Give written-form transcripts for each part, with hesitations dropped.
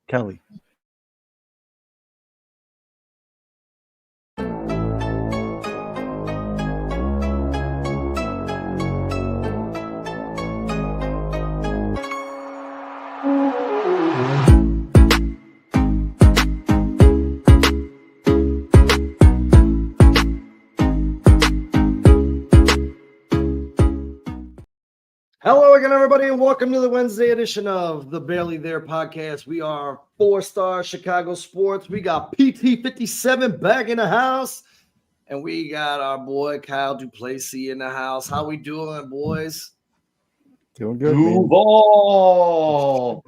Kelly. Hello again, everybody, and welcome to the Wednesday edition of the Barely There podcast. We are 4-star Chicago sports. We got PT57 back in the house, and we got our boy Kyle Duplessis in the house. How we doing, boys? Doing good, man. Duval.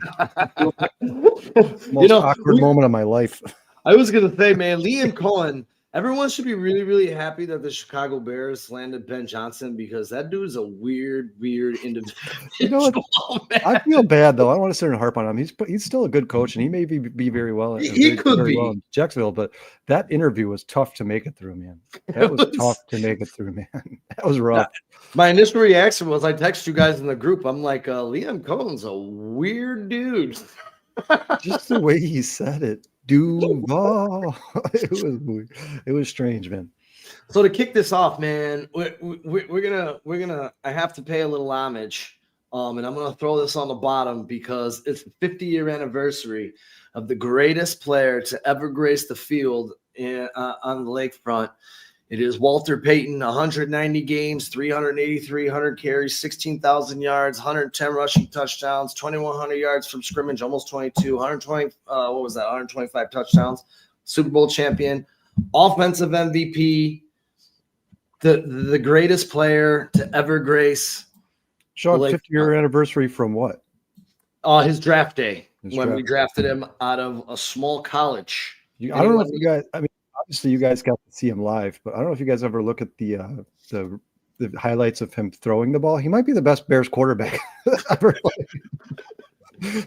Most awkward moment of my life. I was going to say, man, Liam Cohen, everyone should be really, really happy that the Chicago Bears landed Ben Johnson because that dude's a weird individual. You know what? I feel bad, though. I don't want to sit and harp on him. He's still a good coach, and he may be very well. He could be. Well in Jacksonville, but that interview was tough to make it through, man. That was tough to make it through, man. That was rough. My initial reaction was I text you guys in the group. I'm like, Liam Cohen's a weird dude. Just the way he said it. Duval. It was strange, man. So to kick this off, man, we're gonna I have to pay a little homage, and I'm gonna throw this on the bottom because it's the 50-year anniversary of the greatest player to ever grace the field on the lakefront. It is Walter Payton, 190 games, 383, 100 carries, 16,000 yards, 110 rushing touchdowns, 2,100 yards from scrimmage, almost 22, 120. What was that? 125 touchdowns. Super Bowl champion, offensive MVP, the greatest player to ever grace. Sean, 50-year anniversary from what? His draft day when we drafted him out of a small college. I don't know if you guys. I mean, obviously, you guys got to see him live, but I don't know if you guys ever look at the highlights of him throwing the ball. He might be the best Bears quarterback ever.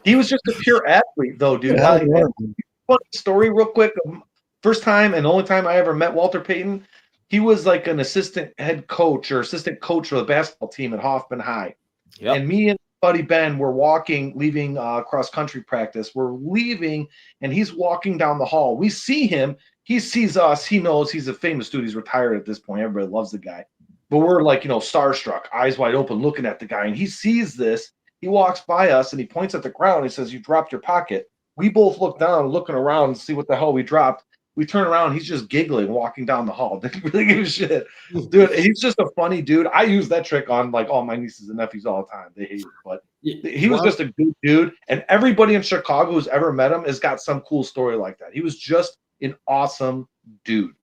He was just a pure athlete, though, dude. Funny story, real quick. First time and only time I ever met Walter Payton, he was like an assistant head coach or assistant coach for the basketball team at Hoffman High. Yep. And me and buddy Ben were leaving cross country practice. We're leaving, and he's walking down the hall. We see him. He sees us. He knows he's a famous dude. He's retired at this point. Everybody loves the guy. But we're like, starstruck, eyes wide open, looking at the guy. And he sees this. He walks by us, and he points at the ground. He says, "You dropped your pocket." We both look down, looking around and see what the hell we dropped. We turn around. He's just giggling, walking down the hall. Didn't really give a shit. Dude, he's just a funny dude. I use that trick on, like, all my nieces and nephews all the time. They hate it. But he was just a good dude. And everybody in Chicago who's ever met him has got some cool story like that. He was just an awesome dude.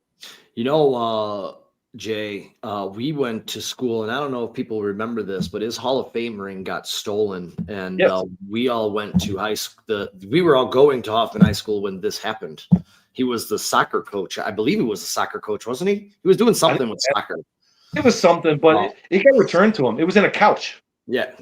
Jay, we went to school, and I don't know if people remember this, but his Hall of Fame ring got stolen, and yes. We all went to high school. We were all going to Hoffman High School when this happened. He was the soccer coach. I believe he was a soccer coach, wasn't he? He was doing something with soccer. It was something, but it got returned to him. It was in a couch. Yeah.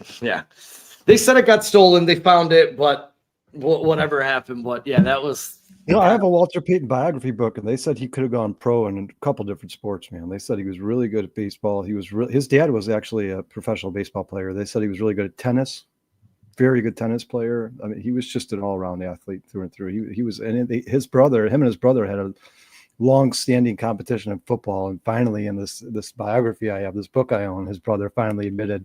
They said it got stolen. They found it, but whatever happened. But yeah, that was. I have a Walter Payton biography book, and they said he could have gone pro in a couple different sports, man. They said he was really good at baseball. His dad was actually a professional baseball player. They said he was really good at tennis, very good tennis player. I mean, he was just an all-around athlete through and through. He was, and him and his brother had a long-standing competition in football. And finally, in this biography I have, this book I own, his brother finally admitted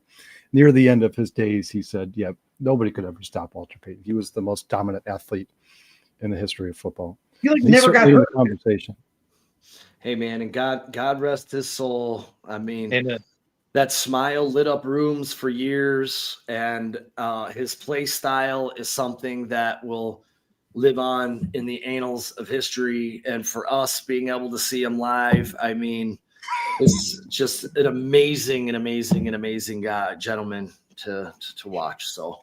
near the end of his days, he said, "Yeah, nobody could ever stop Walter Payton. He was the most dominant athlete in the history of football." He never got hurt. Conversation. Hey, man, and God rest his soul. I mean, Amen. That smile lit up rooms for years, and his play style is something that will live on in the annals of history. And for us being able to see him live, I mean, it's just an amazing guy, gentleman to watch. So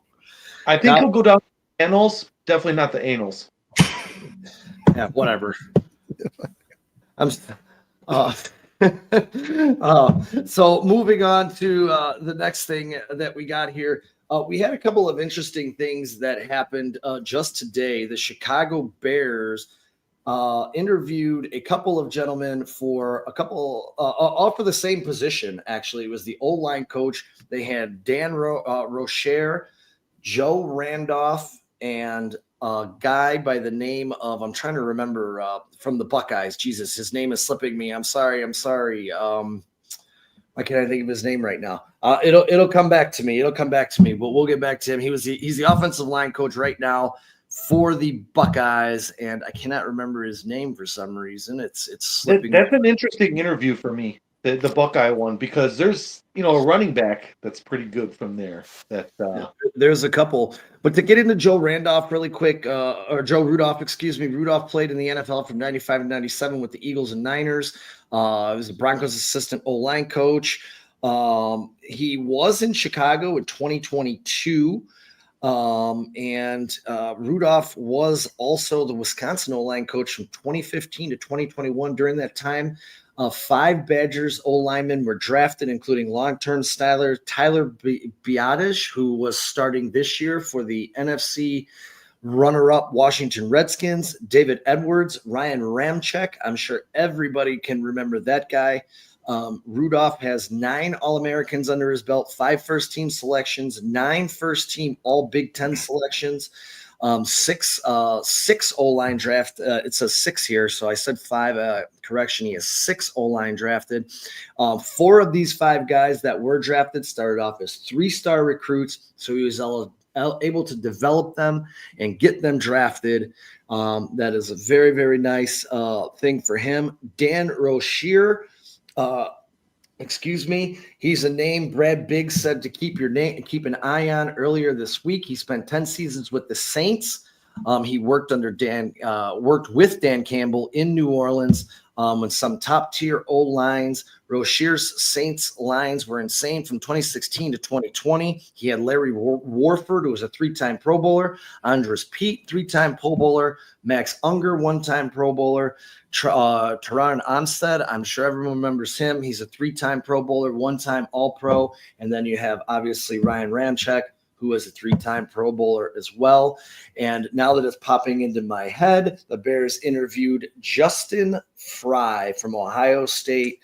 I think he'll go down the annals, definitely not the anals. Yeah, whatever. So moving on to the next thing that we got here. We had a couple of interesting things that happened just today. The Chicago Bears interviewed a couple of gentlemen for all for the same position. Actually, it was the O-line coach. They had Dan Rocher, Joe Randolph, and a guy by the name of, I'm trying to remember, from the Buckeyes. Jesus, his name is slipping me. I'm sorry. Why can't I think of his name right now? It'll come back to me. But we'll get back to him. He's the offensive line coach right now for the Buckeyes, and I cannot remember his name for some reason. It's slipping. That's an interesting interview for me, the Buckeye one, because there's a running back that's pretty good from there. There's a couple, but to get into Joe Randolph really quick, or Joe Rudolph, excuse me. Rudolph played in the NFL from 95 to 97 with the Eagles and Niners. He was the Broncos assistant O-line coach. He was in Chicago in 2022. And Rudolph was also the Wisconsin O-line coach from 2015 to 2021. During that time, 5 Badgers O-linemen were drafted, including long-term Tyler Biadasz, who was starting this year for the NFC runner-up Washington Redskins, David Edwards, Ryan Ramczyk. I'm sure everybody can remember that guy. Rudolph has 9 All-Americans under his belt, 5 first-team selections, 9 first-team All-Big Ten selections, 6 O-line draft. It says 6 here, so I said 5. Correction, he has 6 O-line drafted. 4 of these 5 guys that were drafted started off as 3-star recruits, so he was able to develop them and get them drafted. That is a very, very nice thing for him. Dan Rozier, he's a name Brad Biggs said to keep an eye on earlier this week. He spent 10 seasons with the Saints. He worked with Dan Campbell in New Orleans with some top tier O-lines. Rozier's Saints lines were insane from 2016 to 2020. He had Larry Warford, who was a 3-time Pro Bowler, Andres Pete, 3-time Pro Bowler, Max Unger, 1-time Pro Bowler, Teron Armstead. I'm sure everyone remembers him. He's a 3-time Pro Bowler, 1-time All-Pro. And then you have obviously Ryan Ramczyk, who is a 3-time Pro Bowler as well. And now that it's popping into my head, the Bears interviewed Justin Fry from Ohio State.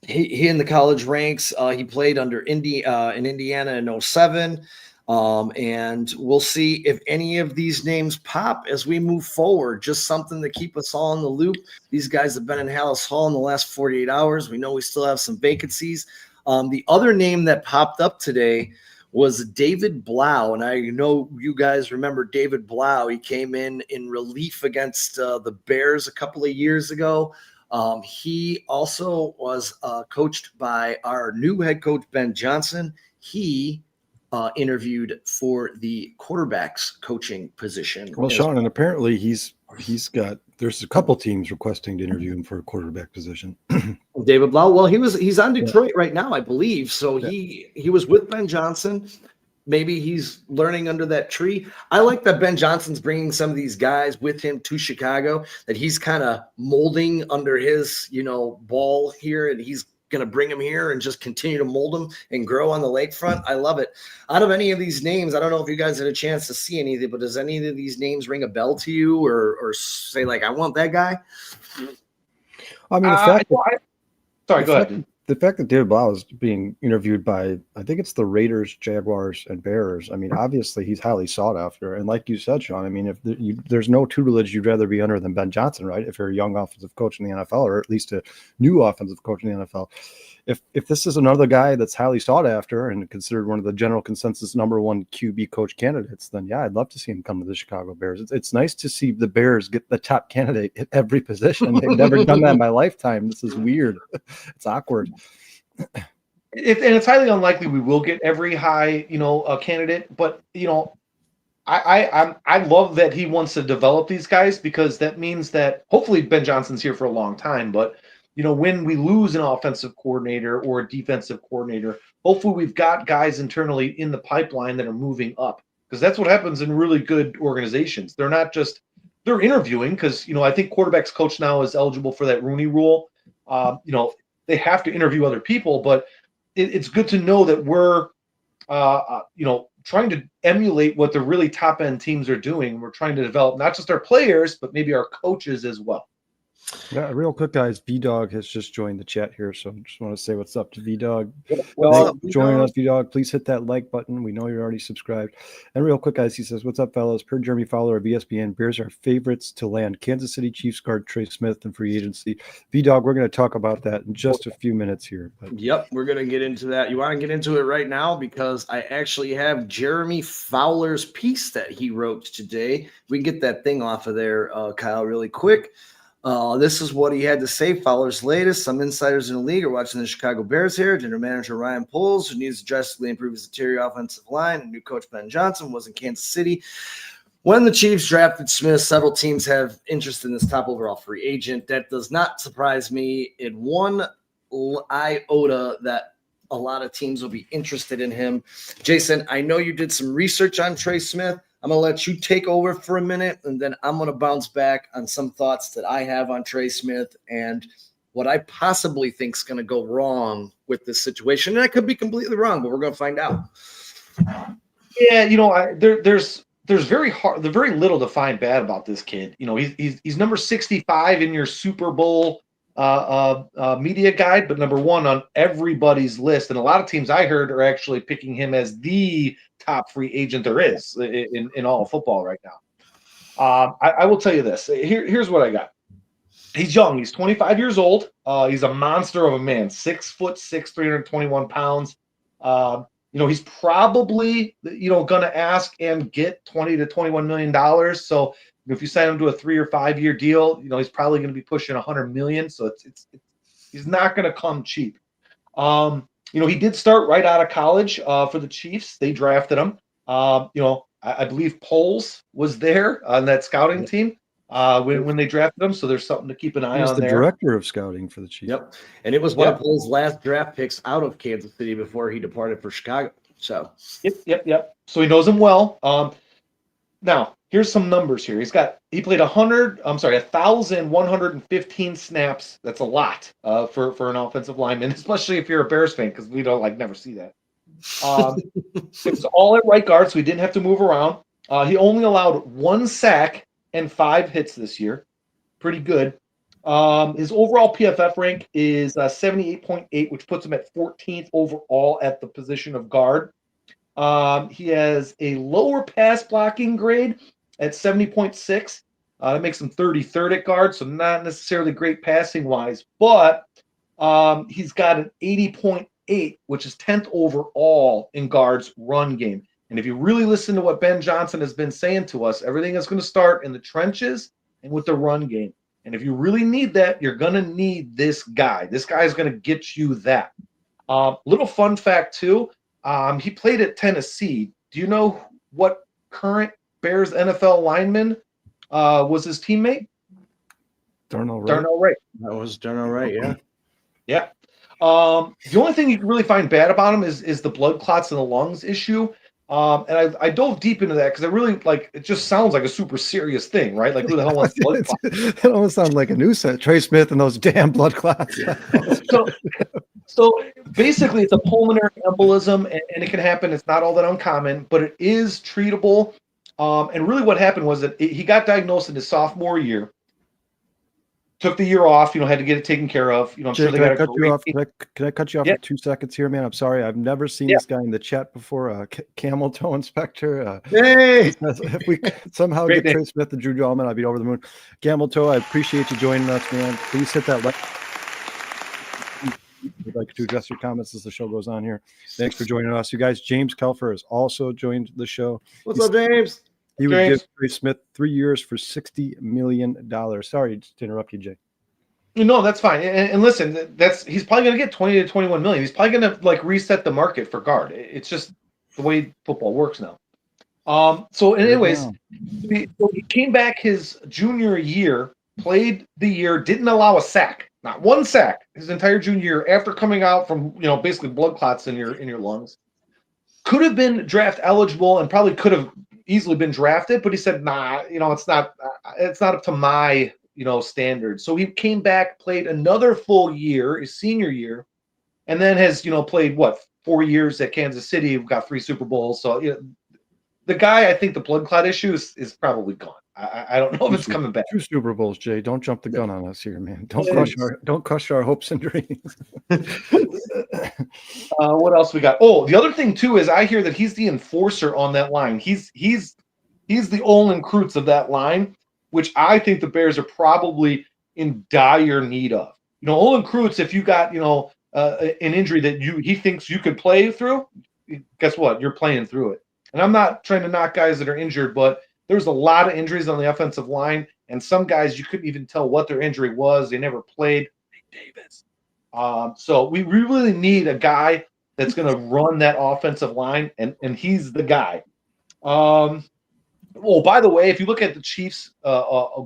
He in the college ranks. He played under in Indiana in 2007. And we'll see if any of these names pop as we move forward. Just something to keep us all in the loop. These guys have been in Hallis Hall in the last 48 hours. We know we still have some vacancies. The other name that popped up today was David Blau. And I know you guys remember David Blau. He came in relief against the Bears a couple of years ago. He also was coached by our new head coach, Ben Johnson. He interviewed for the quarterbacks coaching position. Well, Sean, and apparently there's a couple teams requesting to interview him for a quarterback position. David Blau. Well, he's on Detroit right now, I believe. So he was with Ben Johnson. Maybe he's learning under that tree. I like that Ben Johnson's bringing some of these guys with him to Chicago, that he's kind of molding under his, ball here, and he's going to bring him here and just continue to mold him and grow on the lakefront. I love it. Out of any of these names, I don't know if you guys had a chance to see any of it, but does any of these names ring a bell to you or say, like, I want that guy? I mean, go ahead. The fact that David Blau is being interviewed by, I think it's the Raiders, Jaguars, and Bears. I mean, obviously he's highly sought after. And like you said, Sean, I mean, if there's no tutelage you'd rather be under than Ben Johnson, right? If you're a young offensive coach in the NFL, or at least a new offensive coach in the NFL. If this is another guy that's highly sought after and considered one of the general consensus number 1 QB coach candidates, then yeah, I'd love to see him come to the Chicago Bears. It's nice to see the Bears get the top candidate at every position. They've never done that in my lifetime. This is weird. It's awkward. It's highly unlikely we will get every high, candidate, but I love that he wants to develop these guys, because that means that hopefully Ben Johnson's here for a long time, but when we lose an offensive coordinator or a defensive coordinator, hopefully we've got guys internally in the pipeline that are moving up, because that's what happens in really good organizations. They're interviewing, because, I think quarterbacks coach now is eligible for that Rooney Rule. They have to interview other people, but it's good to know that we're, trying to emulate what the really top end teams are doing. We're trying to develop not just our players, but maybe our coaches as well. Yeah, real quick, guys. V-Dog has just joined the chat here, so I just want to say what's up to V-Dog. What's up, Joining V-Dog? us, V-Dog. Please hit that like button. We know you're already subscribed. And real quick, guys, he says, "What's up, fellas? Per Jeremy Fowler of ESPN, Bears are favorites to land Kansas City Chiefs guard Trey Smith in free agency." V-Dog, we're going to talk about that in just a few minutes here. But Yep, we're going to get into that. You want to get into it right now because I actually have Jeremy Fowler's piece that he wrote today. We can get that thing off of there, Kyle, really quick. This is what he had to say. Fowler's latest. Some insiders in the league are watching the Chicago Bears here. General manager Ryan Poles, who needs to drastically improve his interior offensive line, and new coach Ben Johnson was in Kansas City. When the Chiefs drafted Smith, several teams have interest in this top overall free agent. That does not surprise me in one iota that a lot of teams will be interested in him. Jason, I know you did some research on Trey Smith. I'm going to let you take over for a minute, and then I'm going to bounce back on some thoughts that I have on Trey Smith and what I possibly think is going to go wrong with this situation. And I could be completely wrong, but we're going to find out. Yeah, there's very little to find bad about this kid. He's number 65 in your Super Bowl media guide, but number 1 on everybody's list. And a lot of teams I heard are actually picking him as the top free agent there is in all of football right now. I will tell you this. Here's what I got. He's young. He's 25 years old. He's a monster of a man, 6'6", 321 pounds. He's probably, going to ask and get $20 to $21 million. So if you sign him to a 3 or 5 year deal, he's probably going to be pushing $100 million. So he's not going to come cheap. He did start right out of college for the Chiefs. They drafted him. I believe Poles was there on that scouting team when they drafted him. So there's something to keep an eye on there. He's the director of scouting for the Chiefs. Yep. And it was one of Poles' last draft picks out of Kansas City before he departed for Chicago. So Yep. So he knows him well. Now here's some numbers here. He played 1,115 snaps. That's a lot for an offensive lineman, especially if you're a Bears fan, because we don't never see that. It was all at right guard, so he didn't have to move around. He only allowed 1 sack and 5 hits this year. Pretty good. His overall PFF rank is 78.8, which puts him at 14th overall at the position of guard. He has a lower pass blocking grade at 70.6. That makes him 33rd at guard, so not necessarily great passing wise, but he's got an 80.8, which is 10th overall in guards run game. And if you really listen to what Ben Johnson has been saying to us, everything is going to start in the trenches and with the run game. And if you really need that, you're going to need this guy. This guy is going to get you that. Little fun fact, too. He played at Tennessee. Do you know what current Bears NFL lineman was his teammate? Darnell Wright. That was Darnell Wright, yeah. Yeah. The only thing you can really find bad about him is the blood clots in the lungs issue. And I dove deep into that because I really it just sounds like a super serious thing, right? Like, who the hell wants blood clots? It almost sounds like a news set. Trey Smith and those damn blood clots. So basically, it's a pulmonary embolism, and it can happen. It's not all that uncommon, but it is treatable. And really what happened was that he got diagnosed in his sophomore year. Took the year off, had to get it taken care of. I'm Jay, sure they can got I cut you off? Can I cut you off for 2 seconds here, man? I'm sorry. I've never seen this guy in the chat before. Camel Toe Inspector. Hey! If we somehow get Trey Smith and Drew Dalman, I'd be over the moon. Camel Toe, I appreciate you joining us, man. Please hit that like. I'd like to address your comments as the show goes on here. Thanks for joining us. You guys, James Kelfer has also joined the show. What's up, James? He would give Trey Smith 3 years for $60 million. Sorry to interrupt you, Jay. No, that's fine. And listen, he's probably going to get 20 to 21 million. He's probably going to reset the market for guard. It's just the way football works now. So anyways, he came back his junior year, played the year, didn't allow a sack, not 1 sack his entire junior year after coming out from, basically blood clots in your lungs. Could have been draft eligible and probably could have easily been drafted, but he said, nah, it's not up to my, standards. So he came back, played another full year, his senior year, and then has, played 4 years at Kansas City, got 3 Super Bowls. So the guy, I think the blood clot issue is probably gone. I don't know if it's coming back. 2 Super Bowls, Jay. Don't jump the gun on us here, man. Don't crush our hopes and dreams. What else we got? Oh, the other thing too is I hear that he's the enforcer on that line. He's the Olin Kreutz of that line, which I think the Bears are probably in dire need of. Olin Kreutz, if you got an injury that he thinks you could play through, guess what? You're playing through it. And I'm not trying to knock guys that are injured, but there's a lot of injuries on the offensive line, and some guys you couldn't even tell what their injury was. They never played. Davis. So we really need a guy that's going to run that offensive line, and he's the guy. By the way, if you look at the Chiefs'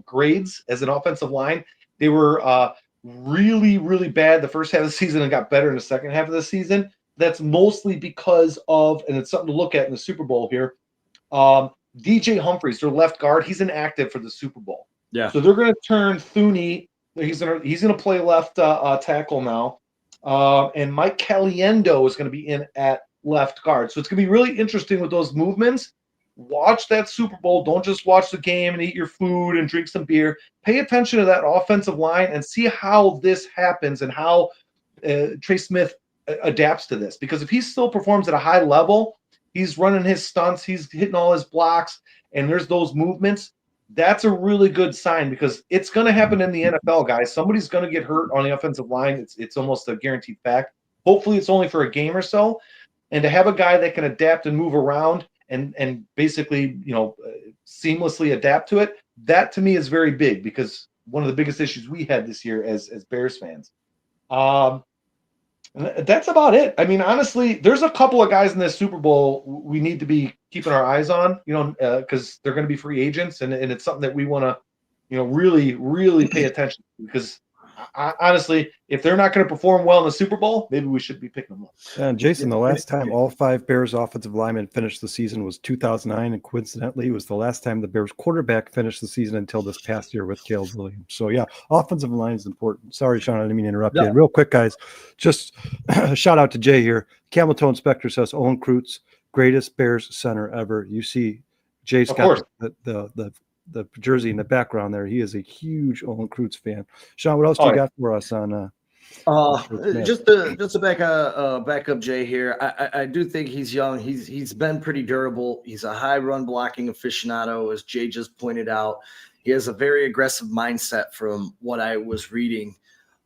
grades as an offensive line, they were really, really bad the first half of the season and got better in the second half of the season. That's mostly because of, and it's something to look at in the Super Bowl here, DJ Humphries, their left guard, he's inactive for the Super Bowl. Yeah. So they're going to turn Thuney. He's going to play left tackle now. And Mike Caliendo is going to be in at left guard. So it's going to be really interesting with those movements. Watch that Super Bowl. Don't just watch the game and eat your food and drink some beer. Pay attention to that offensive line and see how this happens and how Trey Smith adapts to this. Because if he still performs at a high level, he's running his stunts, he's hitting all his blocks, and there's those movements, that's a really good sign because it's going to happen in the NFL, guys. Somebody's going to get hurt on the offensive line. It's almost a guaranteed fact. Hopefully it's only for a game or so. And to have a guy that can adapt and move around and basically, seamlessly adapt to it, that to me is very big because one of the biggest issues we had this year as Bears fans. And that's about it. I mean, honestly, there's a couple of guys in this Super Bowl we need to be keeping our eyes on, because they're going to be free agents, and it's something that we want to, really, really pay attention to because honestly, if they're not going to perform well in the Super Bowl, maybe we should be picking them up. And Jason, the last time all 5 Bears offensive linemen finished the season was 2009, and coincidentally, it was the last time the Bears quarterback finished the season until this past year with Caleb Williams. So yeah, offensive line is important. Sorry, Sean, I didn't mean to interrupt you. Real quick, guys, just shout out to Jay here. Camel Toe Inspector says Olin Kreutz, greatest Bears center ever. You see, Jay's got the jersey in the background there. He is a huge Olin Kreutz fan. Sean, what else do you got for us on? Just to back up Jay here. I do think he's young. He's been pretty durable. He's a high run blocking aficionado, as Jay just pointed out. He has a very aggressive mindset from what I was reading,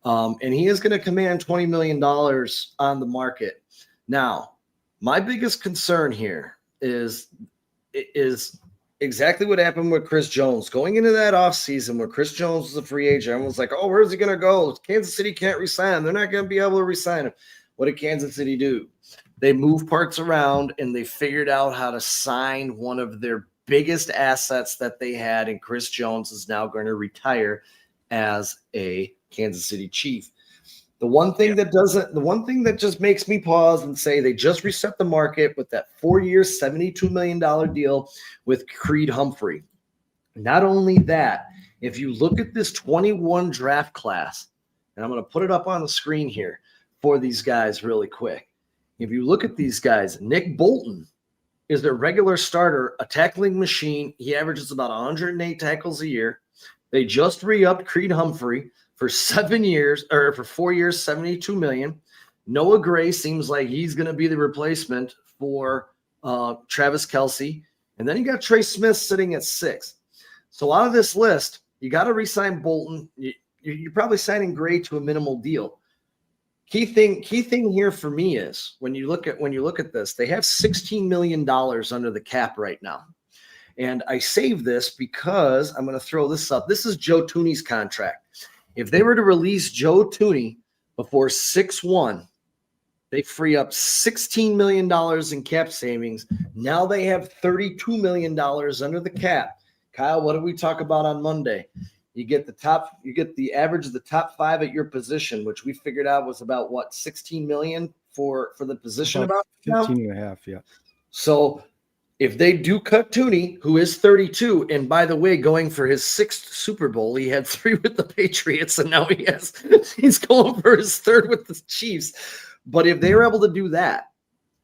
and he is going to command $20 million on the market. Now, my biggest concern here is exactly what happened with Chris Jones. Going into that offseason where Chris Jones was a free agent, everyone's like, oh, where's he going to go? Kansas City can't re-sign him. They're not going to be able to re-sign him. What did Kansas City do? They moved parts around, and they figured out how to sign one of their biggest assets that they had, and Chris Jones is now going to retire as a Kansas City Chief. The one thing that just makes me pause and say they just reset the market with that 4-year, $72 million deal with Creed Humphrey. Not only that, if you look at this 21 draft class, and I'm going to put it up on the screen here for these guys really quick. If you look at these guys, Nick Bolton is their regular starter, a tackling machine. He averages about 108 tackles a year. They just re-upped Creed Humphrey for 7 years, or for 4 years, $72 million. Noah Gray seems like he's going to be the replacement for Travis Kelce. And then you got Trey Smith sitting at 6. So out of this list, you got to re-sign Bolton. You're probably signing Gray to a minimal deal. Key thing here for me is when you look at this, they have $16 million under the cap right now. And I save this because I'm going to throw this up. This is Joe Thuney's contract. If they were to release Joe Thuney before 6/1, they free up $16 million in cap savings. Now they have $32 million under the cap. Kyle, what did we talk about on Monday? You get the average of the top 5 at your position, which we figured out was about 16 million for the position, about 15 and a half, yeah. So if they do cut Thuney, who is 32, and by the way, going for his 6th Super Bowl, he had 3 with the Patriots, and now he's going for his 3rd with the Chiefs. But if they were able to do that,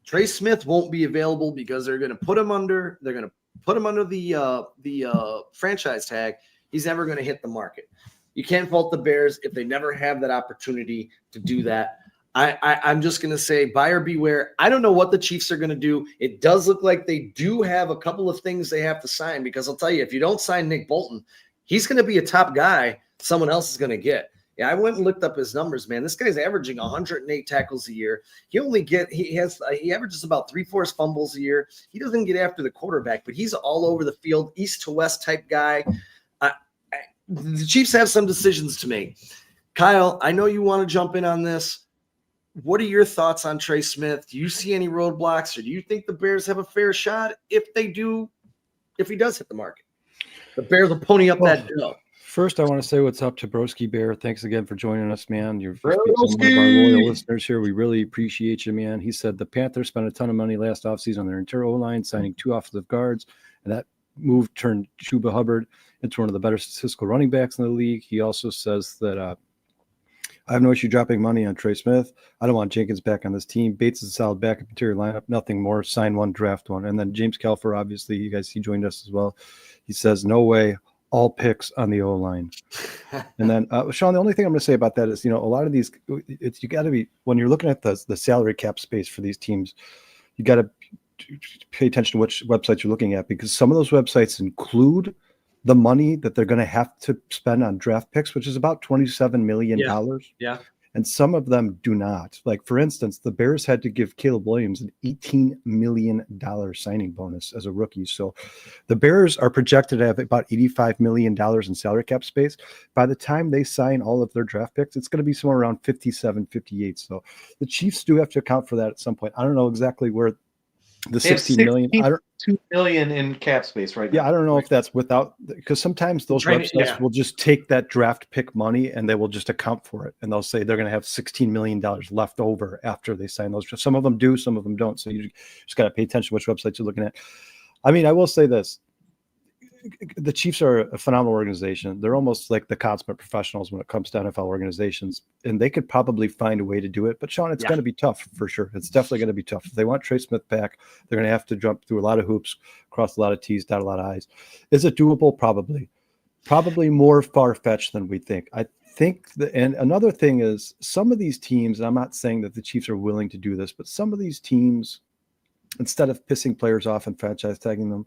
Trey Smith won't be available because they're going to put him under. They're going to put him under the franchise tag, he's never going to hit the market. You can't fault the Bears if they never have that opportunity to do that. I'm just going to say buyer beware. I don't know what the Chiefs are going to do. It does look like they do have a couple of things they have to sign, because I'll tell you, if you don't sign Nick Bolton, he's going to be a top guy someone else is going to get. Yeah, I went and looked up his numbers, man. This guy's averaging 108 tackles a year. He averages about 3 forced fumbles a year. He doesn't get after the quarterback, but he's all over the field, east to west type guy. The Chiefs have some decisions to make. Kyle, I know you want to jump in on this. What are your thoughts on Trey Smith? Do you see any roadblocks, or do you think the Bears have a fair shot if he does hit the market? The Bears will pony up that dough. First, I want to say what's up to Broski Bear. Thanks again for joining us, man. You're one of our loyal listeners here. We really appreciate you, man. He said the Panthers spent a ton of money last offseason on their interior O-line, signing 2 offensive guards, and that move turned Chuba Hubbard into one of the better statistical running backs in the league. He also says that I have no issue dropping money on Trey Smith. I don't want Jenkins back on this team. Bates is a solid backup interior lineup. Nothing more. Sign one, draft one. And then James Kelfer, obviously, he joined us as well. He says, no way, all picks on the O-line. And then, Sean, the only thing I'm going to say about that is, a lot of these, you got to be, when you're looking at the salary cap space for these teams, you got to pay attention to which websites you're looking at, because some of those websites include the money that they're going to have to spend on draft picks, which is about $27 million. Yeah. And some of them do not. Like, for instance, the Bears had to give Caleb Williams an $18 million signing bonus as a rookie. So the Bears are projected to have about $85 million in salary cap space. By the time they sign all of their draft picks, it's going to be somewhere around 57, 58. So the Chiefs do have to account for that at some point. I don't know exactly where the 16 million. I don't, $2 million in cap space right now. Yeah, I don't know if that's without, because sometimes those websites will just take that draft pick money and they will just account for it, and they'll say they're going to have $16 million left over after they sign those. Some of them do, some of them don't. So you just got to pay attention to which websites you're looking at. I mean, I will say this: the Chiefs are a phenomenal organization. They're almost like the consummate professionals when it comes to NFL organizations, and they could probably find a way to do it. But Sean, it's going to be tough for sure. It's definitely going to be tough. If they want Trey Smith back, they're going to have to jump through a lot of hoops, cross a lot of T's, dot a lot of I's. Is it doable? Probably more far-fetched than we think. I think and another thing is, some of these teams, and I'm not saying that the Chiefs are willing to do this, but some of these teams, instead of pissing players off and franchise tagging them,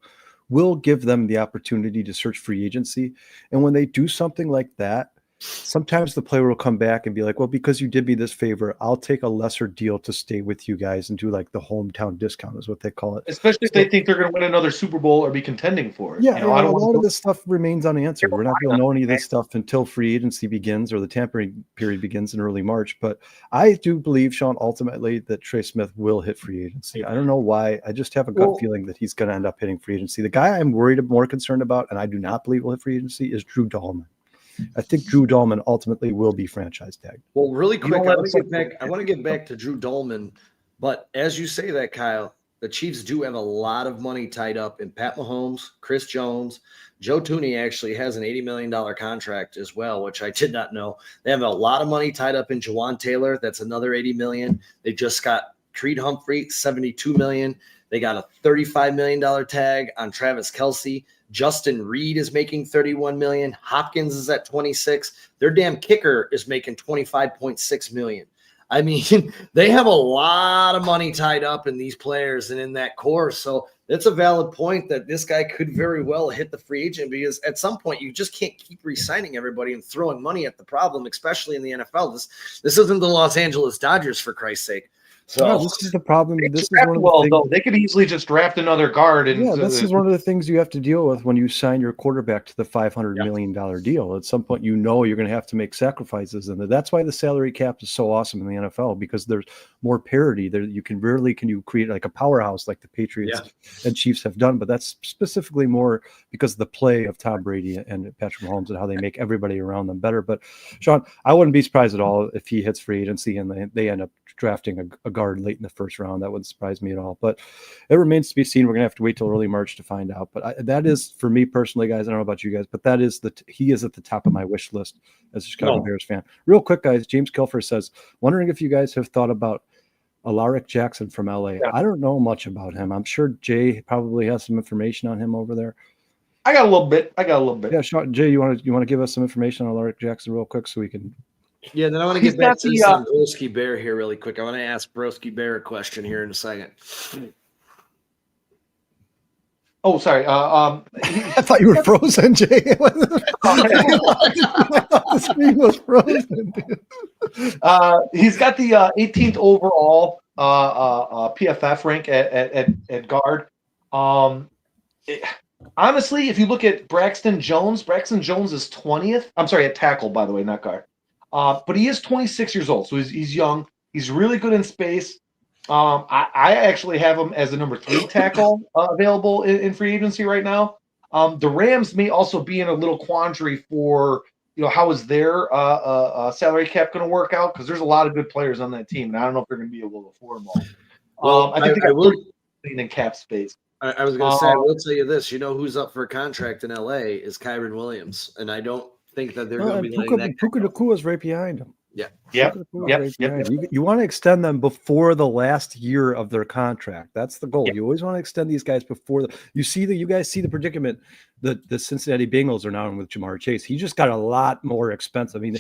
will give them the opportunity to search free agency. And when they do something like that, sometimes the player will come back and be like, well, because you did me this favor, I'll take a lesser deal to stay with you guys and do like the hometown discount is what they call it. Especially if they think they're going to win another Super Bowl or be contending for it. Yeah, a lot of this stuff remains unanswered. We're not going to know any of this stuff until free agency begins or the tampering period begins in early March. But I do believe, Sean, ultimately that Trey Smith will hit free agency. I don't know why. I just have a gut feeling that he's going to end up hitting free agency. The guy I'm more concerned about, and I do not believe will hit free agency, is Drew Dalman. I think Drew Dalman ultimately will be franchise tagged. Well, really quick, I want to get back to Drew Dalman, but as you say that, Kyle, the Chiefs do have a lot of money tied up in Pat Mahomes, Chris Jones. Joe Tooney actually has an $80 million contract as well, which I did not know. They have a lot of money tied up in Jawan Taylor. That's another $80 million. They just got Creed Humphrey, $72 million. They got a $35 million tag on Travis Kelce. Justin Reed is making $31 million. Hopkins is at 26. Their damn kicker is making $25.6 million. I mean, they have a lot of money tied up in these players and in that core. So that's a valid point that this guy could very well hit the free agent, because at some point you just can't keep re-signing everybody and throwing money at the problem, especially in the NFL. This isn't the Los Angeles Dodgers, for Christ's sake. So this is the problem. This is one of the things, they could easily just draft another guard. And this is one of the things you have to deal with when you sign your quarterback to the $500 million deal. At some point, you're going to have to make sacrifices, and that's why the salary cap is so awesome in the NFL, because there's more parity. There, you can create like a powerhouse like the Patriots and Chiefs have done, but that's specifically more because of the play of Tom Brady and Patrick Mahomes and how they make everybody around them better. But Sean, I wouldn't be surprised at all if he hits free agency and they end up drafting a guard late in the first round. That wouldn't surprise me at all, but it remains to be seen. We're gonna have to wait till early March to find out. But that is, for me personally, guys, I don't know about you guys, but that is he is at the top of my wish list as a Chicago Bears fan. Real quick, guys, James Kilfer says, wondering if you guys have thought about Alaric Jackson from LA. Yeah. I don't know much about him. I'm sure Jay probably has some information on him over there. I got a little bit. Yeah, Sean, Jay, you want to give us some information on Alaric Jackson real quick so we can. Yeah, then I want to get back to this on Broski Bear here really quick. I want to ask Broski Bear a question here in a second. Oh, sorry. I thought you were frozen, Jay. I thought the screen was frozen. He's got the 18th overall PFF rank at guard. Honestly, if you look at Braxton Jones is 20th. I'm sorry, at tackle, by the way, not guard. But he is 26 years old, so he's young. He's really good in space. I actually have him as the number 3 tackle available in free agency right now. The Rams may also be in a little quandary for, how is their salary cap going to work out? Because there's a lot of good players on that team, and I don't know if they're going to be able to afford them all. Well, I think they got in cap space. I was going to say, I will tell you this. You know who's up for a contract in LA is Kyron Williams, and I don't think that they're going to be letting that. Puka Nakua's right behind him. Yeah. Yep. You want to extend them before the last year of their contract. That's the goal. Yep. You always want to extend these guys before you guys see the predicament that the Cincinnati Bengals are now in with Jamar Chase. He just got a lot more expensive. I mean,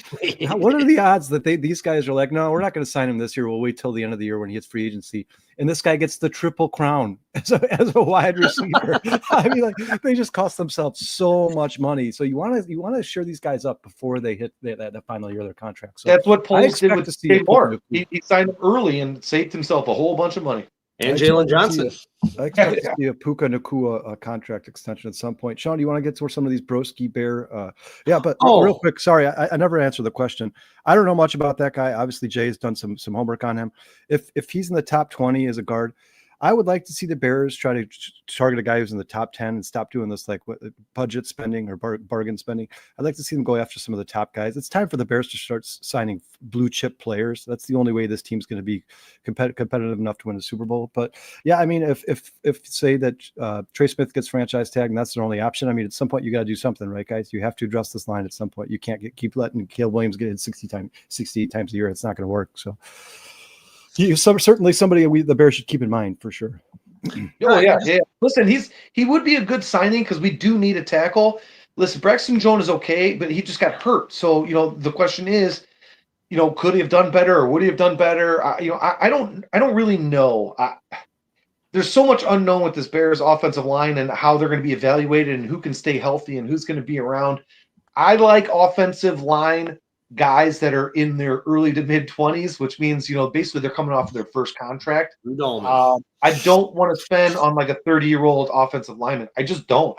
what are the odds that these guys are like, no, we're not going to sign him this year. We'll wait till the end of the year when he hits free agency. And this guy gets the triple crown as a wide receiver. I mean, like, they just cost themselves so much money. So you want to shore these guys up before they hit the final year of their contract. So that's what Poles did with Dave Moore. He signed him early and saved himself a whole bunch of money. And Jalen Johnson. I expect to see a Puka Nakua contract extension at some point. Sean, do you want to get to some of these Broski Bear? Real quick. Sorry, I never answered the question. I don't know much about that guy. Obviously, Jay has done some homework on him. If he's in the top 20 as a guard, I would like to see the Bears try to target a guy who's in the top 10 and stop doing this budget spending or bargain spending. I'd like to see them go after some of the top guys. It's time for the Bears to start signing blue chip players. That's the only way this team's going to be competitive enough to win the Super Bowl. But yeah, I mean, if say that Trey Smith gets franchise tag and that's their only option, I mean, at some point you got to do something, right, guys? You have to address this line at some point. You can't keep letting Caleb Williams get in 68 times a year. It's not going to work. So. Certainly somebody the Bears should keep in mind for sure. Oh yeah. Listen, he would be a good signing because we do need a tackle. Listen, Braxton Jones is okay, but he just got hurt. So the question is, could he have done better or would he have done better? I don't really know. There's so much unknown with this Bears offensive line and how they're going to be evaluated and who can stay healthy and who's going to be around. I like offensive line guys that are in their early to mid 20s, which means, basically they're coming off of their first contract. I don't want to spend on like a 30-year-old offensive lineman. I just don't.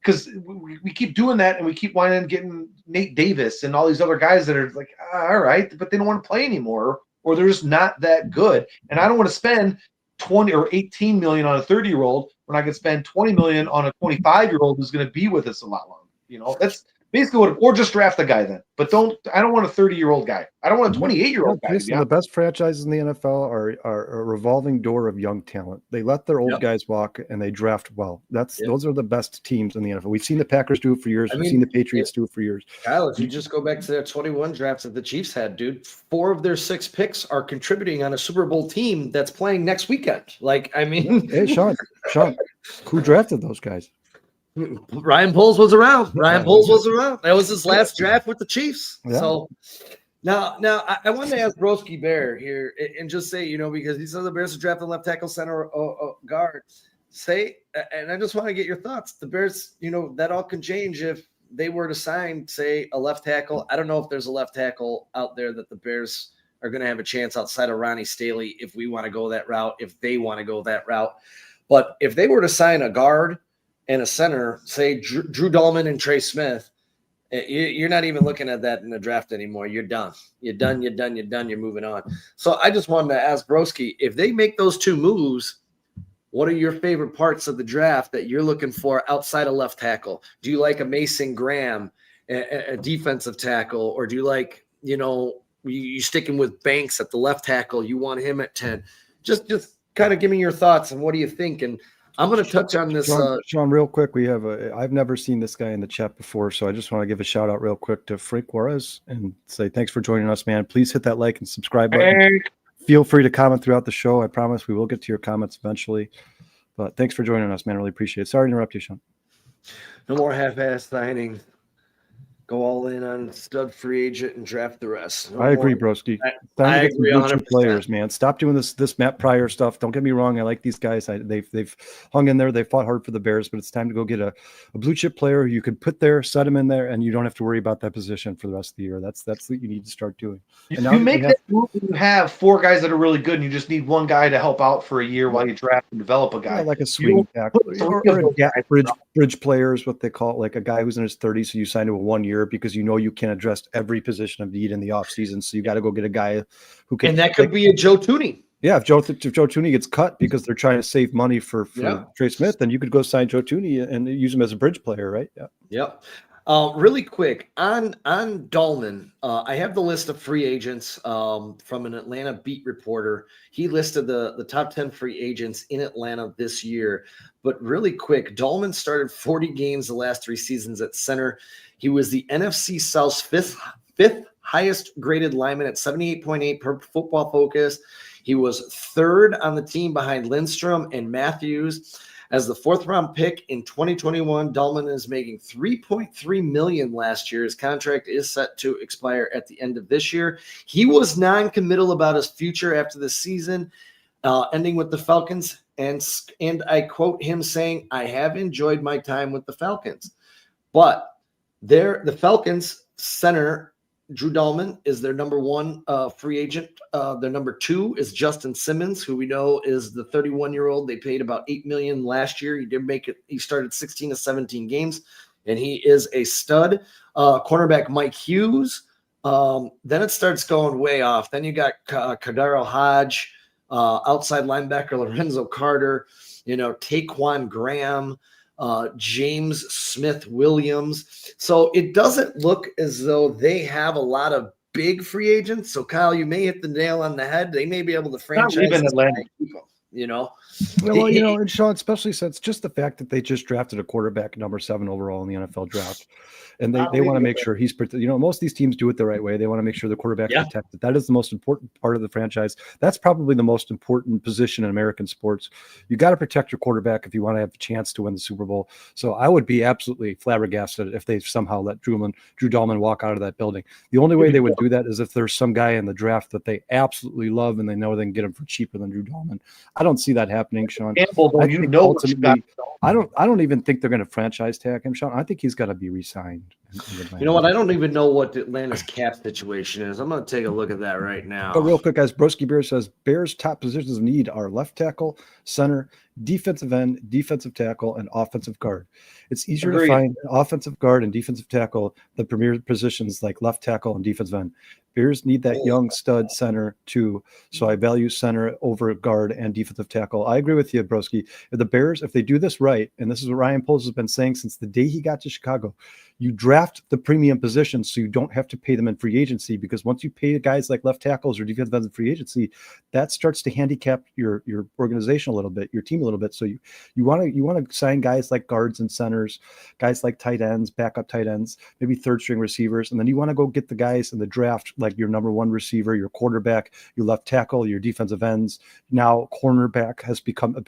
Because we keep doing that and we keep winding getting Nate Davis and all these other guys that are like, all right, but they don't want to play anymore or they're just not that good. And I don't want to spend 20 or 18 million on a 30-year-old when I could spend 20 million on a 25-year-old who's going to be with us a lot longer. That's basically or just draft the guy then. But I don't want a 30-year-old guy. I don't want a 28-year-old guy. The best franchises in the NFL are a revolving door of young talent. They let their old guys walk and they draft well. Those are the best teams in the NFL. We've seen the Packers do it for years. We've seen the Patriots do it for years. Kyle, if you just go back to their 21 drafts that the Chiefs had, dude, 4 of their 6 picks are contributing on a Super Bowl team that's playing next weekend. Hey, Sean, who drafted those guys? Ryan Poles was around. That was his last draft with the Chiefs. Yeah. So now I wanted to ask Broski Bear here and just say, because he said the Bears are drafting left tackle, center, guard. And I just want to get your thoughts. The Bears, that all can change if they were to sign, say, a left tackle. I don't know if there's a left tackle out there that the Bears are going to have a chance outside of Ronnie Staley if we want to go that route, if they want to go that route. But if they were to sign a guard and a center, say Drew Dalman and Trey Smith, you're not even looking at that in the draft anymore. You're done. You're moving on. So I just wanted to ask Broski, if they make those 2 moves, what are your favorite parts of the draft that you're looking for outside of left tackle? Do you like a Mason Graham, a defensive tackle, or do you like, you sticking with Banks at the left tackle? You want him at 10? Just kind of give me your thoughts and what do you think? And I'm going to touch on this. Sean, real quick, I've never seen this guy in the chat before, so I just want to give a shout out real quick to Frank Juarez and say thanks for joining us, man. Please hit that like and subscribe button. Feel free to comment throughout the show. I promise we will get to your comments eventually. But thanks for joining us, man. Really appreciate it. Sorry to interrupt you, Sean. No more half-ass signings. Go all in on stud free agent and draft the rest. I agree, broski. I agree 100%. Players, man. Stop doing this Matt Pryor stuff. Don't get me wrong. I like these guys. They've hung in there. They fought hard for the Bears, but it's time to go get a blue chip player you can put there, set him in there, and you don't have to worry about that position for the rest of the year. That's what you need to start doing. And you make that move when you have 4 guys that are really good, and you just need 1 guy to help out for a year while you draft and develop a guy. Yeah, like a swing tackle or bridge players, what they call it, like a guy who's in his 30s, so you sign to a 1 year because you know you can't address every position of need in the offseason. So you got to go get a guy who can. And that could be a Joe Tooney. Yeah, if Joe Tooney gets cut because they're trying to save money for Trey Smith, then you could go sign Joe Tooney and use him as a bridge player, right? Yeah. Yep. Really quick on Dalman, I have the list of free agents from an Atlanta beat reporter. He listed the top 10 free agents in Atlanta this year. But really quick, Dalman started 40 games the last 3 seasons at center. He was the NFC South's fifth highest graded lineman at 78.8 per Football Focus. He was 3rd on the team behind Lindstrom and Matthews. As the 4th round pick in 2021, Dalman is making $3.3 million last year. His contract is set to expire at the end of this year. He was non-committal about his future after the season, ending with the Falcons. And I quote him saying, "I have enjoyed my time with the Falcons." But the Falcons center, Drew Dalman, is their number 1 free agent. Their number 2 is Justin Simmons, who we know is the 31-year-old. They paid about $8 million last year. He did make it. He started 16 of 17 games, and he is a stud. Cornerback Mike Hughes. Then it starts going way off. Then you got Kadaro Hodge, outside linebacker Lorenzo Carter, Taquan Graham, James Smith Williams. So it doesn't look as though they have a lot of big free agents. So Kyle, you may hit the nail on the head. They may be able to franchise. Not even Atlanta. Well, and Sean, especially since just the fact that they just drafted a quarterback number 7 overall in the NFL draft. And they want to make sure he's, most of these teams do it the right way. They want to make sure the quarterback's protected. That is the most important part of the franchise. That's probably the most important position in American sports. You got to protect your quarterback if you want to have a chance to win the Super Bowl. So I would be absolutely flabbergasted if they somehow let Drew Dalman walk out of that building. The only way they would do that is if there's some guy in the draft that they absolutely love and they know they can get him for cheaper than Drew Dalman. I don't see that happening, Sean. I don't even think they're going to franchise tag him, Sean. I think he's got to be re-signed. You know what? I don't even know what Atlanta's cap situation is. I'm going to take a look at that right now. But real quick, guys, Broski Bear says Bears' top positions of need are left tackle, center, defensive end, defensive tackle, and offensive guard. It's easier to find an offensive guard and defensive tackle than premier positions like left tackle and defensive end. Bears need that young stud center too. So I value center over guard and defensive tackle. I agree with you, Broski. If the Bears, if they do this right, and this is what Ryan Poles has been saying since the day he got to Chicago, you draft the premium positions so you don't have to pay them in free agency, because once you pay guys like left tackles or defensive ends in free agency, that starts to handicap your organization a little bit, your team a little bit. So you want to sign guys like guards and centers, guys like tight ends, backup tight ends, maybe third string receivers, and then you want to go get the guys in the draft like your number 1 receiver, your quarterback, your left tackle, your defensive ends. Now cornerback has become a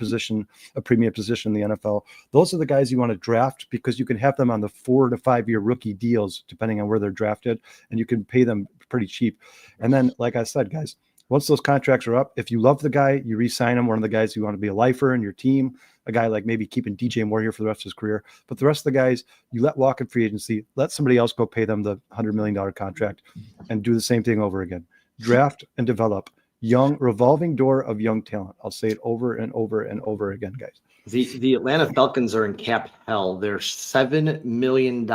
premium position in the NFL. Those are the guys you want to draft because you can have them on the 4 to 5 year rookie deals depending on where they're drafted, and you can pay them pretty cheap. And then, like I said, guys, once those contracts are up, if you love the guy, you re-sign him. One of the guys you want to be a lifer in your team, a guy like maybe keeping DJ Moore here for the rest of his career. But the rest of the guys, you let walk in free agency, let somebody else go pay them the $100 million contract and do the same thing over again. Draft and develop young, revolving door of young talent. I'll say it over and over and over again, guys. The Atlanta Falcons are in cap hell. They're $7 million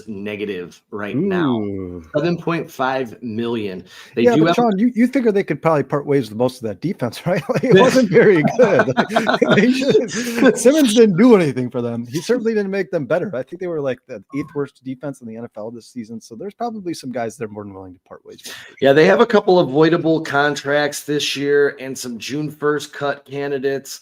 negative right now. $7.5 million. Sean, you figure they could probably part ways with most of that defense, right? It wasn't very good. Simmons didn't do anything for them. He certainly didn't make them better. I think they were like the 8th worst defense in the NFL this season. So there's probably some guys that are more than willing to part ways with. Yeah, they have a couple of voidable contracts this year and some June 1st cut candidates.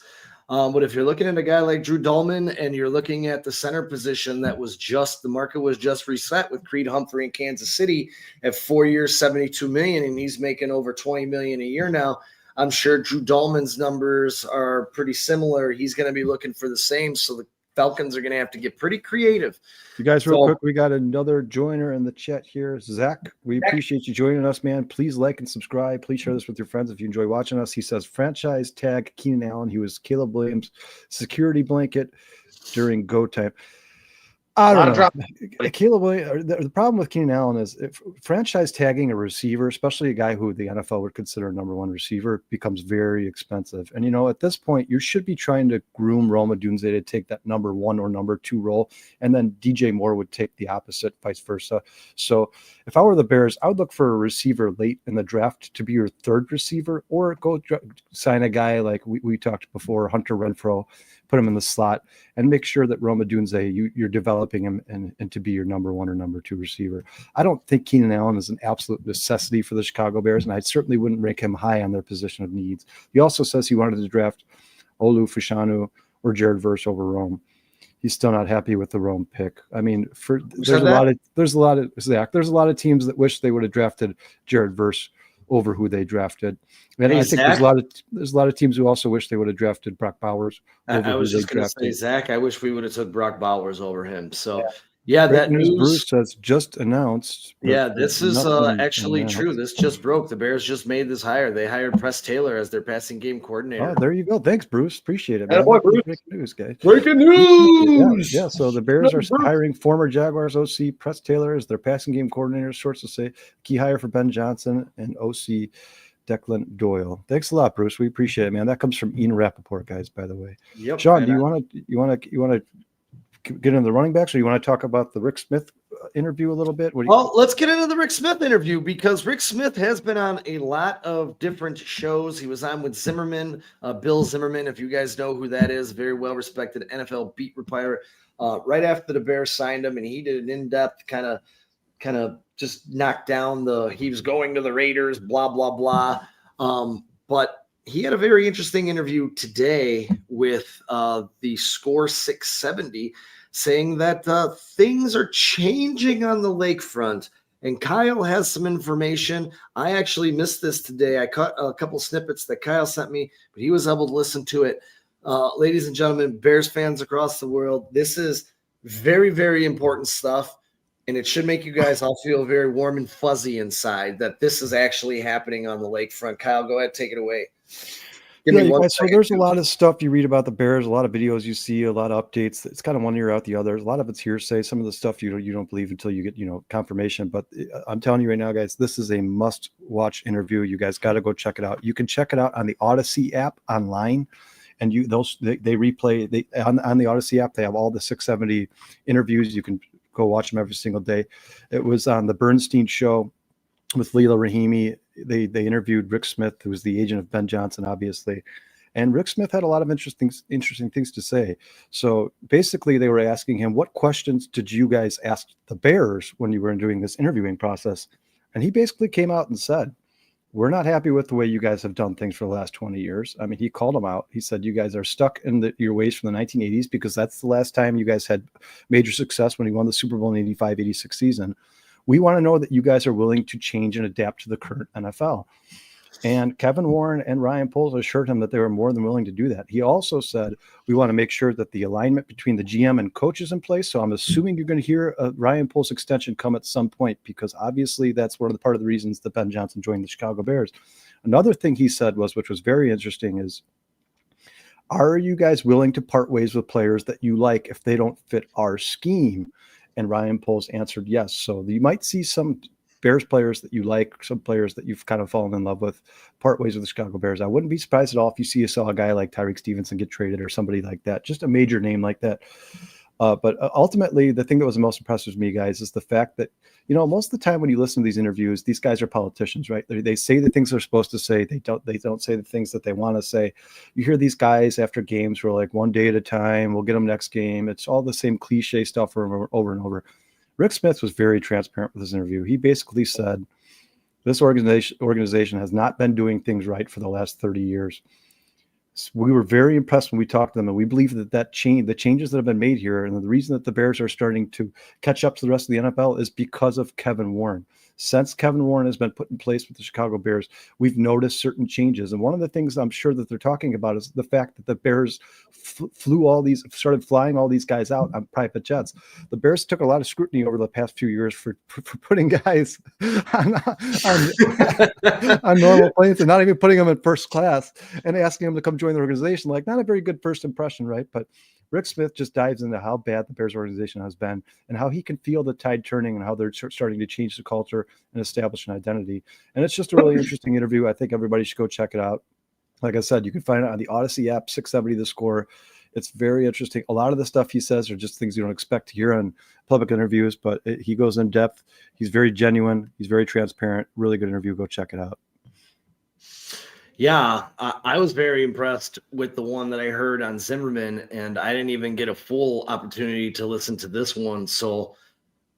But if you're looking at a guy like Drew Dalman and you're looking at the center position the market was just reset with Creed Humphrey in Kansas City at 4 years, $72 million, and he's making over $20 million a year now. I'm sure Drew Dalman's numbers are pretty similar. He's going to be looking for the same. So the Falcons are going to have to get pretty creative. You guys, real quick, we got another joiner in the chat here. Zach, we appreciate you joining us, man. Please like and subscribe. Please share this with your friends if you enjoy watching us. He says, franchise tag Keenan Allen. He was Caleb Williams' security blanket during go time. I don't know. Caleb Williams, the problem with Keenan Allen is if franchise tagging a receiver, especially a guy who the NFL would consider a number one receiver, becomes very expensive. And, at this point, you should be trying to groom Rome Odunze to take that number one or number two role. And then DJ Moore would take the opposite, vice versa. So if I were the Bears, I would look for a receiver late in the draft to be your third receiver, or go sign a guy like we talked before, Hunter Renfrow, put him in the slot, and make sure that Rome Odunze, you're developing him and to be your number one or number two receiver. I don't think Keenan Allen is an absolute necessity for the Chicago Bears, and I certainly wouldn't rank him high on their position of needs. He also says he wanted to draft Olu Fashanu or Jared Verse over Rome. He's still not happy with the Rome pick. I mean, there's a lot of teams that wish they would have drafted Jared Verse over who they drafted. And I think there's a lot of teams who also wish they would have drafted Brock Bowers. I was just going to say, Zach, I wish we would have took Brock Bowers over him. So that news Bruce has just announced. Yeah, this is actually true. This just broke. The Bears just made this hire. They hired Press Taylor as their passing game coordinator. Oh, there you go. Thanks, Bruce. Appreciate it, man. Breaking news, guys. Breaking news. Yeah. So the Bears are hiring former Jaguars OC Press Taylor as their passing game coordinator. Sources say key hire for Ben Johnson and OC Declan Doyle. Thanks a lot, Bruce. We appreciate it, man. That comes from Ian Rappaport, guys, by the way. Yep. Sean, do you want to get into the running backs, or you want to talk about the Rick Smith interview a little bit? Let's get into the Rick Smith interview, because Rick Smith has been on a lot of different shows. He was on with Zimmerman, Bill Zimmerman, if you guys know who that is, very well-respected NFL beat reporter, right after the Bears signed him, and he did an in-depth kind of just knocked down he was going to the Raiders, blah, blah, blah. But he had a very interesting interview today with the Score 670, saying that things are changing on the lakefront. And Kyle has some information. I actually missed this today. I caught a couple snippets that Kyle sent me, but he was able to listen to it. Ladies and gentlemen, Bears fans across the world, this is very, very important stuff. And it should make you guys all feel very warm and fuzzy inside that this is actually happening on the lakefront. Kyle, go ahead, take it away. So there's a lot of stuff you read about the Bears, a lot of videos you see, a lot of updates. It's kind of one ear out the other. A lot of it's hearsay. Some of the stuff you don't believe until you get confirmation. But I'm telling you right now, guys, this is a must-watch interview. You guys got to go check it out. You can check it out on the Odyssey app online. And they replay on the Odyssey app. They have all the 670 interviews. You can go watch them every single day. It was on the Bernstein show with Leela Rahimi. They interviewed Rick Smith, who was the agent of Ben Johnson, obviously. And Rick Smith had a lot of interesting things to say. So basically, they were asking him, what questions did you guys ask the Bears when you were doing this interviewing process? And he basically came out and said, we're not happy with the way you guys have done things for the last 20 years. I mean, he called them out. He said, you guys are stuck in your ways from the 1980s, because that's the last time you guys had major success, when he won the Super Bowl in 85-86 season. We want to know that you guys are willing to change and adapt to the current NFL. And Kevin Warren and Ryan Poles assured him that they were more than willing to do that. He also said, we want to make sure that the alignment between the GM and coach is in place. So I'm assuming you're going to hear a Ryan Poles extension come at some point, because obviously that's part of the reasons that Ben Johnson joined the Chicago Bears. Another thing he said which was very interesting, is, are you guys willing to part ways with players that you like if they don't fit our scheme? And Ryan Poles answered yes. So you might see some Bears players that you like, some players that you've kind of fallen in love with, part ways with the Chicago Bears. I wouldn't be surprised at all if you saw a guy like Tyreek Stevenson get traded, or somebody like that, just a major name like that. But ultimately, the thing that was the most impressive to me, guys, is the fact that, most of the time when you listen to these interviews, these guys are politicians, right? They say the things they're supposed to say. They don't say the things that they want to say. You hear these guys after games who are like, one day at a time, we'll get them next game. It's all the same cliche stuff over and over. Rick Smith was very transparent with this interview. He basically said, this organization has not been doing things right for the last 30 years. We were very impressed when we talked to them, and we believe that the changes that have been made here, and the reason that the Bears are starting to catch up to the rest of the NFL is because of Kevin Warren. Since Kevin Warren has been put in place with the Chicago Bears, we've noticed certain changes. And one of the things I'm sure that they're talking about is the fact that the Bears started flying all these guys out on private jets. The Bears took a lot of scrutiny over the past few years for putting guys on normal planes and not even putting them in first class and asking them to come join the organization. Like, not a very good first impression, right? But Rick Smith just dives into how bad the Bears organization has been and how he can feel the tide turning and how they're starting to change the culture and establish an identity. And it's just a really interesting interview. I think everybody should go check it out. Like I said, you can find it on the Odyssey app, 670 The Score. It's very interesting. A lot of the stuff he says are just things you don't expect to hear on public interviews, but he goes in depth. He's very genuine. He's very transparent. Really good interview. Go check it out. Yeah, I was very impressed with the one that I heard on Zimmerman, and I didn't even get a full opportunity to listen to this one. So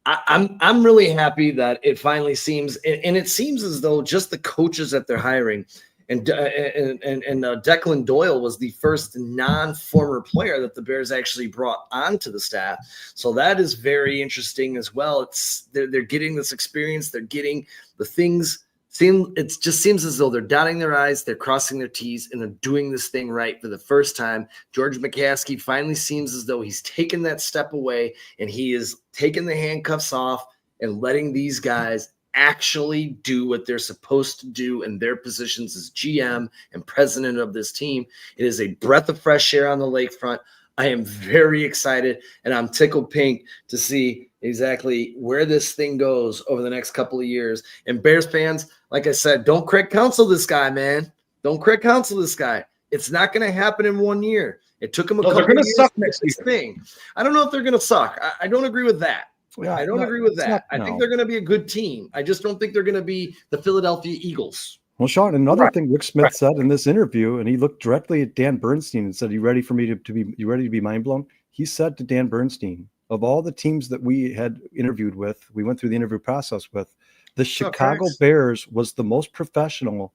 I'm really happy that it finally seems, and it seems as though just the coaches that they're hiring, and Declan Doyle was the first non-former player that the Bears actually brought onto the staff. So that is very interesting as well. They're getting this experience, they're getting the things. It just seems as though they're dotting their I's, they're crossing their T's, and they're doing this thing right for the first time. George McCaskey finally seems as though he's taken that step away and he is taking the handcuffs off and letting these guys actually do what they're supposed to do in their positions as GM and president of this team. It is a breath of fresh air on the lakefront. I am very excited, and I'm tickled pink to see exactly where this thing goes over the next couple of years. And Bears fans, like I said, don't Craig counsel this guy, man. Don't Craig counsel this guy. It's not going to happen in 1 year. It took him a couple of years to fix this thing. I don't know if they're going to suck. I don't agree with that. Yeah, I don't agree with that. I think they're going to be a good team. I just don't think they're going to be the Philadelphia Eagles. Well, Sean, another thing Rick Smith said in this interview, and he looked directly at Dan Bernstein and said, you ready to be mind blown? He said to Dan Bernstein, of all the teams that we had interviewed with, we went through the interview process with, the Chicago Bears was the most professional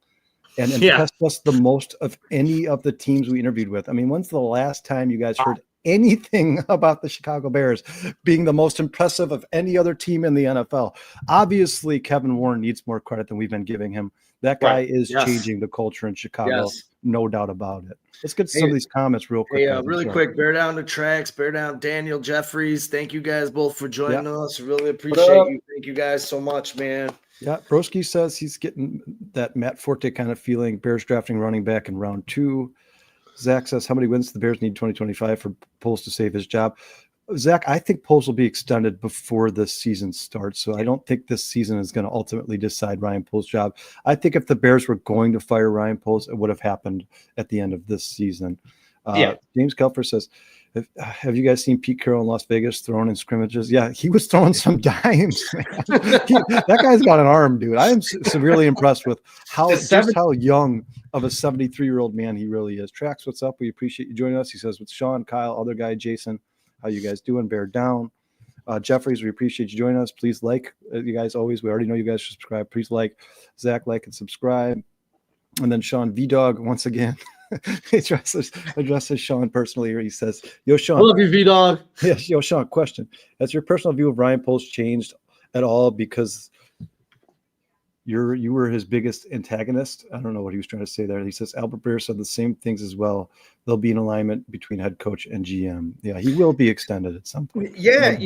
and impressed us the most of any of the teams we interviewed with. I mean, when's the last time you guys heard anything about the Chicago Bears being the most impressive of any other team in the NFL? Obviously, Kevin Warren needs more credit than we've been giving him. That guy is changing the culture in Chicago, no doubt about it. Let's get to some of these comments real quick. Really quick, bear down the tracks, bear down Daniel Jeffries. Thank you guys both for joining us. Really appreciate you. Thank you guys so much, man. Yeah, Broski says he's getting that Matt Forte kind of feeling. Bears drafting running back in round 2. Zach says, how many wins do the Bears need 2025 for Poles to save his job? Zach, I think Poles will be extended before this season starts. So I don't think this season is going to ultimately decide Ryan Poles' job. I think if the Bears were going to fire Ryan Poles, it would have happened at the end of this season. James Kelfer says, have you guys seen Pete Carroll in Las Vegas throwing in scrimmages? Yeah, he was throwing some dimes, man. That guy's got an arm, dude. I am severely impressed with how young of a 73-year-old man he really is. Trax, what's up? We appreciate you joining us. He says, with Sean, Kyle, other guy, Jason, how you guys doing? Bear down. Jeffries, we appreciate you joining us. Please like, you guys always, we already know you guys should subscribe. Please like, Zach, like and subscribe. And then Sean V-Dog, once again, he addresses Sean personally here. He says, yo, Sean. I love you, V-Dog. Yes, yo, Sean, question. Has your personal view of Ryan Poles changed at all because you were his biggest antagonist? I don't know what he was trying to say there. He says, Albert Breer said the same things as well. There'll be an alignment between head coach and GM. Yeah, he will be extended at some point. Yeah,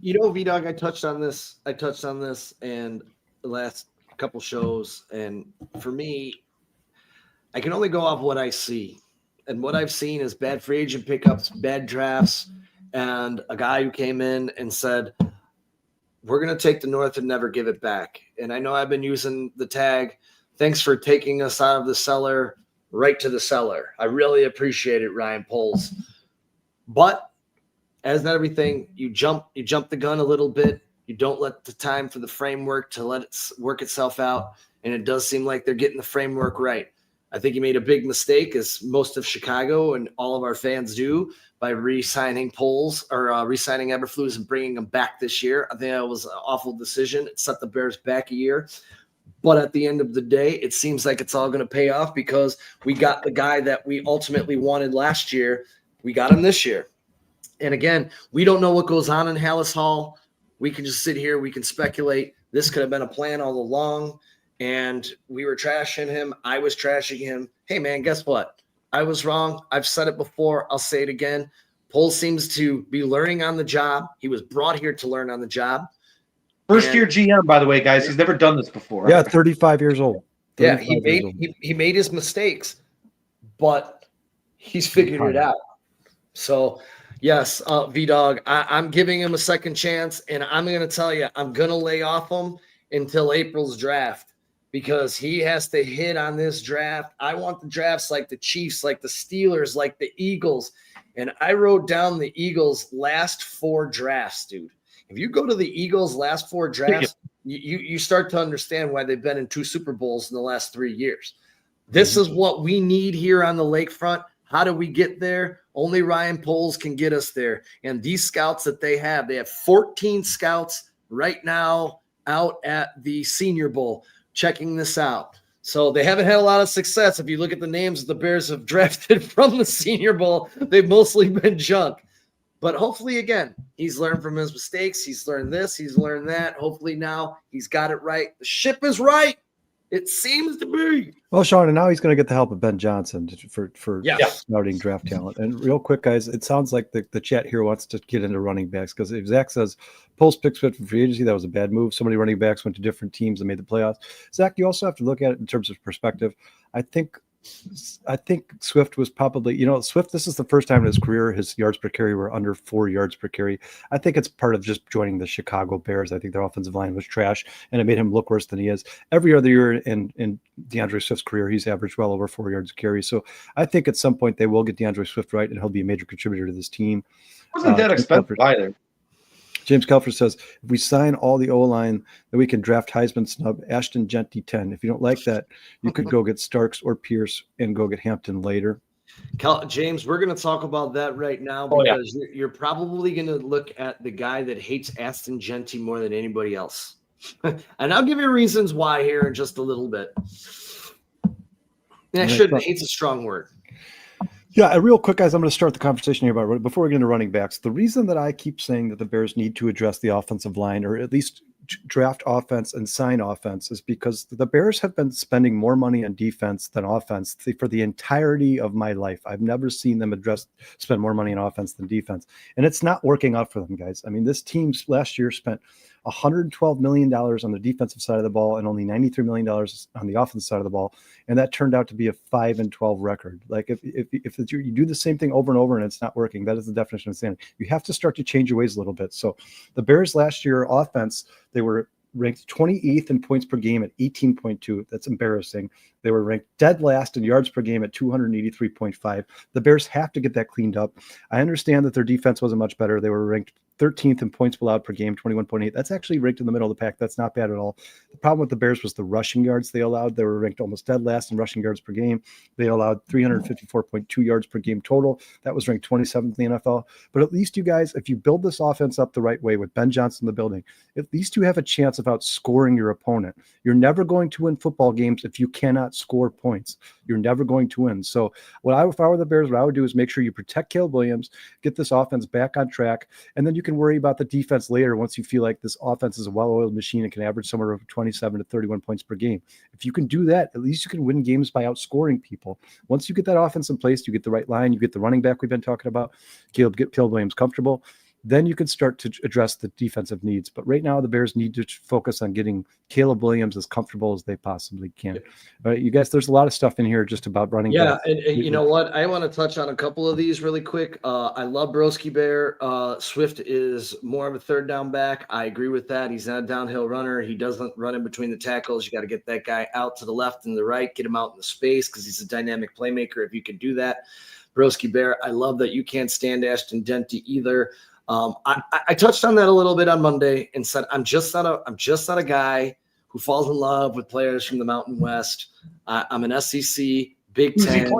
you know, V-Dog, I touched on this and the last couple shows. And for me, I can only go off what I see. And what I've seen is bad free agent pickups, bad drafts, and a guy who came in and said, we're going to take the North and never give it back. And I know I've been using the tag, thanks for taking us out of the cellar, right to the cellar. I really appreciate it, Ryan Poles. But as not everything, you jump the gun a little bit. You don't let the time for the framework to let it work itself out. And it does seem like they're getting the framework right. I think he made a big mistake, as most of Chicago and all of our fans do, by re-signing Poles or re-signing Eberflus and bringing him back this year. I think that was an awful decision. It set the Bears back a year. But at the end of the day, it seems like it's all going to pay off because we got the guy that we ultimately wanted last year. We got him this year. And again, we don't know what goes on in Hallis Hall. We can just sit here. We can speculate. This could have been a plan all along. And we were trashing him. I was trashing him. Hey, man, guess what? I was wrong. I've said it before. I'll say it again. Poles seems to be learning on the job. He was brought here to learn on the job. First-year GM, by the way, guys. He's never done this before. Yeah, 35 years old. Yeah, he made his mistakes, but he's figured it out. So, yes, V-Dog, I'm giving him a second chance, and I'm going to tell you, I'm going to lay off him until April's draft because he has to hit on this draft. I want the drafts like the Chiefs, like the Steelers, like the Eagles, and I wrote down the Eagles' last 4 drafts, dude. If you go to the Eagles' last 4 drafts, you start to understand why they've been in 2 Super Bowls in the last 3 years. This is what we need here on the lakefront. How do we get there? Only Ryan Poles can get us there. And these scouts that they have 14 scouts right now out at the Senior Bowl checking this out. So they haven't had a lot of success. If you look at the names the Bears have drafted from the Senior Bowl, they've mostly been junk. But hopefully, again, he's learned from his mistakes. He's learned this. He's learned that. Hopefully now he's got it right. The ship is right. It seems to be. Well, Sean, and now he's going to get the help of Ben Johnson for scouting draft talent. And real quick, guys, it sounds like the chat here wants to get into running backs because if Zach says Poles picks fit for free agency, that was a bad move. So many running backs went to different teams and made the playoffs. Zach, you also have to look at it in terms of perspective. I think Swift was probably, Swift, this is the first time in his career his yards per carry were under 4 yards per carry. I think it's part of just joining the Chicago Bears. I think their offensive line was trash, and it made him look worse than he is. Every other year in DeAndre Swift's career, he's averaged well over 4 yards a carry. So I think at some point they will get DeAndre Swift right, and he'll be a major contributor to this team. Wasn't that expensive either. James Kelfer says, if we sign all the O-line, then we can draft Heisman snub Ashton Genty 10. If you don't like that, you could go get Starks or Pierce and go get Hampton later. James, we're going to talk about that right now because you're probably going to look at the guy that hates Ashton Genty more than anybody else. And I'll give you reasons why here in just a little bit. Yeah, hate's a strong word. Yeah, real quick, guys, I'm going to start the conversation here about before we get into running backs. The reason that I keep saying that the Bears need to address the offensive line, or at least draft offense and sign offense, is because the Bears have been spending more money on defense than offense for the entirety of my life. I've never seen them spend more money on offense than defense, and it's not working out for them, guys. I mean, this team last year spent $112 million on the defensive side of the ball and only $93 million on the offensive side of the ball. And that turned out to be a 5-12 record. Like if you do the same thing over and over and it's not working, that is the definition of insanity. You have to start to change your ways a little bit. So the Bears last year offense, they were ranked 28th in points per game at 18.2. That's embarrassing. They were ranked dead last in yards per game at 283.5. The Bears have to get that cleaned up. I understand that their defense wasn't much better. They were ranked 13th in points allowed per game, 21.8. That's actually ranked in the middle of the pack. That's not bad at all. The problem with the Bears was the rushing yards they allowed. They were ranked almost dead last in rushing yards per game. They allowed 354.2 yards per game total. That was ranked 27th in the NFL. But at least you guys, if you build this offense up the right way with Ben Johnson in the building, at least you have a chance of outscoring your opponent. You're never going to win football games if you cannot score points. You're never going to win. So if I were the Bears, what I would do is make sure you protect Caleb Williams, get this offense back on track, and then you can worry about the defense later once you feel like this offense is a well-oiled machine and can average somewhere from 27 to 31 points per game. If you can do that, at least you can win games by outscoring people. Once you get that offense in place, you get the right line, you get the running back we've been talking about, get Caleb Williams comfortable, then you can start to address the defensive needs. But right now, the Bears need to focus on getting Caleb Williams as comfortable as they possibly can. All right, you guys, there's a lot of stuff in here just about running back. And you know what? I want to touch on a couple of these really quick. I love Broski Bear. Swift is more of a third down back. I agree with that. He's not a downhill runner. He doesn't run in between the tackles. You got to get that guy out to the left and the right, get him out in the space because he's a dynamic playmaker if you can do that. Broski Bear, I love that you can't stand Ashton Genty either. I touched on that a little bit on Monday and said I'm just not a guy who falls in love with players from the Mountain West. I'm an SEC, Big Ten.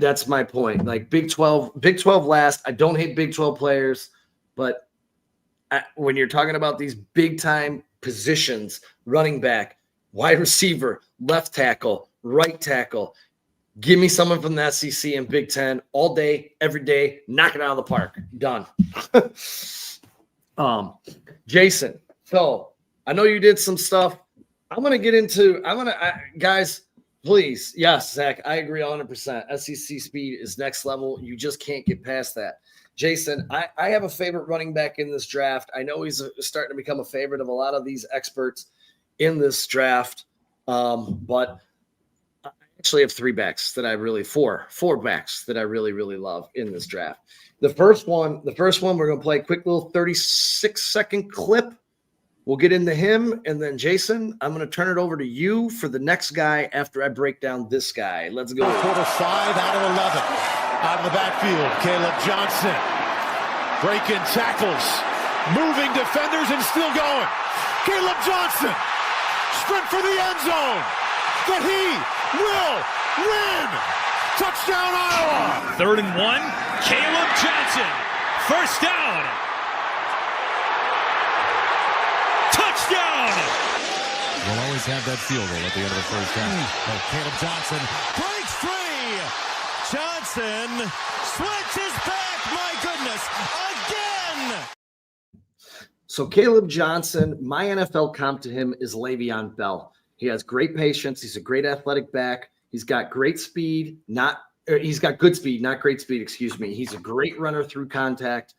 That's my point. Like Big 12 last. I don't hate Big 12 players, but when you're talking about these big time positions, running back, wide receiver, left tackle, right tackle. Give me someone from the SEC and Big Ten all day, every day, knock it out of the park. Done. Jason, so I know you did some stuff. Guys, please. Yes, Zach, I agree 100%. SEC speed is next level. You just can't get past that. Jason, I have a favorite running back in this draft. I know he's starting to become a favorite of a lot of these experts in this draft. But I actually have four backs that I really love in this draft. The first one, we're going to play a quick little 36-second clip. We'll get into him. And then, Jason, I'm going to turn it over to you for the next guy after I break down this guy. Let's go. Quarter 5 out of 11. Out of the backfield, Caleb Johnson. Breaking tackles. Moving defenders and still going. Caleb Johnson. Sprint for the end zone. That he will win. Touchdown, Iowa. 3rd and 1. Caleb Johnson. First down. Touchdown. We'll always have that field goal at the end of the first half. Oh, Caleb Johnson breaks free. Johnson switches back. My goodness. Again. So Caleb Johnson, my NFL comp to him is Le'Veon Bell. He has great patience. He's a great athletic back. He's got great speed, he's got good speed, not great speed, excuse me. He's a great runner through contact.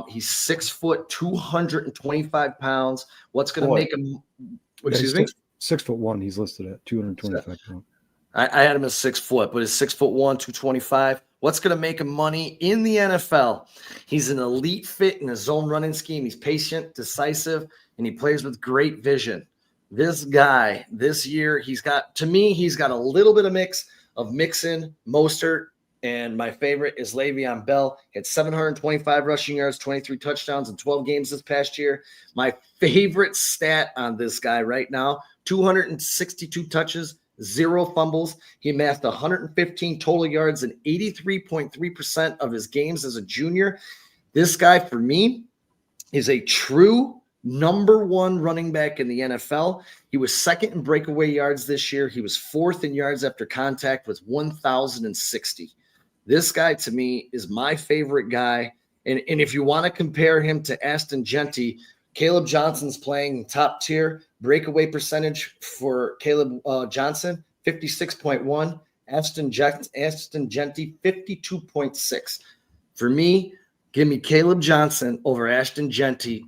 He's 6 foot, 225 pounds. What's going to make him, excuse me? 6'1", he's listed at 225 pounds. I had him as 6 foot, but he's 6'1", 225. What's going to make him money in the NFL? He's an elite fit in a zone running scheme. He's patient, decisive, and he plays with great vision. This guy, this year, he's got a little bit of mix of Mixon, Mostert, and my favorite is Le'Veon Bell. He had 725 rushing yards, 23 touchdowns in 12 games this past year. My favorite stat on this guy right now, 262 touches, 0 fumbles. He amassed 115 total yards in 83.3% of his games as a junior. This guy, for me, is a true number 1 running back in the NFL. He was 2nd in breakaway yards this year. He was 4th in yards after contact with 1,060. This guy, to me, is my favorite guy. And if you want to compare him to Ashton Genty, Caleb Johnson's playing top tier. Breakaway percentage for Caleb Johnson, 56.1. Ashton Genty, 52.6. For me, give me Caleb Johnson over Ashton Genty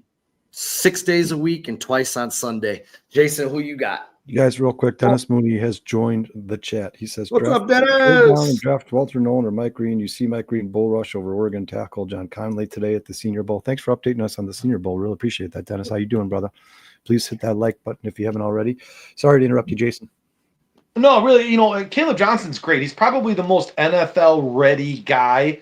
6 days a week and twice on Sunday. Jason, who you got? You guys, real quick, Dennis Mooney has joined the chat. He says, "What's up, Dennis? Draft Walter Nolan or Mike Green. You see Mike Green bull rush over Oregon tackle John Conley today at the Senior Bowl. Thanks for updating us on the Senior Bowl. Really appreciate that, Dennis. How you doing, brother? Please hit that like button if you haven't already. Sorry to interrupt you, Jason. No, really, Caleb Johnson's great. He's probably the most NFL-ready guy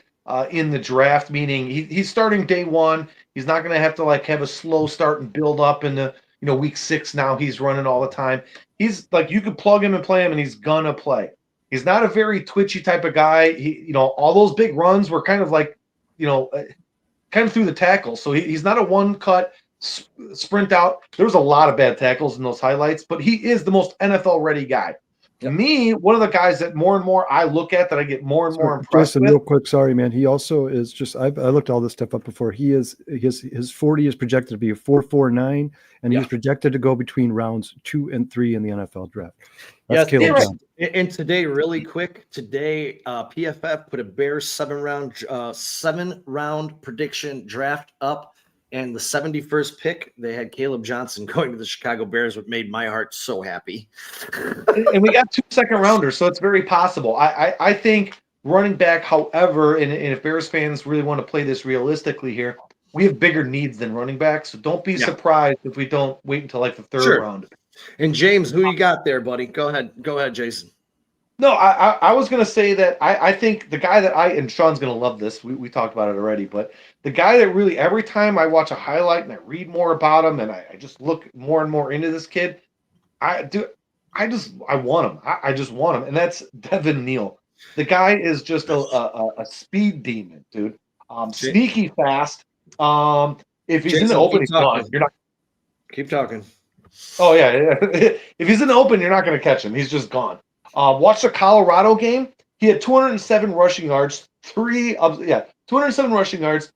in the draft, meaning he's starting day one. He's not going to have to have a slow start and build up in the week 6 now. He's running all the time. He's you could plug him and play him, and he's gonna play. He's not a very twitchy type of guy. He, all those big runs were kind of kind of through the tackle. So he's not a one-cut sprint out. There was a lot of bad tackles in those highlights, but he is the most NFL-ready guy. To me, one of the guys that more and more I look at that I get more and more impressed with. Real quick, sorry, man. He also is I looked all this stuff up before. His 40 is projected to be a 4.49, and he's projected to go between rounds 2 and 3 in the NFL draft. That's Caleb Johnson. And today, really quick, PFF put a Bears 7-round prediction draft up. And the 71st pick, they had Caleb Johnson going to the Chicago Bears, which made my heart so happy. And we got 2 second-rounders, so it's very possible. I think running back, however, and if Bears fans really want to play this realistically here, we have bigger needs than running back, so don't be surprised if we don't wait until the 3rd round. And James, who you got there, buddy? Go ahead, Jason. No, I was going to say that I think the guy that and Sean's going to love this. We talked about it already, but the guy that really, every time I watch a highlight and I read more about him and I just look more and more into this kid, I want him. I just want him. And that's Devin Neal. The guy is just a speed demon, dude. Sneaky fast. If he's in the open, he's gone. Keep talking. Oh yeah. If he's in the open, you're not going to catch him. He's just gone. Watch the Colorado game. He had 207 rushing yards, 207 rushing yards,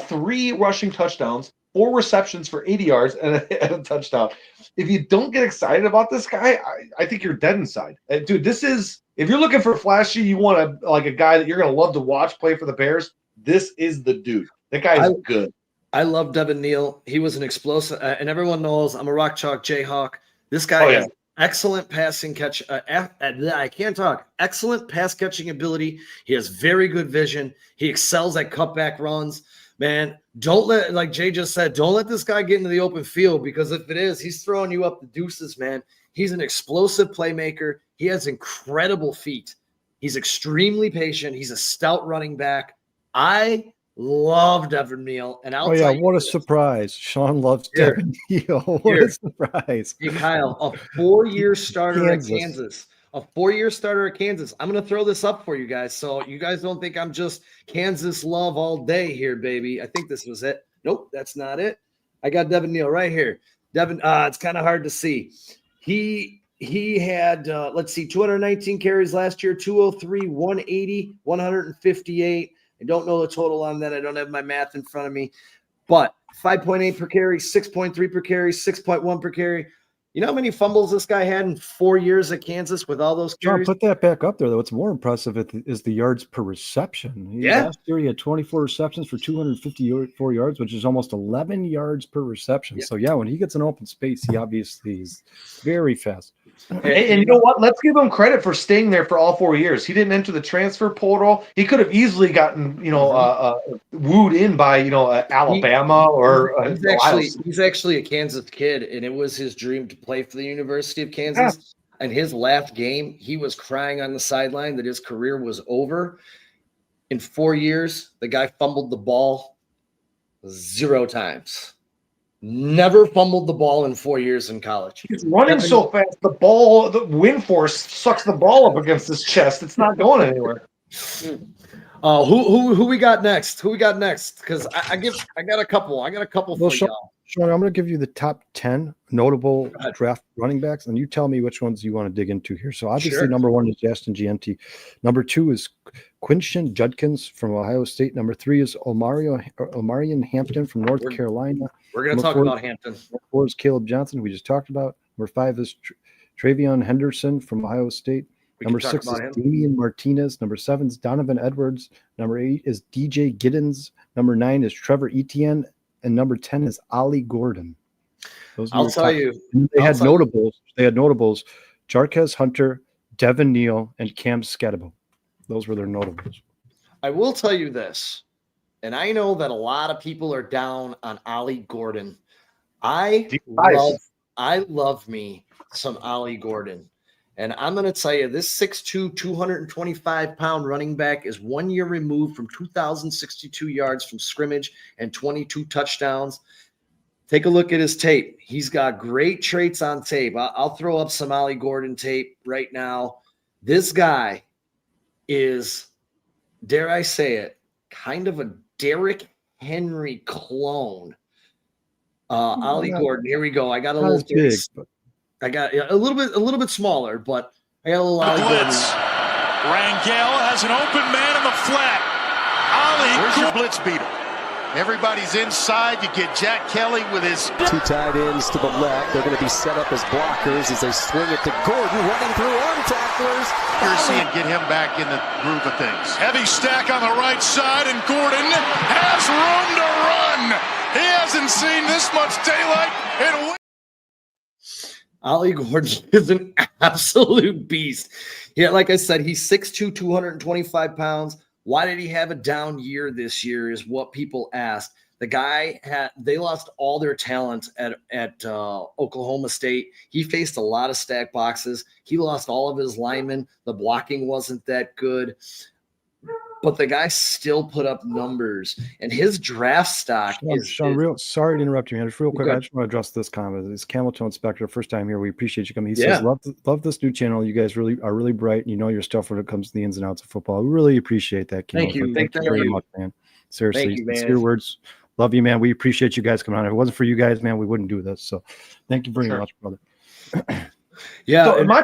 3 rushing touchdowns, 4 receptions for 80 yards, and a touchdown. If you don't get excited about this guy, I think you're dead inside. Dude, this is, if you're looking for flashy, you want a guy that you're going to love to watch play for the Bears, this is the dude. That guy is good. I love Devin Neal. He was an explosive, and everyone knows I'm a Rock Chalk Jayhawk. This guy has excellent passing catch. I can't talk. Excellent pass catching ability. He has very good vision. He excels at cutback runs. Man, don't let, like Jay just said, don't let this guy get into the open field, because if it is, he's throwing you up the deuces, man. He's an explosive playmaker. He has incredible feet. He's extremely patient. He's a stout running back. I love Devin Neal, and I'll tell you what a this. surprise! Sean loves Devin Neal. What a surprise! Hey Kyle, a 4-year starter at Kansas. A 4-year starter at Kansas. I'm going to throw this up for you guys, so you guys don't think I'm just Kansas love all day here, baby. I think this was it. Nope, that's not it. I got Devin Neal right here. Devin, it's kind of hard to see. He had, 219 carries last year, 203, 180, 158. I don't know the total on that. I don't have my math in front of me, but 5.8 per carry, 6.3 per carry, 6.1 per carry. You know how many fumbles this guy had in 4 years at Kansas with all those carries? John, put that back up there, though. What's more impressive is the yards per reception. Last year he had 24 receptions for 254 yards, which is almost 11 yards per reception. Yeah. So, when he gets an open space, he obviously is very fast. And you know what? Let's give him credit for staying there for all 4 years. He didn't enter the transfer portal. He could have easily gotten, wooed in by, Alabama he's actually a Kansas kid, and it was his dream to play for the University of Kansas. Yeah. And his last game, he was crying on the sideline that his career was over. In 4 years, the guy fumbled the ball 0 times. Never fumbled the ball in 4 years in college. He's running so fast, the wind force sucks the ball up against his chest. It's not going anywhere. Who we got next? Because I got a couple. I got a couple for y'all. Sean, I'm going to give you the top 10 notable draft running backs, and you tell me which ones you want to dig into here. So obviously, number 1 is Justin Gianti. Number 2 is Quinshin Judkins from Ohio State. Number 3 is Omarion Hampton from North Carolina. We're going to talk about Hampton. Number 4 is Caleb Johnson, who we just talked about. Number 5 is Travion Henderson from Ohio State. Number 6 is Damian Martinez. Number 7 is Donovan Edwards. Number 8 is DJ Giddens. Number 9 is Trevor Etienne. And number 10 is Ollie Gordon. I'll tell you. They had notables. Jarquez Hunter, Devin Neal, and Cam Scatabo. Those were their notables. I will tell you this, and I know that a lot of people are down on Ollie Gordon. I love me some Ollie Gordon. And I'm going to tell you, this 6'2", 225-pound running back is 1 year removed from 2,062 yards from scrimmage and 22 touchdowns. Take a look at his tape. He's got great traits on tape. I'll throw up some Ollie Gordon tape right now. This guy is, dare I say it, kind of a Derrick Henry clone. Ollie Gordon, here we go. I got a little big. I got a little bit smaller, but I got a little blitz. Rangel has an open man in the flat. Ollie, where's your blitz beater? Everybody's inside. You get Jack Kelly with his 2 tight ends to the left. They're going to be set up as blockers as they swing it to Gordon, running through arm tacklers. Accuracy and get him back in the groove of things. Heavy stack on the right side, and Gordon has room to run. He hasn't seen this much daylight in Ollie Gordon is an absolute beast. Yeah, like I said, he's 6'2", 225 pounds. Why did he have a down year this year is what people asked. The guy they lost all their talent at Oklahoma State. He faced a lot of stack boxes. He lost all of his linemen. The blocking wasn't that good. But the guy still put up numbers, and his draft stock sorry to interrupt you, man. Just real quick, I just want to address this comment. It's Camel Toe Inspector, first time here. We appreciate you coming. He says, love this new channel. You guys are really bright, and you know your stuff when it comes to the ins and outs of football. We really appreciate that, Camel. Thank you. Thank you very much, man. Seriously, thank you, man. Sincere words. Love you, man. We appreciate you guys coming on. If it wasn't for you guys, man, we wouldn't do this. So thank you very much, brother. Yeah. So my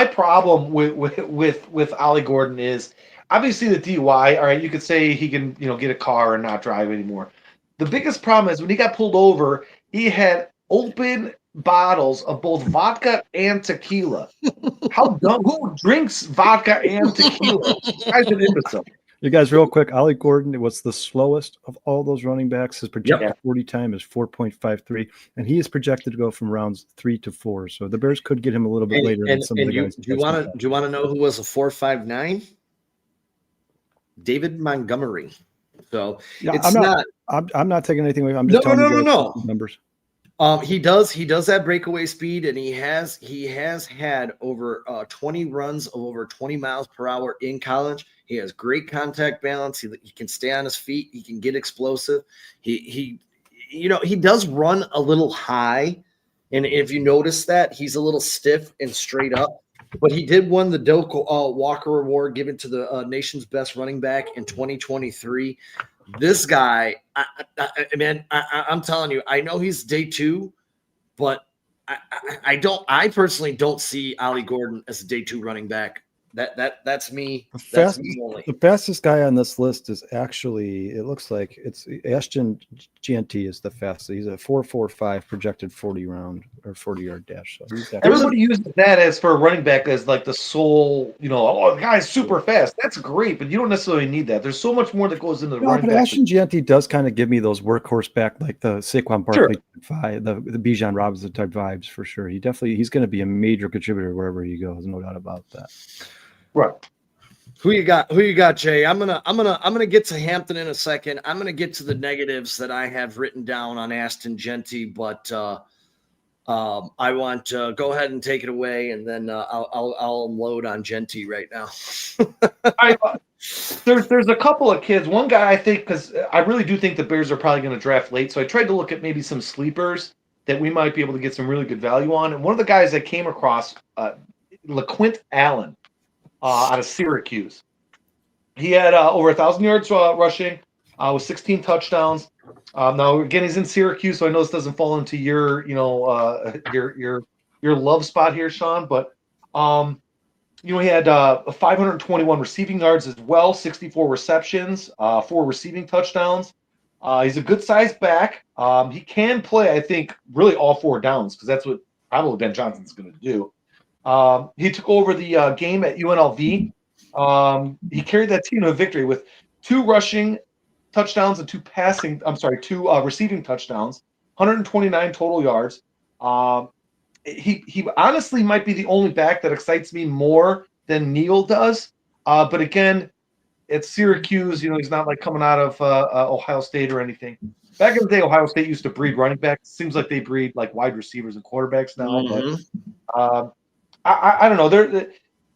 problem with Ollie Gordon is obviously the DUI. All right, you could say he can get a car and not drive anymore. The biggest problem is when he got pulled over, he had open bottles of both vodka and tequila. How dumb! Who drinks vodka and tequila? Guy's an imbecile. You guys, real quick, Ollie Gordon was the slowest of all those running backs. His projected 40 time is 4.53, and he is projected to go from rounds 3 to 4. So the Bears could get him a little bit later than some of the guys. Do you want to know who was a 4.59? David Montgomery. So I'm not taking anything away. I'm just telling you guys numbers. He does have breakaway speed, and he has had over 20 runs of over 20 miles per hour in college. He has great contact balance. He can stay on his feet. He can get explosive. He does run a little high, and if you notice that, he's a little stiff and straight up. But he did win the Doak Walker Award given to the nation's best running back in 2023. This guy, I'm telling you, I know he's day 2, but I personally don't see Ollie Gordon as a day 2 running back. That's me. The fastest guy on this list is actually, it looks like it's Ashton Jeanty is the fastest. He's a 4.45 projected 40-yard dash. So everybody uses that as for a running back as like the sole, the guy's super fast. That's great, but you don't necessarily need that. There's so much more that goes into the running back. Ashton Jeanty does kind of give me those workhorse back, like the Saquon Barkley type, the Bijan Robinson type vibes for sure. He's going to be a major contributor wherever he goes, no doubt about that. Right. Who you got, Jay? I'm gonna get to Hampton in a second. I'm gonna get to the negatives that I have written down on Ashton Jeanty, but I want to go ahead and take it away, and then I'll unload on Jeanty right now. There's a couple of kids. One guy I think, because I really do think the Bears are probably going to draft late, so I tried to look at maybe some sleepers that we might be able to get some really good value on. And one of the guys I came across, LaQuint Allen. Out of Syracuse. He had over 1,000 yards rushing with 16 touchdowns. Now again, he's in Syracuse, so I know this doesn't fall into your love spot here, Sean. But he had 521 receiving yards as well, 64 receptions, 4 receiving touchdowns. He's a good sized back. He can play, I think, really all 4 downs because that's what probably Ben Johnson's going to do. He took over the game at UNLV. He carried that team to a victory with 2 rushing touchdowns and 2 receiving touchdowns, 129 total yards. He honestly might be the only back that excites me more than Neal does. But again, it's Syracuse. He's not like coming out of Ohio State or anything. Back in the day, Ohio State used to breed running backs. Seems like they breed like wide receivers and quarterbacks now. Mm-hmm. But I don't know.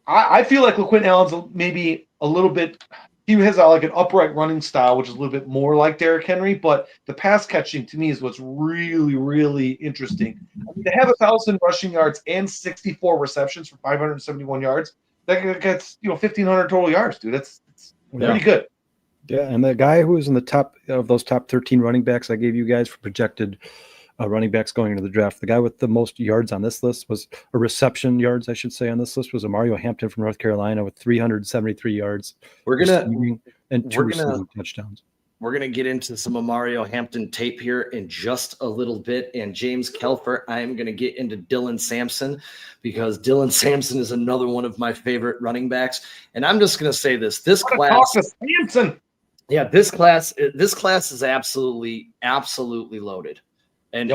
I feel like LaQuint Allen's maybe a little bit. He has like an upright running style, which is a little bit more like Derrick Henry. But the pass catching to me is what's really, really interesting. I mean, to have 1,000 rushing yards and 64 receptions for 571 yards, that gets 1,500 total yards, dude. That's pretty good. Yeah, and the guy who was in the top of those top 13 running backs I gave you guys for projected running backs going into the draft, the guy with the most yards on this list reception yards, I should say, on this list was Mario Hampton from North Carolina with 373 yards. We're two receiving touchdowns. We're gonna get into some of Mario Hampton tape here in just a little bit, and James Kelfer. I am gonna get into Dylan Sampson because Dylan Sampson is another one of my favorite running backs. And I'm just gonna say this class. Sampson. Yeah, this class is absolutely loaded. And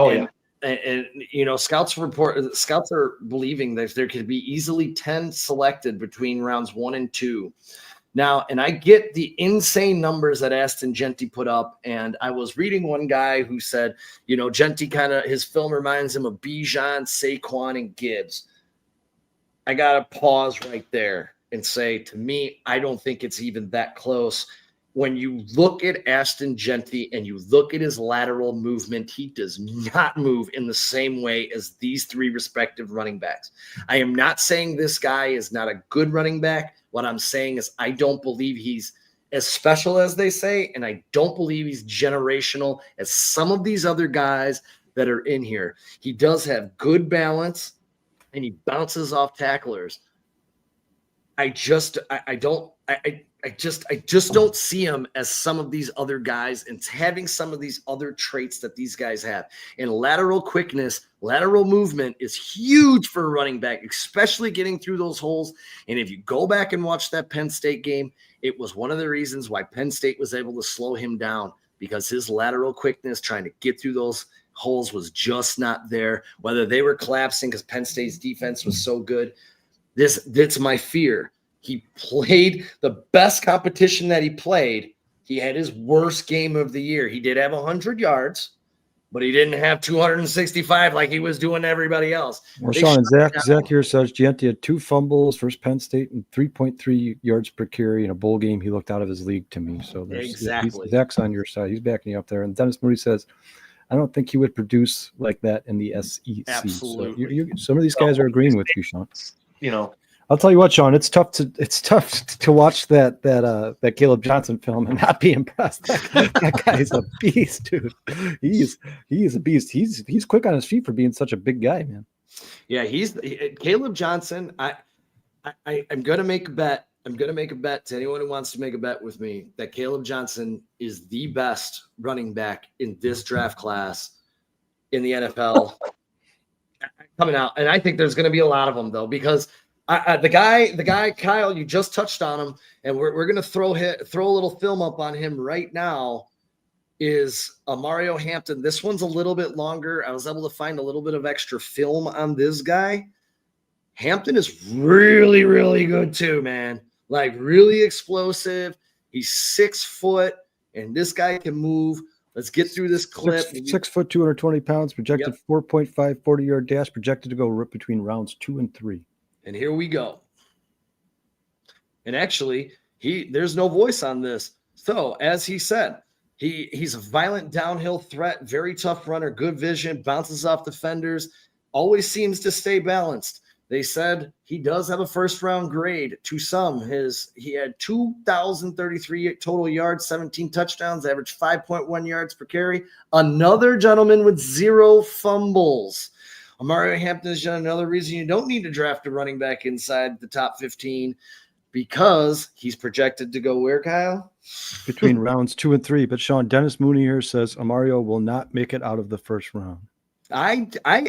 scouts are believing that there could be easily 10 selected between rounds 1 and 2. Now, and I get the insane numbers that Ashton Jeanty put up, and I was reading one guy who said, Jeanty his film reminds him of Bijan, Saquon, and Gibbs. I gotta pause right there and say, to me, I don't think it's even that close. When you look at Ashton Jeanty and you look at his lateral movement, he does not move in the same way as these 3 respective running backs. I am not saying this guy is not a good running back. What I'm saying is I don't believe he's as special as they say, and I don't believe he's generational as some of these other guys that are in here. He does have good balance, and he bounces off tacklers. I just don't see him as some of these other guys and having some of these other traits that these guys have. And lateral quickness, lateral movement is huge for a running back, especially getting through those holes. And if you go back and watch that Penn State game, it was one of the reasons why Penn State was able to slow him down, because his lateral quickness trying to get through those holes was just not there. Whether they were collapsing because Penn State's defense was so good, that's my fear. He played the best competition that he played. He had his worst game of the year. He did have 100 yards, but he didn't have 265 like he was doing to everybody else. Well, Sean, Zach here says Gianti had 2 fumbles versus Penn State and 3.3 yards per carry in a bowl game. He looked out of his league to me. So exactly. Zach's on your side. He's backing you up there. And Dennis Moody says, I don't think he would produce like that in the SEC. Absolutely. So some of these guys are agreeing with you, Sean. You know, I'll tell you what, Sean, it's tough to watch that Caleb Johnson film and not be impressed. That guy is a beast, dude. He is a beast. He's quick on his feet for being such a big guy, man. Yeah, Caleb Johnson. I'm gonna make a bet. I'm gonna make a bet to anyone who wants to make a bet with me that Caleb Johnson is the best running back in this draft class in the NFL coming out. And I think there's gonna be a lot of them though, because the guy, Kyle, you just touched on him, and we're going to throw a little film up on him right now, is Mario Hampton. This one's a little bit longer. I was able to find a little bit of extra film on this guy. Hampton is really, really good too, man. Like really explosive. He's 6 foot, and this guy can move. Let's get through this clip. 6 foot, 220 pounds, projected 4.5 40-yard dash, projected to go between rounds 2 and 3. And here we go. And actually, there's no voice on this. So, as he said, he's a violent downhill threat, very tough runner, good vision, bounces off defenders, always seems to stay balanced. They said he does have a first-round grade to some. He had 2,033 total yards, 17 touchdowns, averaged 5.1 yards per carry. Another gentleman with 0 fumbles. Mario Hampton is another reason you don't need to draft a running back inside the top 15, because he's projected to go where, Kyle? Between rounds 2 and 3. But Sean, Dennis Mooney here says Mario will not make it out of the first round. I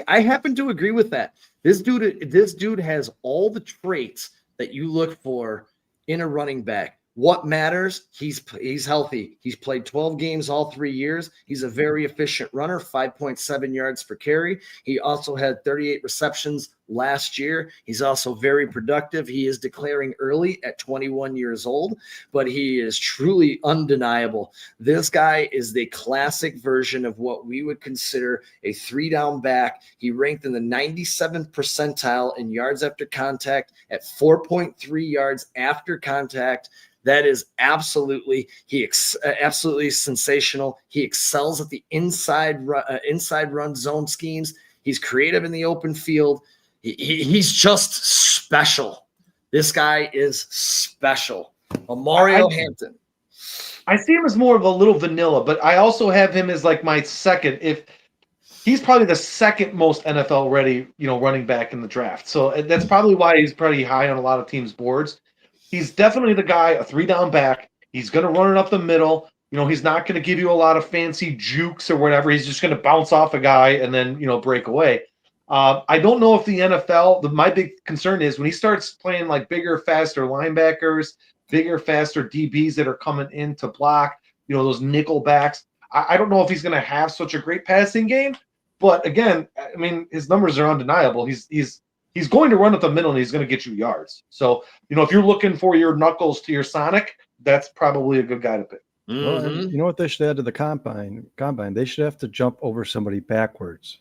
happen to agree with that. This dude has all the traits that you look for in a running back. What matters? He's healthy. He's played 12 games all 3 years. He's a very efficient runner, 5.7 yards per carry. He also had 38 receptions last year. He's also very productive. He is declaring early at 21 years old, but he is truly undeniable. This guy is the classic version of what we would consider a 3-down back. He ranked in the 97th percentile in yards after contact at 4.3 yards after contact. That is absolutely sensational. He excels at the inside run zone schemes. He's creative in the open field. He's just special. This guy is special. Mario Hampton. I see him as more of a little vanilla, but I also have him as like my second. If he's probably the second most NFL ready, running back in the draft. So that's probably why he's pretty high on a lot of teams' boards. He's definitely the guy, a 3-down back. He's going to run it up the middle. He's not going to give you a lot of fancy jukes or whatever. He's just going to bounce off a guy and then, break away. I don't know if the NFL, my big concern is when he starts playing like bigger, faster linebackers, bigger, faster DBs that are coming in to block, those nickel backs. I don't know if he's going to have such a great passing game. But again, I mean, his numbers are undeniable. He's going to run up the middle and he's going to get you yards. So, if you're looking for your Knuckles to your Sonic, that's probably a good guy to pick. Well, and you know what they should add to the combine? They should have to jump over somebody backwards.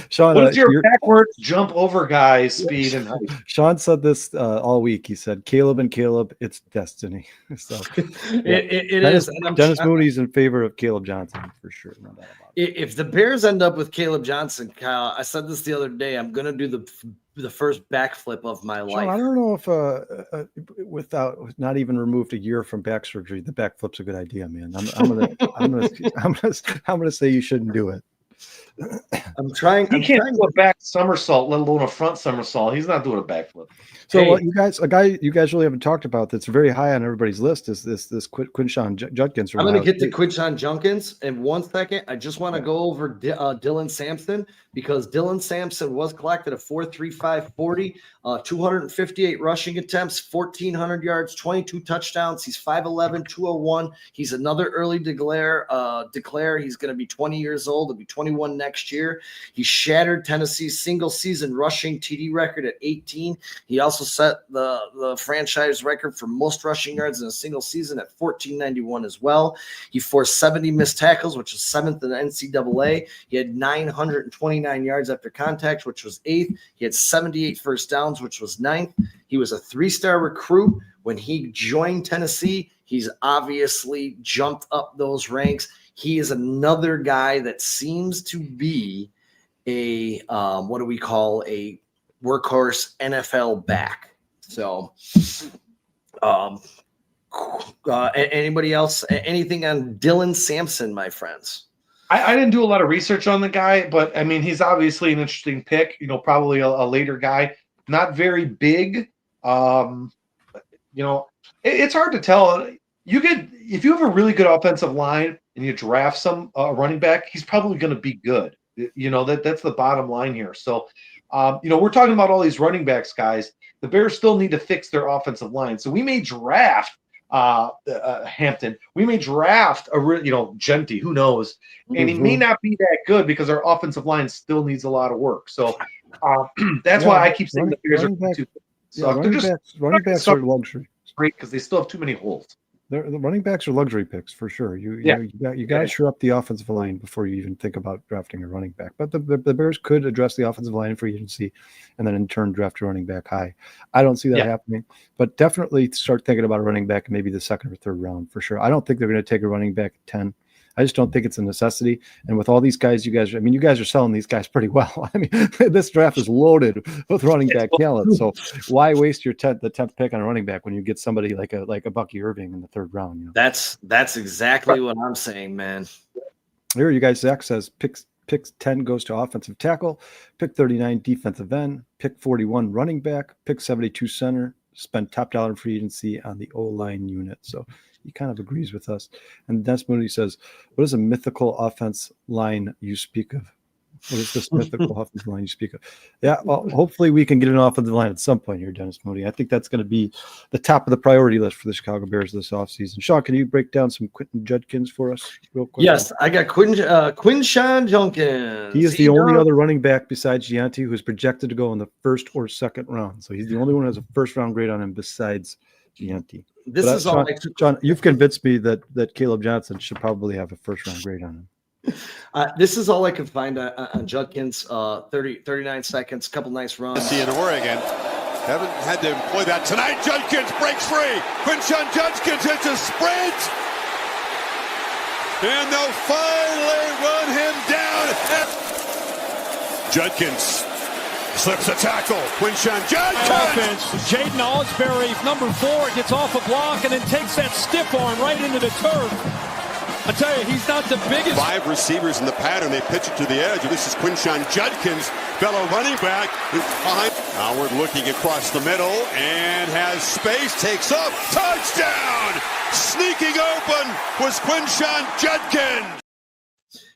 Sean, what's your backwards jump over guy speed and height? Sean said this all week. He said, Caleb, it's destiny. So it is. Dennis Mooney's in favor of Caleb Johnson for sure. No doubt about it. If the Bears end up with Caleb Johnson, Kyle, I said this the other day, I'm going to do the first backflip of my life. Sean, I don't know if without not even removed a year from back surgery, the backflip's a good idea, man. I'm gonna say you shouldn't do it. I'm trying. He can't do a back somersault, let alone a front somersault. He's not doing a backflip. So what a guy you guys really haven't talked about that's very high on everybody's list is this Quinshon Judkins. I'm going to get to Quinshon Judkins in 1 second. I just want to go over Dylan Sampson, because Dylan Sampson was collected a 4.35 40, 258 rushing attempts, 1,400 yards, 22 touchdowns. He's 5'11", 201. He's another early declare. He's going to be 20 years old. He'll be 21 next year. He shattered Tennessee's single season rushing TD record at 18. He also set the franchise record for most rushing yards in a single season at 1,491 as well. He forced 70 missed tackles, which was 7th in the NCAA. He had 929 yards after contact, which was 8th. He had 78 first downs, which was 9th. He was a 3-star recruit. When he joined Tennessee, he's obviously jumped up those ranks. He is another guy that seems to be a what do we call a workhorse NFL back. So anybody else, anything on Dylan Sampson, my friends? I didn't do a lot of research on the guy, but I mean, he's obviously an interesting pick, probably a later guy, not very big. It's hard to tell. If you have a really good offensive line and you draft some running back, he's probably going to be good. That's the bottom line here. So, we're talking about all these running backs, guys. The Bears still need to fix their offensive line. So we may draft Hampton. We may draft Genty, who knows? And he may not be that good because our offensive line still needs a lot of work. So that's why I keep saying the Bears are too. So running backs are luxury. Great, because they still have too many holes. The running backs are luxury picks for sure. You got to shore up the offensive line before you even think about drafting a running back. But the Bears could address the offensive line in free agency and then in turn draft a running back high. I don't see that happening, but definitely start thinking about a running back in maybe the 2nd or 3rd round for sure. I don't think they're going to take a running back at 10. I just don't think it's a necessity. And with all these guys, you guys are selling these guys pretty well. I mean, this draft is loaded with running back talent. So why waste the 10th pick on a running back when you get somebody like a Bucky Irving in the 3rd round? That's exactly what I'm saying, man. Here, you guys, Zach says pick 10 goes to offensive tackle, pick 39 defensive end, pick 41 running back, pick 72 center, spend top dollar in free agency on the O-line unit. So he kind of agrees with us. And Dennis Mooney says, what is a mythical offense line you speak of? What is this mythical offensive line you speak of? Yeah, well, hopefully we can get an offensive line at some point here, Dennis Mooney. I think that's going to be the top of the priority list for the Chicago Bears this offseason. Sean, can you break down some Quinton Judkins for us real quick? Yes, I got Quinshon Judkins. He is the only other running back besides Gianti who is projected to go in the 1st or 2nd round. So he's the only one who has a 1st round grade on him besides Gianti. John, you've convinced me that Caleb Johnson should probably have a 1st round grade on him. This is all I could find on Judkins. 39 seconds, couple nice runs. See in Oregon. Haven't had to employ that tonight. Judkins breaks free. Quinshon Judkins hits a sprint. And they'll finally run him down. Judkins slips a tackle. Quinshon Judkins. Jaden Osbury, number 4, gets off a block and then takes that stiff arm right into the turf. I tell you, he's not the biggest. 5 receivers in the pattern. They pitch it to the edge. This is Quinshon Judkins, fellow running back. Behind. Howard looking across the middle and has space. Takes up. Touchdown! Sneaking open was Quinshon Judkins.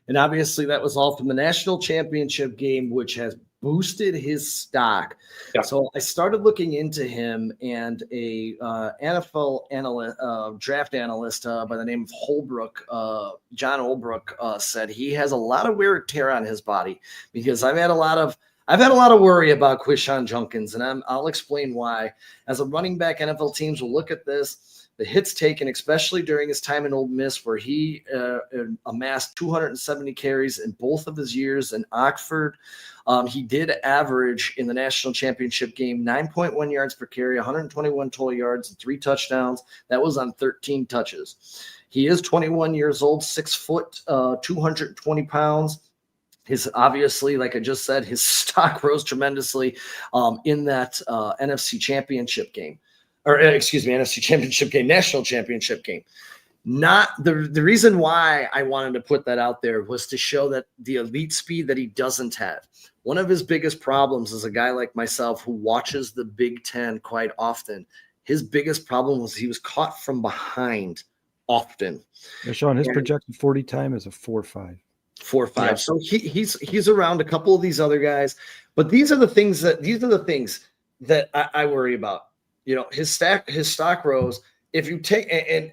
And obviously that was all from the national championship game, which has boosted his stock. Yeah. So I started looking into him, and a NFL analyst, draft analyst by the name of Holbrook, John Holbrook, said he has a lot of wear and tear on his body, because I've had a lot of worry about Quinshon Judkins, and I'll explain why. As a running back, NFL teams will look at this. The hits taken, especially during his time in Ole Miss, where he amassed 270 carries in both of his years in Oxford. He did average in the national championship game 9.1 yards per carry, 121 total yards, and 3 touchdowns. That was on 13 touches. He is 21 years old, 6 foot, 220 pounds. His obviously, like I just said, his stock rose tremendously in that NFC Championship game, NFC Championship game, National Championship game. Not the reason why I wanted to put that out there was to show that the elite speed that he doesn't have. One of his biggest problems is a guy like myself who watches the Big Ten quite often. His biggest problem was he was caught from behind often. Yeah, Sean, his projected 40 time is a 4.5. 4.5. Yeah. So he's around a couple of these other guys, but these are the things that I worry about. You know, his stock rose. If you take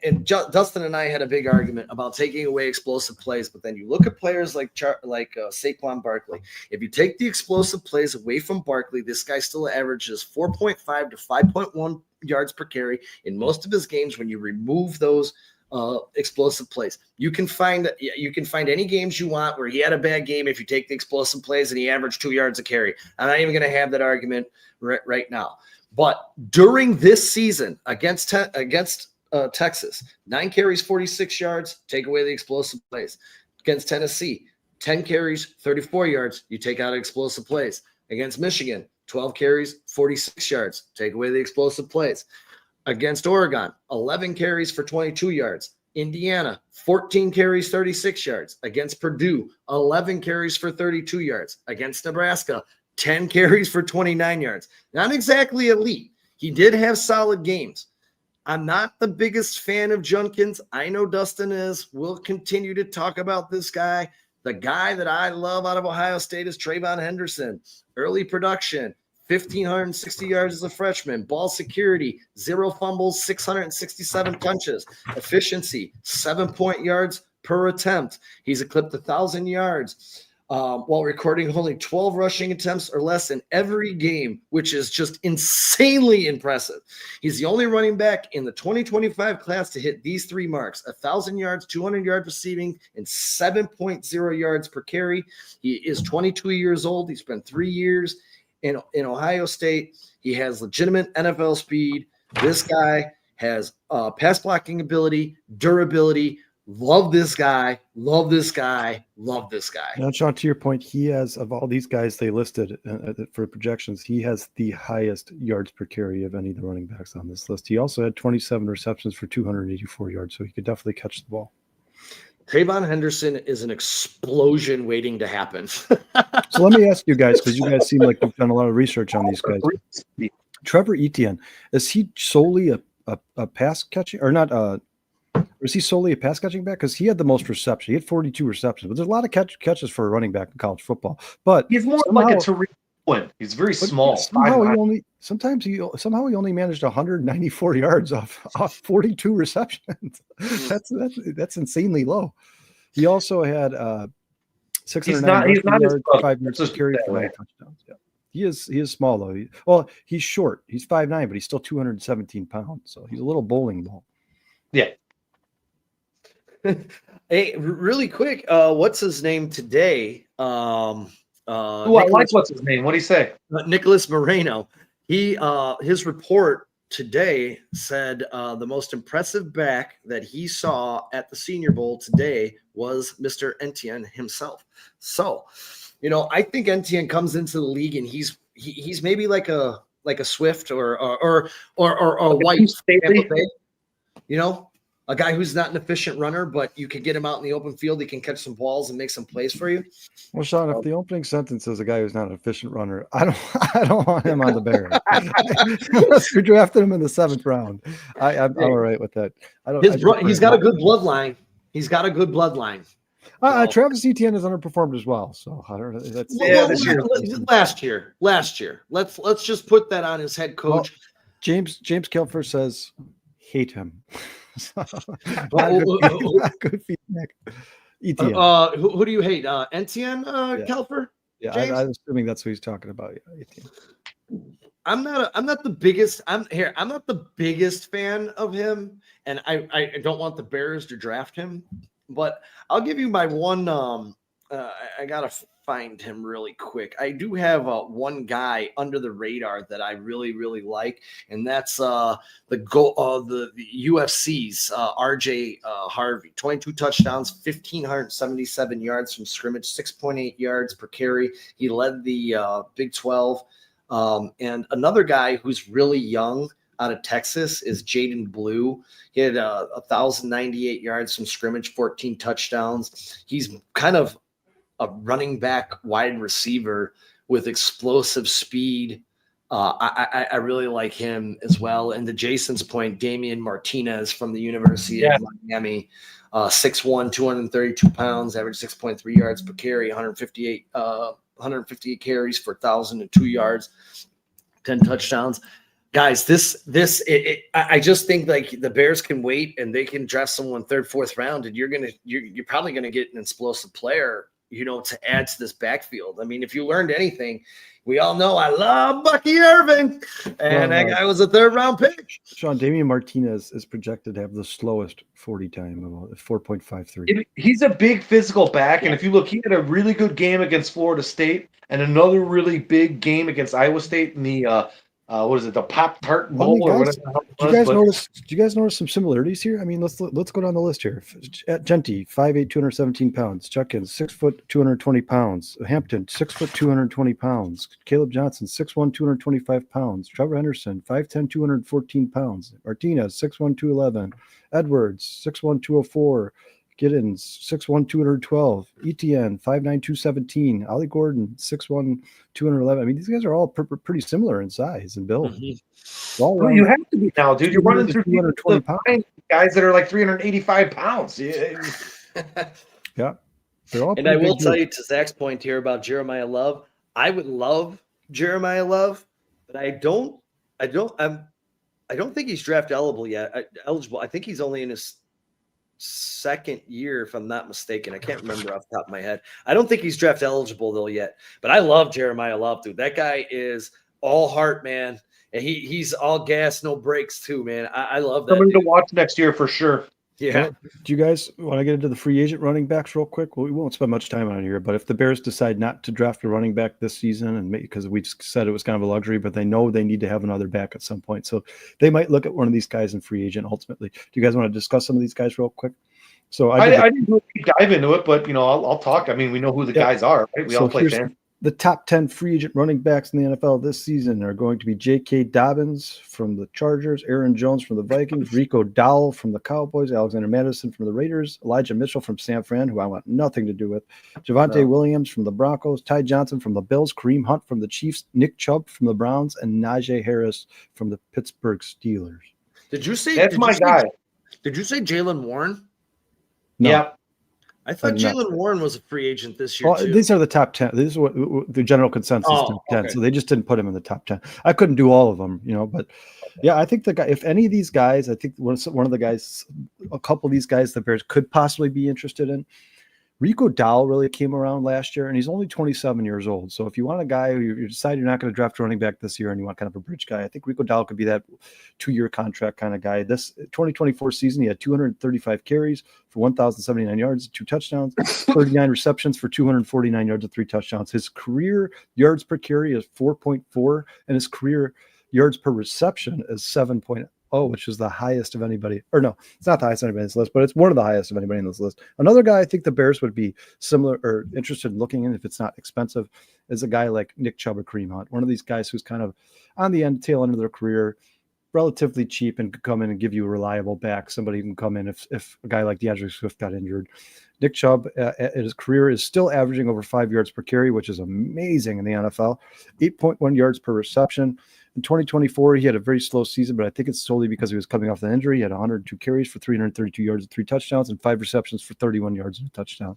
and Dustin and I had a big argument about taking away explosive plays, but then you look at players like Saquon Barkley. If you take the explosive plays away from Barkley, this guy still averages 4.5 to 5.1 yards per carry in most of his games. When you remove those explosive plays, you can find any games you want where he had a bad game. If you take the explosive plays and he averaged 2 yards a carry, I'm not even going to have that argument right now. But during this season against Texas, 9 carries, 46 yards, take away the explosive plays. Against Tennessee, 10 carries, 34 yards, you take out explosive plays. Against Michigan, 12 carries, 46 yards, take away the explosive plays. Against Oregon, 11 carries for 22 yards. Indiana, 14 carries, 36 yards. Against Purdue, 11 carries for 32 yards. Against Nebraska, 10 carries for 29 yards. Not exactly elite. He did have solid games. I'm not the biggest fan of Junkins. I know Dustin is. We'll continue to talk about this guy. The guy that I love out of Ohio State is Trayvon Henderson. Early production, 1,560 yards as a freshman. Ball security, 0 fumbles, 667 touches. Efficiency, 7 yards per attempt. He's eclipsed 1,000 yards. While recording only 12 rushing attempts or less in every game, which is just insanely impressive. He's the only running back in the 2025 class to hit these 3 marks: 1,000 yards, 200 yards receiving, and 7.0 yards per carry. He is 22 years old. He spent 3 years in Ohio State. He has legitimate NFL speed. This guy has pass blocking ability, durability. Love this guy. Love this guy. Love this guy. Now, Sean, to your point, he has, of all these guys they listed for projections, he has the highest yards per carry of any of the running backs on this list. He also had 27 receptions for 284 yards, so he could definitely catch the ball. Trayvon Henderson is an explosion waiting to happen. So let me ask you guys, because you guys seem like you've done a lot of research on these guys. Trevor Etienne, is he solely a pass catching, or not? Or is he solely a pass catching back? Because he had the most reception. He had 42 receptions, but there's a lot of catches for a running back in college football. But he's more like a Tariq Woolen. He's very small. Somehow he only managed 194 yards off 42 receptions. That's insanely low. He also had 609 yards, 5 yards to carry for 9 touchdowns. Yeah. He is small though. He's short. He's 5'9", but he's still 217 pounds. So he's a little bowling ball. Yeah. Hey, really quick, what's his name today? I like what's his name. What do you say? Nicholas Moreno. His report today said the most impressive back that he saw at the Senior Bowl today was Mr. Etienne himself. So, I think Etienne comes into the league and he's maybe like a Swift or a White, a guy who's not an efficient runner, but you can get him out in the open field. He can catch some balls and make some plays for you. Well, Sean, if the opening sentence is a guy who's not an efficient runner, I don't want him on the Bears. Unless we drafted him in the 7th round, I'm all right with that. He's got a good bloodline. He's got a good bloodline. Travis Etienne has underperformed as well. So I don't know. This year. Last year. Let's just put that on his head coach. Well, James Kelfer says hate him. Good feedback. Etienne. Who do you hate? Etienne Kelfer? Yeah, I'm assuming that's what he's talking about. Yeah, Etienne. I'm not the biggest. I'm not the biggest fan of him, and I don't want the Bears to draft him. But I'll give you my one I gotta find him really quick. I do have one guy under the radar that I really, really like, and that's the UFC's RJ Harvey. 22 touchdowns, 1,577 yards from scrimmage, 6.8 yards per carry. He led the Big 12. And another guy who's really young out of Texas is Jaden Blue. He had 1,098 yards from scrimmage, 14 touchdowns. He's kind of a running back wide receiver with explosive speed. I really like him as well. And to Jason's point, Damian Martinez from the University of Miami, 6'1", 232 pounds, average 6.3 yards per carry, 158 carries for 1,002 yards, 10 touchdowns. Guys, I just think like the Bears can wait and they can draft someone third, fourth round, and you're probably gonna get an explosive player, to add to this backfield. I mean, if you learned anything, we all know I love Bucky Irving, and that guy was a third-round pick. Sean, Damian Martinez is projected to have the slowest 40 time, about 4.53. He's a big physical back, and if you look, he had a really good game against Florida State and another really big game against Iowa State in the the Pop-Tart Bowl or whatever. Do you guys notice some similarities here? I mean, let's go down the list here. Genty, 5'8", 217 pounds. Judkins, 6 foot, 220 pounds. Hampton, 6 foot, 220 pounds. Caleb Johnson, 6'1", 225 pounds. Trevor Henderson, 5'10", 214 pounds. Martinez, 6'1", 211. Edwards, 6'1", 204. Giddens, 6'1", 212. ETN, 5'9", 217. Ollie Gordon, 6'1", 211. I mean, these guys are all pretty similar in size and build. Well, you have to be now, dude. You're running through 220 guys that are like 385 pounds. Yeah. They're all and I will tell you, to Zach's point here about Jeremiah Love, I would love Jeremiah Love, but I don't think he's draft eligible yet. I think he's only in his second year, if I'm not mistaken. I can't remember off the top of my head. I don't think he's draft eligible though yet, but I love Jeremiah Love, dude. That guy is all heart, man. And he's all gas, no brakes too, man. I love that. Somebody to watch next year for sure. Yeah. Do you guys want to get into the free agent running backs real quick? Well, we won't spend much time on it here, but if the Bears decide not to draft a running back this season, and because we just said it was kind of a luxury, but they know they need to have another back at some point, so they might look at one of these guys in free agent ultimately. Do you guys want to discuss some of these guys real quick? So I didn't really dive into it, but I'll talk. I mean, we know who the guys are, right? We all play fans. The top 10 free agent running backs in the NFL this season are going to be J.K. Dobbins from the Chargers, Aaron Jones from the Vikings, Rico Dowell from the Cowboys, Alexander Madison from the Raiders, Elijah Mitchell from San Fran, who I want nothing to do with, Javonte Williams from the Broncos, Ty Johnson from the Bills, Kareem Hunt from the Chiefs, Nick Chubb from the Browns, and Najee Harris from the Pittsburgh Steelers. Did you say that's my guy? Did you say Jaylen Warren? No. Yeah. I thought Jaylen Warren was a free agent this year, too. These are the top 10. This is what the general consensus top 10. Okay. So they just didn't put him in the top 10. I couldn't do all of them, but yeah, I think the guy, if any of these guys, I think one of the guys, a couple of these guys the Bears could possibly be interested in. Rico Dowell really came around last year, and he's only 27 years old. So if you want a guy who you decide you're not going to draft a running back this year and you want kind of a bridge guy, I think Rico Dowell could be that 2-year contract kind of guy. This 2024 season, he had 235 carries for 1,079 yards, 2 touchdowns, 39 receptions for 249 yards and 3 touchdowns. His career yards per carry is 4.4, and his career yards per reception is 7.0. Which is the highest of anybody, or no, it's not the highest of anybody on this list, but it's one of the highest of anybody on this list. Another guy I think the Bears would be similar or interested in looking in, if it's not expensive, is a guy like Nick Chubb or Kareem Hunt, one of these guys who's kind of on the tail end of their career, relatively cheap, and could come in and give you a reliable back. Somebody who can come in if a guy like DeAndre Swift got injured. Nick Chubb, his career is still averaging over 5 yards per carry, which is amazing in the NFL. 8.1 yards per reception. In 2024, he had a very slow season, but I think it's solely because he was coming off the injury. He had 102 carries for 332 yards and 3 touchdowns, and 5 receptions for 31 yards and a touchdown.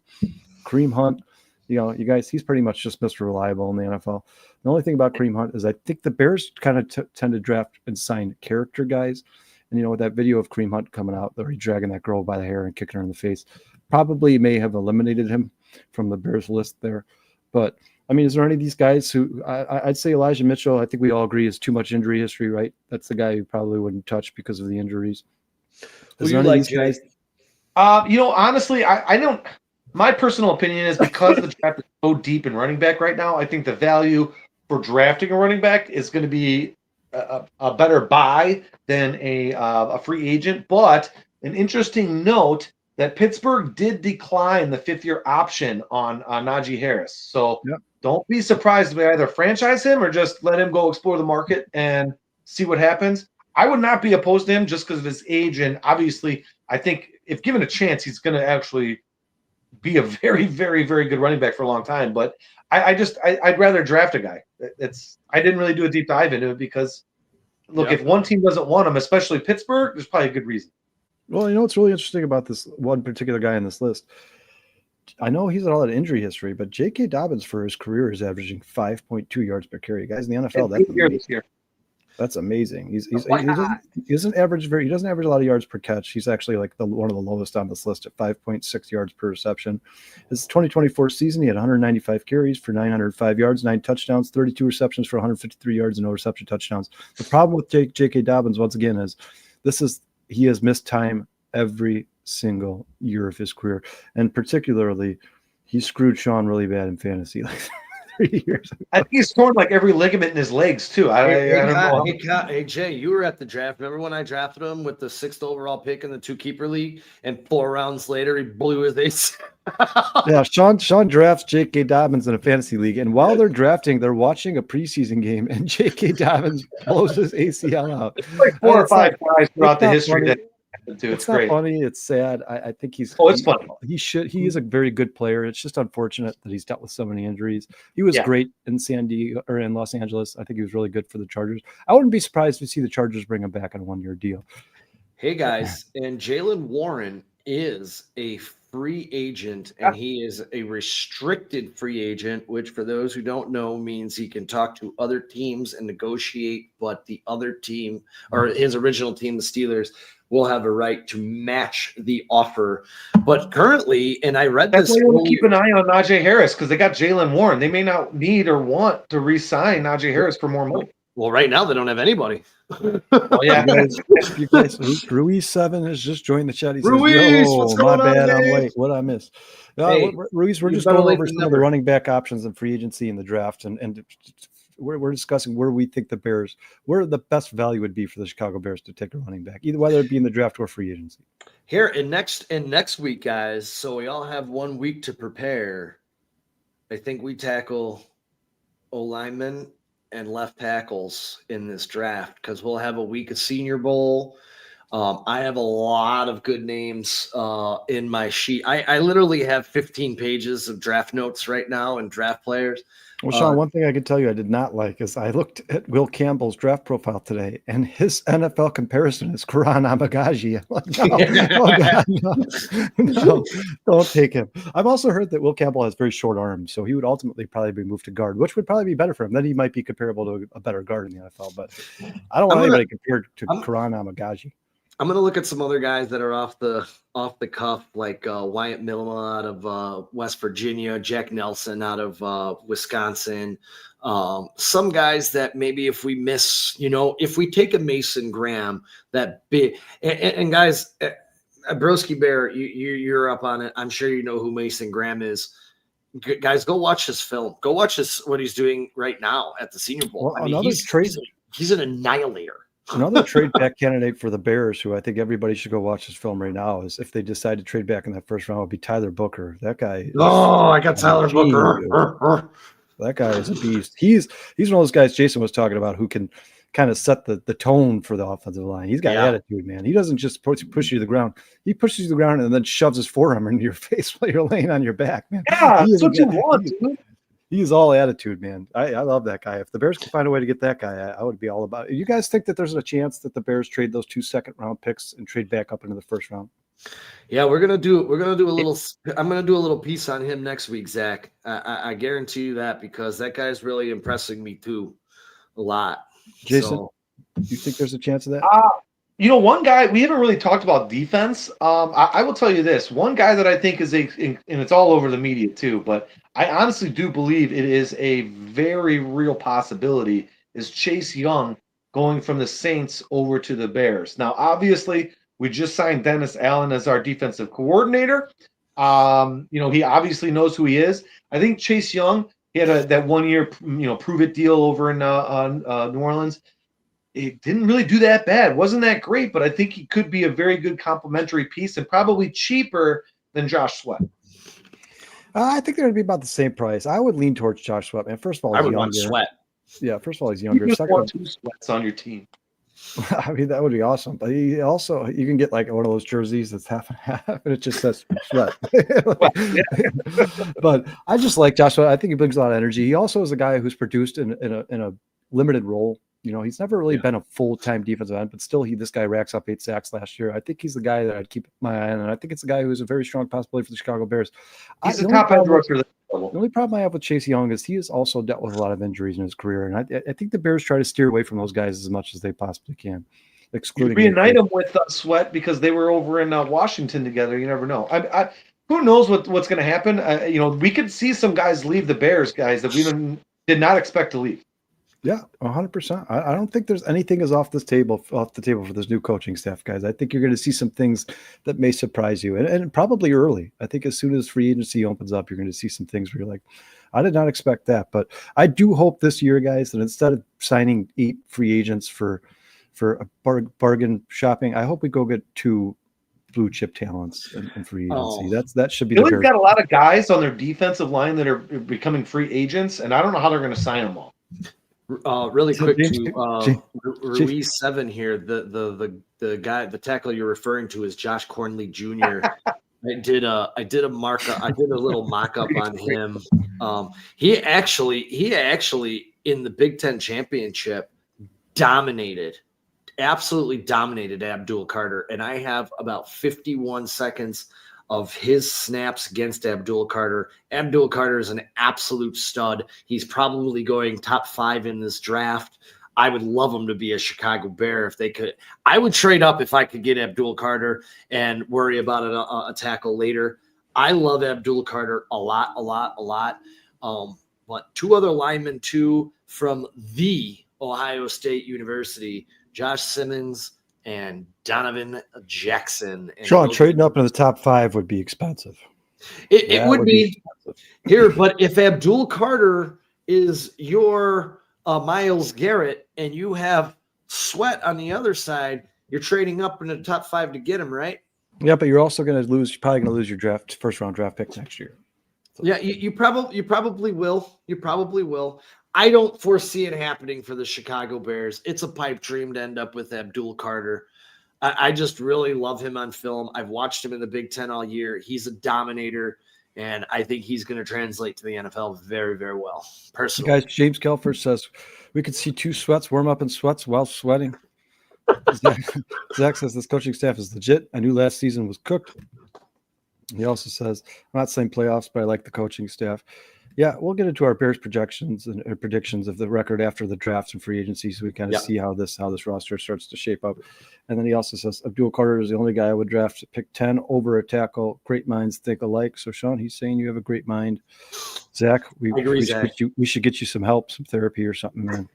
Kareem Hunt, you guys, he's pretty much just Mr. Reliable in the NFL. The only thing about Kareem Hunt is I think the Bears kind of tend to draft and sign character guys. And, with that video of Kareem Hunt coming out, where he's dragging that girl by the hair and kicking her in the face, probably may have eliminated him from the Bears list there. But I mean, is there any of these guys who I'd say Elijah Mitchell, I think we all agree, is too much injury history, right? That's the guy who probably wouldn't touch because of the injuries. Is there any of these guys? Honestly, I don't. My personal opinion is because the draft is so deep in running back right now, I think the value for drafting a running back is going to be a better buy than a free agent. But an interesting note that Pittsburgh did decline the 5th-year option on Najee Harris. So don't be surprised if they either franchise him or just let him go explore the market and see what happens. I would not be opposed to him just because of his age. And obviously, I think if given a chance, he's going to actually be a very, very, very good running back for a long time. But I'd rather draft a guy. I didn't really do a deep dive into it because, look, if one team doesn't want him, especially Pittsburgh, there's probably a good reason. Well, you know what's really interesting about this one particular guy on this list? I know he's had all that injury history, but J.K. Dobbins for his career is averaging 5.2 yards per carry. Guys in the NFL, that's amazing. That's amazing. He doesn't average a lot of yards per catch. He's actually like one of the lowest on this list at 5.6 yards per reception. His 2024 season, he had 195 carries for 905 yards, 9 touchdowns, 32 receptions for 153 yards, and no reception touchdowns. The problem with J.K. Dobbins, once again, is he has missed time every single year of his career, and particularly he screwed Sean really bad in fantasy. Like 3 years ago. I think he's torn like every ligament in his legs too. I don't know. Hey Jay, you were at the draft. Remember when I drafted him with the 6th overall pick in the 2-keeper league, and 4 rounds later he blew his ace? Yeah, Sean drafts J.K. Dobbins in a fantasy league, and while they're drafting, they're watching a preseason game, and J.K. Dobbins blows his ACL out. It's like 4 or 5 guys throughout the history that happened to. It's not funny. It's sad. I think he's. It's funny. He is a very good player. It's just unfortunate that he's dealt with so many injuries. He was great in San Diego or in Los Angeles. I think he was really good for the Chargers. I wouldn't be surprised to see the Chargers bring him back on a 1-year deal. Hey guys, and Jaylen Warren is a free agent, and he is a restricted free agent, which for those who don't know means he can talk to other teams and negotiate, but the other team or his original team, the Steelers, will have a right to match the offer. But currently, and I read that's this. That's why we'll keep an eye on Najee Harris because they got Jaylen Warren. They may not need or want to re-sign Najee Harris for more money. Well, right now they don't have anybody. Oh yeah, you guys, Ruiz 7 has just joined the chat. He says, Ruiz, what's going my bad, on, I'm late. What I miss? Hey, Ruiz, we're just going over some of the running back options in free agency in the draft, and we're discussing where we think where the best value would be for the Chicago Bears to take a running back, either whether it be in the draft or free agency. Here in next week, guys. So we all have 1 week to prepare. I think we tackle O-linemen and left tackles in this draft because we'll have a week of Senior Bowl. I have a lot of good names in my sheet. I literally have 15 pages of draft notes right now and draft players. Well, Sean, one thing I can tell you I did not like is I looked at Will Campbell's draft profile today, and his NFL comparison is Karan Amagaji. No, don't take him. I've also heard that Will Campbell has very short arms, so he would ultimately probably be moved to guard, which would probably be better for him. Then he might be comparable to a better guard in the NFL, but I don't want anybody compared to Karan Amagaji. I'm going to look at some other guys that are off the cuff, like Wyatt Milma out of West Virginia, Jack Nelson out of Wisconsin. Some guys that maybe if we miss, if we take a Mason Graham, that big and guys, Broski Bear, you're up on it. I'm sure you know who Mason Graham is. Guys, go watch his film. Go watch what he's doing right now at the Senior Bowl. Well, he's an annihilator. Another trade back candidate for the Bears, who I think everybody should go watch his film right now, is if they decide to trade back in that first round, would be Tyler Booker. That guy. I got Tyler Booker. That guy is a beast. He's one of those guys Jason was talking about who can kind of set the tone for the offensive line. He's got attitude, man. He doesn't just push you to the ground. He pushes you to the ground and then shoves his forearm into your face while you're laying on your back, man. Yeah, that's what you want, dude. He's all attitude, man. I love that guy. If the Bears can find a way to get that guy, I would be all about it. You guys think that there's a chance that the Bears trade those 2 second-round picks and trade back up into the first round? Yeah, we're gonna do a little. I'm gonna do a little piece on him next week, Zach. I guarantee you that because that guy's really impressing me too, a lot. Jason, you think there's a chance of that? One guy we haven't really talked about defense. I will tell you this: one guy that I think is and it's all over the media too, but I honestly do believe it is a very real possibility. Is Chase Young going from the Saints over to the Bears? Now, obviously, we just signed Dennis Allen as our defensive coordinator. He obviously knows who he is. I think Chase Young, he had that 1 year, prove it deal over in New Orleans. It didn't really do that bad. Wasn't that great, but I think he could be a very good complementary piece and probably cheaper than Josh Sweat. I think they're going to be about the same price. I would lean towards Josh Sweat, man. First of all, I he's would younger. want Sweat. Yeah, first of all, he's younger. You just Second, want 2 Sweats on your team. I mean, that would be awesome. But you can get like one of those jerseys that's half and half, and it just says Sweat. But I just like Josh Sweat. I think he brings a lot of energy. He also is a guy who's produced in a limited role. He's never really been a full-time defensive end, but still, this guy racks up 8 sacks last year. I think he's the guy that I'd keep my eye on, and I think it's a guy who's a very strong possibility for the Chicago Bears. He's the top edge rusher. The only problem I have with Chase Young is he has also dealt with a lot of injuries in his career, and I think the Bears try to steer away from those guys as much as they possibly can, excluding. You reunite them with Sweat because they were over in Washington together. You never know. Who knows what's going to happen? We could see some guys leave the Bears, guys that we did not expect to leave. Yeah, 100%. I don't think there's anything is off the table for this new coaching staff, guys. I think you're going to see some things that may surprise you, and probably early. I think as soon as free agency opens up, you're going to see some things where you're like, I did not expect that. But I do hope this year, guys, that instead of signing 8 free agents for a bargain shopping, I hope we go get 2 blue chip talents in free agency. That should be. Philly's got a lot of guys on their defensive line that are becoming free agents, and I don't know how they're going to sign them all. Really quick to Ruiz 7 here. The guy, the tackle you're referring to is Josh Cornley Jr. I did a little mock-up on him. He actually in the Big Ten championship absolutely dominated Abdul Carter, and I have about 51 seconds of his snaps against Abdul Carter. Abdul Carter is an absolute stud. He's probably going top 5 in this draft. I would love him to be a Chicago Bear if they could. I would trade up if I could get Abdul Carter and worry about a tackle later. I love Abdul Carter a lot. But 2 other linemen too from the Ohio State University, Josh Simmons and Donovan Jackson. And Sean, trading up into the top 5 would be expensive. It would be here, but if Abdul Carter is your Myles Garrett and you have Sweat on the other side, you're trading up into the top 5 to get him, right? Yeah, but you're also going to lose. You're probably going to lose your first round draft pick next year. So. Yeah, you probably will. You probably will. I don't foresee it happening for the Chicago Bears. It's a pipe dream to end up with Abdul Carter. I just really love him on film. I've watched him in the Big Ten all year. He's a dominator, and I think he's going to translate to the NFL very, very well. Personally, guys, James Kelfer says we could see 2 Sweats warm up in sweats while sweating. Zach says this coaching staff is legit. I knew last season was cooked. He also says, I'm not saying playoffs, but I like the coaching staff. Yeah, we'll get into our Bears projections and predictions of the record after the drafts and free agency, so we kind of see how this roster starts to shape up. And then he also says Abdul Carter is the only guy I would draft to pick 10 over a tackle. Great minds think alike. So Sean, he's saying you have a great mind. Zach, we should get you some help, some therapy or something, man.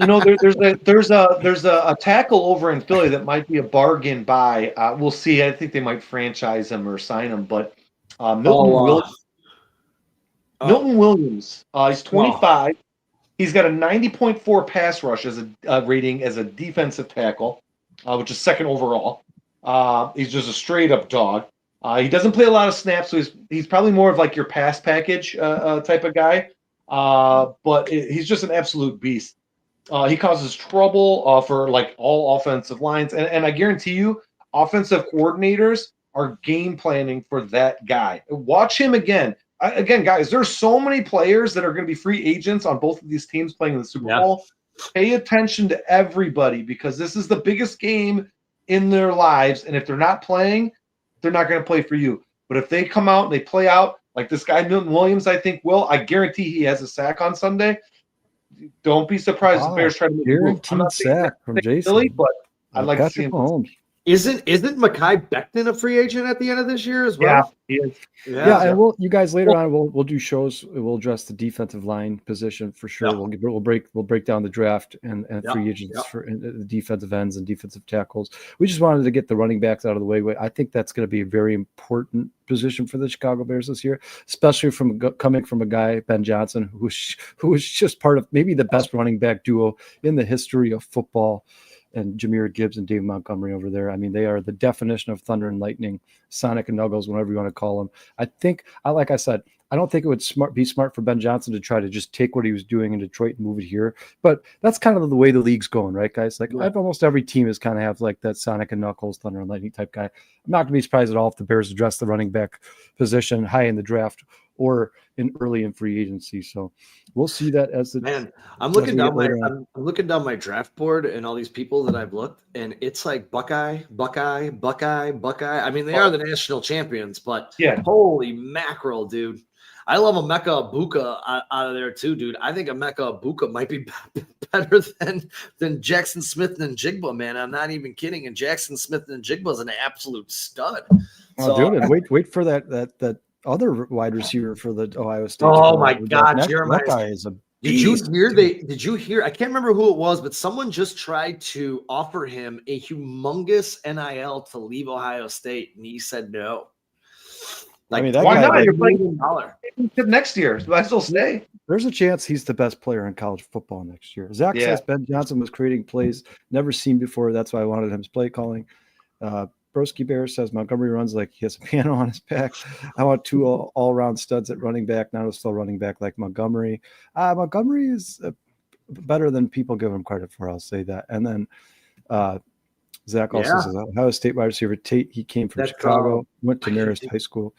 There's a tackle over in Philly that might be a bargain buy. We'll see. I think they might franchise him or sign him, but Milton Williams, he's 25. He's got a 90.4 pass rush as a rating as a defensive tackle, which is 2nd overall. He's just a straight up dog. He doesn't play a lot of snaps, so he's probably more of like your pass package type of guy. But he's just an absolute beast. He causes trouble for like all offensive lines, and I guarantee you, offensive coordinators are game planning for that guy. Watch him again. Again, guys, there's so many players that are going to be free agents on both of these teams playing in the Super Bowl. Pay attention to everybody because this is the biggest game in their lives. And if they're not playing, they're not going to play for you. But if they come out and they play out like this guy, Milton Williams, I think will. I guarantee he has a sack on Sunday. Don't be surprised if the Bears try to make a move. Guaranteed sack from Jason. Silly, but I'd like to see him. Isn't Mekhi Becton a free agent at the end of this year as well? Yeah, he is. Yeah, and you guys later on we'll do shows. We'll address the defensive line position for sure. Yep. We'll break down the draft and free agents Yep. for the defensive ends and defensive tackles. We just wanted to get the running backs out of the way. I think that's going to be a very important position for the Chicago Bears this year, especially coming from a guy, Ben Johnson, who was just part of maybe the best running back duo in the history of football. And Jahmyr Gibbs and Dave Montgomery over there. I mean, they are the definition of thunder and lightning, Sonic and Knuckles, whatever you want to call them. I think, like I said, I don't think it would be smart for Ben Johnson to try to just take what he was doing in Detroit and move it here. But that's kind of the way the league's going, right, guys? Like almost every team is kind of have like that Sonic and Knuckles, thunder and lightning type guy. I'm not going to be surprised at all if the Bears address the running back position high in the draft or early in free agency. So we'll see that as the man. I'm looking down my draft board and all these people that I've looked, and it's like Buckeye. I mean, they are the national champions, but holy mackerel, dude. I love Emeka Egbuka out of there too, dude. I think Emeka Egbuka might be better than Jackson Smith and Jigba, man. I'm not even kidding. And Jackson Smith and Jigba is an absolute stud. Dude, wait for that other wide receiver for the Ohio State. Oh my God, Jeremiah! That guy is a beast. Did you hear? I can't remember who it was, but someone just tried to offer him a humongous NIL to leave Ohio State, and he said no. Like, I mean, why not? You're playing next year. So I still stay. There's a chance he's the best player in college football next year. Zach says Ben Johnson was creating plays never seen before. That's why I wanted him play calling. Broski Bear says Montgomery runs like he has a piano on his back. I want two all-around studs at running back, not a still running back like Montgomery. Montgomery is better than people give him credit for. I'll say that. And then Zach also says Ohio State wide receiver Tate. He came from Chicago, went to Marist High School.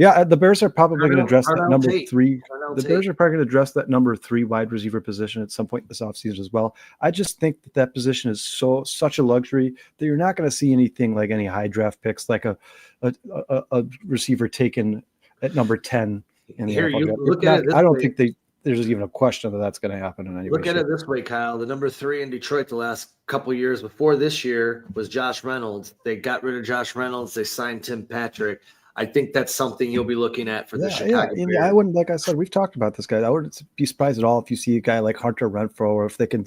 Yeah, the Bears are probably going to address that number three. The Bears are probably going to address that number 3 wide receiver position at some point this offseason as well. I just think that position is such a luxury that you're not going to see anything like any high draft picks, like a receiver taken at number 10 in the NFL. I don't think there's even a question that that's going to happen in any way. Look at it this way, Kyle. The number 3 in Detroit the last couple years before this year was Josh Reynolds. They got rid of Josh Reynolds. They signed Tim Patrick. I think that's something you'll be looking at for the Chicago Bears. I wouldn't, like I said, we've talked about this guy. I wouldn't be surprised at all if you see a guy like Hunter Renfrow, or if they can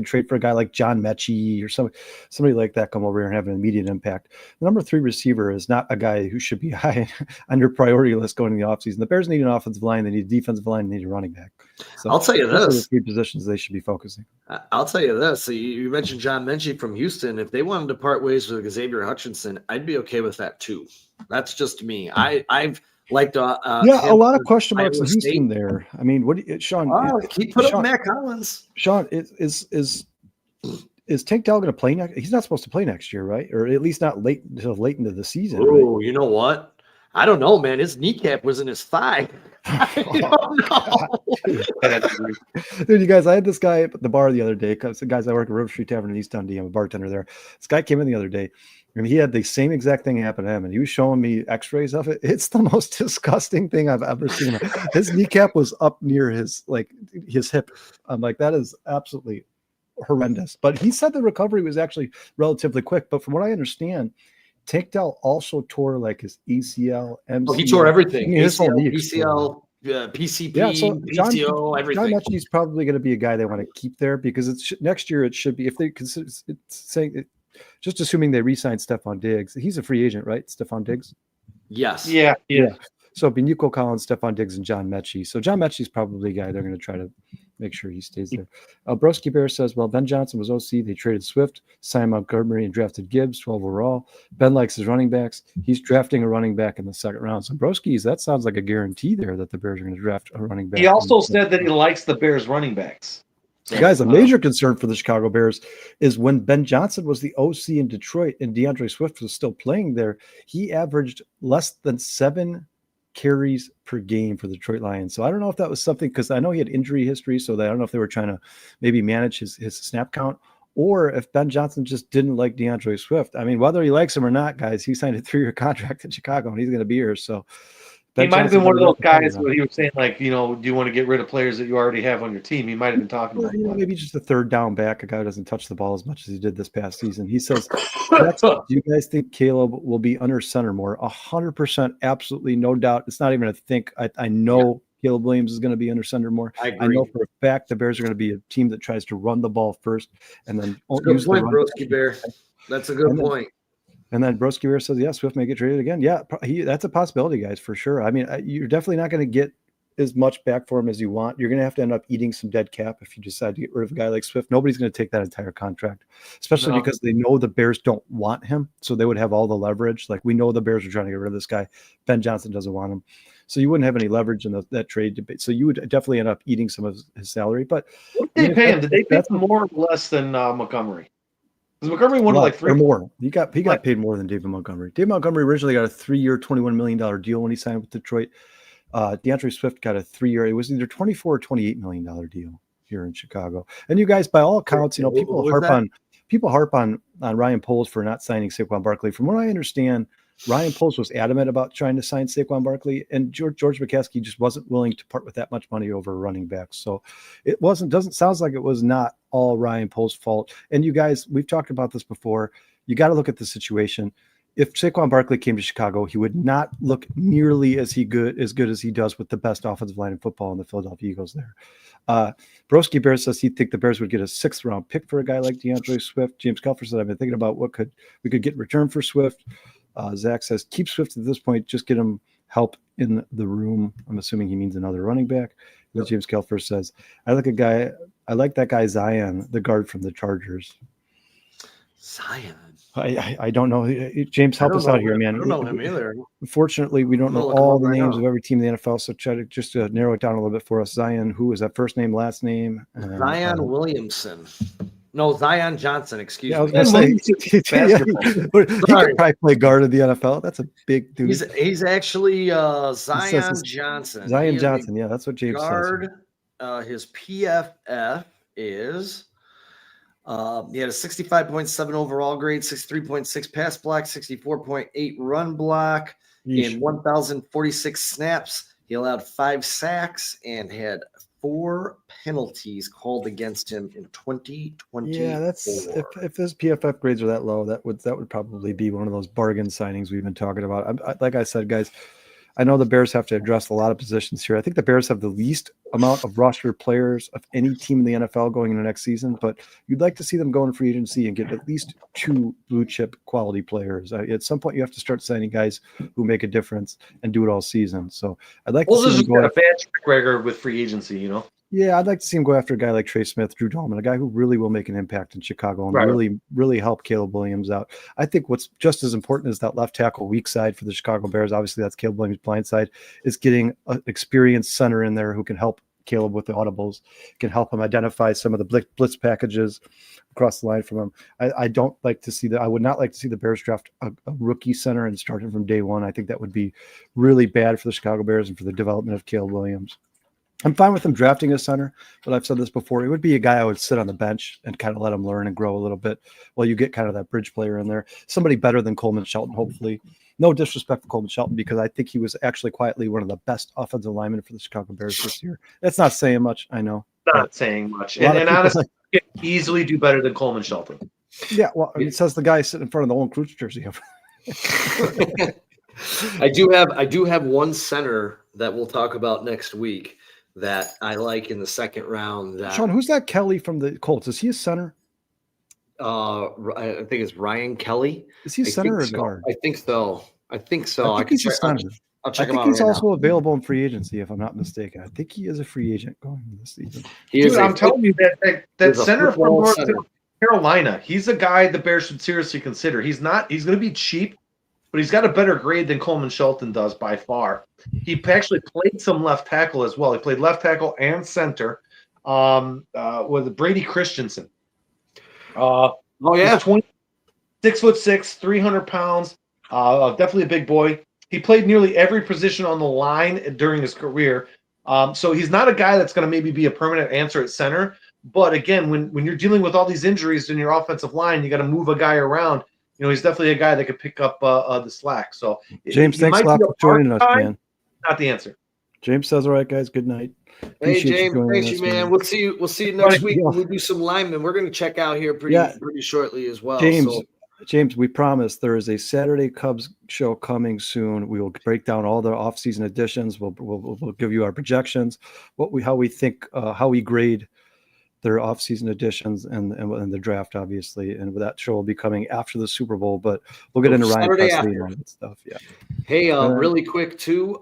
trade for a guy like John Mechie or somebody like that come over here and have an immediate impact. The number 3 receiver is not a guy who should be high on your priority list going into the offseason. The Bears need an offensive line, they need a defensive line, they need a running back. So I'll tell you this: the 3 positions they should be focusing. I'll tell you this. So you mentioned John Mechie from Houston. If they wanted to part ways with Xavier Hutchinson, I'd be okay with that too. That's just me. I've liked a lot of question marks in Houston there. I mean, Sean? He put up Matt Collins. Sean, is Tank Dell going to play next? He's not supposed to play next year, right? Or at least not until late into the season. Oh, right? You know what? I don't know, man. His kneecap was in his thigh. I don't know. Dude, you guys, I had this guy at the bar the other day. Because the guys, I work at River Street Tavern in East Dundee. I'm a bartender there. This guy came in the other day, and he had the same exact thing happen to him, and he was showing me x-rays of it. It's the most disgusting thing I've ever seen. His kneecap was up near his hip. I'm like, that is absolutely horrendous. But he said the recovery was actually relatively quick. But from what I understand, Tank Dell also tore like his ACL, MCL. He tore everything. I mean, ACL, PCP, PCO, everything. John Mechie's probably going to be a guy they want to keep there because next year it should be, if they consider saying it, just assuming they re-sign Stephon Diggs. He's a free agent, right? Stephon Diggs? Yes. Yeah. So it'd be Nico Collins, Stephon Diggs, and John Mechie. So John Mechie's probably a guy they're going to try to make sure he stays there. Broski Bear says, well, Ben Johnson was OC. They traded Swift, signed Montgomery, and drafted Gibbs, 12 overall. Ben likes his running backs. He's drafting a running back in the second round. So Broski's, that sounds like a guarantee there that the Bears are going to draft a running back. He also said that he likes the Bears running backs. So, guys, a major concern for the Chicago Bears is when Ben Johnson was the OC in Detroit and DeAndre Swift was still playing there, he averaged less than 7 carries per game for the Detroit Lions. So I don't know if that was something, because I know he had injury history, so I don't know if they were trying to maybe manage his snap count, or if Ben Johnson just didn't like DeAndre Swift. I mean, whether he likes him or not, guys, he signed a 3-year contract in Chicago and he's going to be here. So He might have been one of those guys where he was saying, like, do you want to get do players that you already have on your team? He might have been talking about maybe just a third down back, a guy who doesn't touch the ball as much as he did this past season. He says, do you guys think Caleb will be under center more? 100%, absolutely, no doubt. It's not even a think. I know Caleb Williams is going to be under center more. I know for a fact the Bears are going to be a team that tries to run the ball first and then use the run. Broski Bear. That's a good point. And then Broski Bear says, yeah, Swift may get traded again. Yeah, that's a possibility, guys, for sure. I mean, you're definitely not going to get as much back for him as you want. You're going to have to end up eating some dead cap if you decide to get rid of a guy like Swift. Nobody's going to take that entire contract, especially because they know the Bears don't want him. So they would have all the leverage. Like, we know the Bears are trying to get rid of this guy. Ben Johnson doesn't want him. So you wouldn't have any leverage in that trade debate. So you would definitely end up eating some of his salary. But what did they pay him? Did they pay him more or less than Montgomery? Because Montgomery wanted like 3 or more. He got paid more than David Montgomery. David Montgomery originally got a 3-year, $21 million deal when he signed with Detroit. DeAndre Swift got a 3-year. It was either $24 or $28 million deal here in Chicago. And you guys, by all accounts, people harp on Ryan Poles for not signing Saquon Barkley. From what I understand, Ryan Poles was adamant about trying to sign Saquon Barkley, and George McCaskey just wasn't willing to part with that much money over running backs. So it sounds like it was not all Ryan Poles' fault. And you guys, we've talked about this before. You got to look at the situation. If Saquon Barkley came to Chicago, he would not look nearly as good as he does with the best offensive line in football in the Philadelphia Eagles there. Broski Bear says he think the Bears would get a 6th-round pick for a guy like DeAndre Swift. James Kelfer said, I've been thinking about what we could get in return for Swift. Zach says, keep Swift at this point. Just get him help in the room. I'm assuming he means another running back. Yep. James Kelfer says, I like that guy Zion, the guard from the Chargers. Zion. I don't know. James, help us out here, man. I don't know him either. Unfortunately, we don't know all the names of every team in the NFL, so try to just narrow it down a little bit for us. Zion, who is that first name, last name? Zion Williamson. No, Zion Johnson, excuse me. I was going to say, he could probably play guard in the NFL. That's a big dude. He's actually Zion Johnson. Zion Johnson, yeah, that's what James says. His PFF is he had a 65.7 overall grade, 63.6 pass block, 64.8 run block. In 1,046 snaps, he allowed 5 sacks and had 4 penalties called against him in 2024. Yeah, that's if his PFF grades are that low, that would probably be one of those bargain signings we've been talking about. Like I said, guys, I know the Bears have to address a lot of positions here. I think the Bears have the least amount of roster players of any team in the NFL going into next season, but you'd like to see them go in free agency and get at least 2 blue chip quality players. At some point, you have to start signing guys who make a difference and do it all season. So I'd like to see them go a bad track record with free agency, Yeah, I'd like to see him go after a guy like Trey Smith, Drew Dalman, a guy who really will make an impact in Chicago and really, really help Caleb Williams out. I think what's just as important as that left tackle weak side for the Chicago Bears, obviously that's Caleb Williams' blind side, is getting an experienced center in there who can help Caleb with the audibles, can help him identify some of the blitz packages across the line from him. I don't like to see that. I would not like to see the Bears draft a rookie center and start him from day one. I think that would be really bad for the Chicago Bears and for the development of Caleb Williams. I'm fine with him drafting a center, but I've said this before. It would be a guy I would sit on the bench and kind of let him learn and grow a little bit while you get kind of that bridge player in there. Somebody better than Coleman Shelton, hopefully. No disrespect for Coleman Shelton, because I think he was actually quietly one of the best offensive linemen for the Chicago Bears this year. That's not saying much, I know. Not saying much. And honestly, you can easily do better than Coleman Shelton. Yeah, well, it says the guy sitting in front of the Olin Kreutz jersey. I do have one center that we'll talk about next week that I like in the 2nd round. Sean, who's that Kelly from the Colts? Is he a center? I think it's Ryan Kelly. Is he a center or a guard? I think so. I think he's a center. I'll check him out. I think he's also available in free agency, if I'm not mistaken. I think he is a free agent going this season. I'm telling you that center from North Carolina, he's a guy the Bears should seriously consider. He's going to be cheap, but he's got a better grade than Coleman Shelton does by far. He actually played some left tackle as well. He played left tackle and center with Brady Christensen. 6'6", 300 pounds. Definitely a big boy. He played nearly every position on the line during his career. So he's not a guy that's going to maybe be a permanent answer at center. But again, when you're dealing with all these injuries in your offensive line, you got to move a guy around. He's definitely a guy that could pick up the slack. So James, thanks a lot for joining us, man. not the answer. James says, all right, guys, good night. Hey, Appreciate James, joining thanks us, you, man. We'll see you next week when we do some linemen. We're going to check out here pretty shortly as well. James, we promise there is a Saturday Cubs show coming soon. We will break down all the off-season additions. We'll give you our projections, how we think, how we grade their off-season additions and the draft, obviously. And that show will be coming after the Super Bowl, but we'll get into Ryan Presley and all that stuff. Yeah. Hey, really quick too.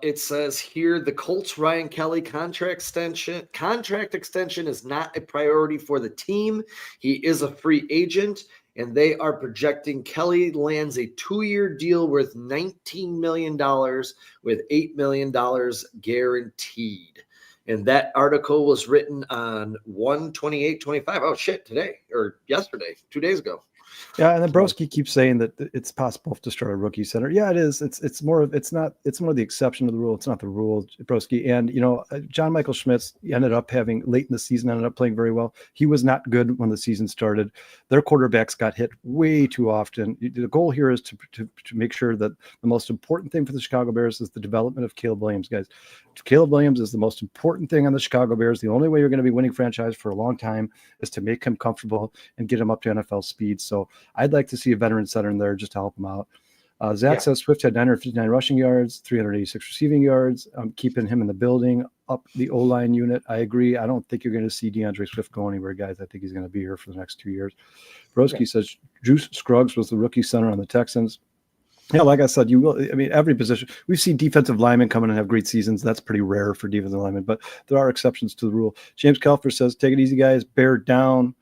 It says here the Colts Ryan Kelly contract extension is not a priority for the team. He is a free agent, and they are projecting Kelly lands a 2-year deal worth $19 million with $8 million guaranteed. And that article was written on 1/28/25. Oh shit! Today or yesterday, 2 days ago. Yeah, and then Broski keeps saying that it's possible to start a rookie center. Yeah, it is. It's more of it's more of the exception to the rule. It's not the rule, Broski. And John Michael Schmitz ended up having late in the season ended up playing very well. He was not good when the season started. Their quarterbacks got hit way too often. The goal here is to make sure that the most important thing for the Chicago Bears is the development of Caleb Williams, guys. Caleb Williams is the most important thing on the Chicago Bears. The only way you're going to be winning franchise for a long time is to make him comfortable and get him up to NFL speed. So I'd like to see a veteran center in there just to help him out. Zach says Swift had 959 rushing yards, 386 receiving yards. I'm keeping him in the building, up the O-line unit. I agree. I don't think you're going to see DeAndre Swift go anywhere, guys. I think he's going to be here for the next 2 years. Broski says Juice Scruggs was the rookie center on the Texans. Yeah, like I said, you will. I mean, every position. We've seen defensive linemen come in and have great seasons. That's pretty rare for defensive linemen, but there are exceptions to the rule. James Kelfer says, take it easy, guys. Bear down.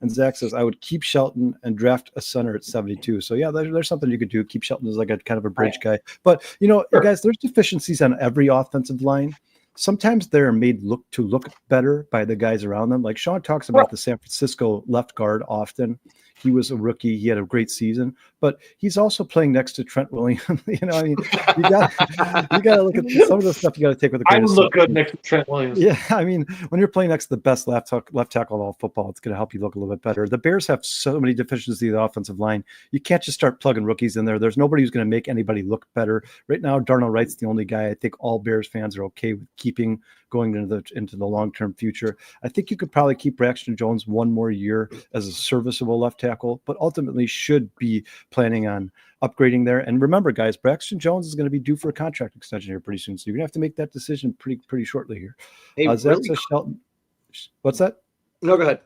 And Zach says, I would keep Shelton and draft a center at 72. So, yeah, there's something you could do. Keep Shelton as like a kind of a bridge guy. But, guys, there's deficiencies on every offensive line. Sometimes they're made to look better by the guys around them. Like Sean talks about the San Francisco left guard often. He was a rookie. He had a great season, but he's also playing next to Trent Williams. You got to look at some of the stuff. You got to take with a grain of salt. I would look good next to Trent Williams. Yeah, I mean, when you're playing next to the best left tackle of all football, it's going to help you look a little bit better. The Bears have so many deficiencies in the offensive line. You can't just start plugging rookies in there. There's nobody who's going to make anybody look better right now. Darnell Wright's the only guy I think all Bears fans are okay with keeping going into the long-term future. I think you could probably keep Braxton Jones one more year as a serviceable left tackle, but ultimately should be planning on upgrading there. And remember, guys, Braxton Jones is going to be due for a contract extension here pretty soon, so you're going to have to make that decision pretty shortly here. Hey, Shelton, what's that? No, go ahead.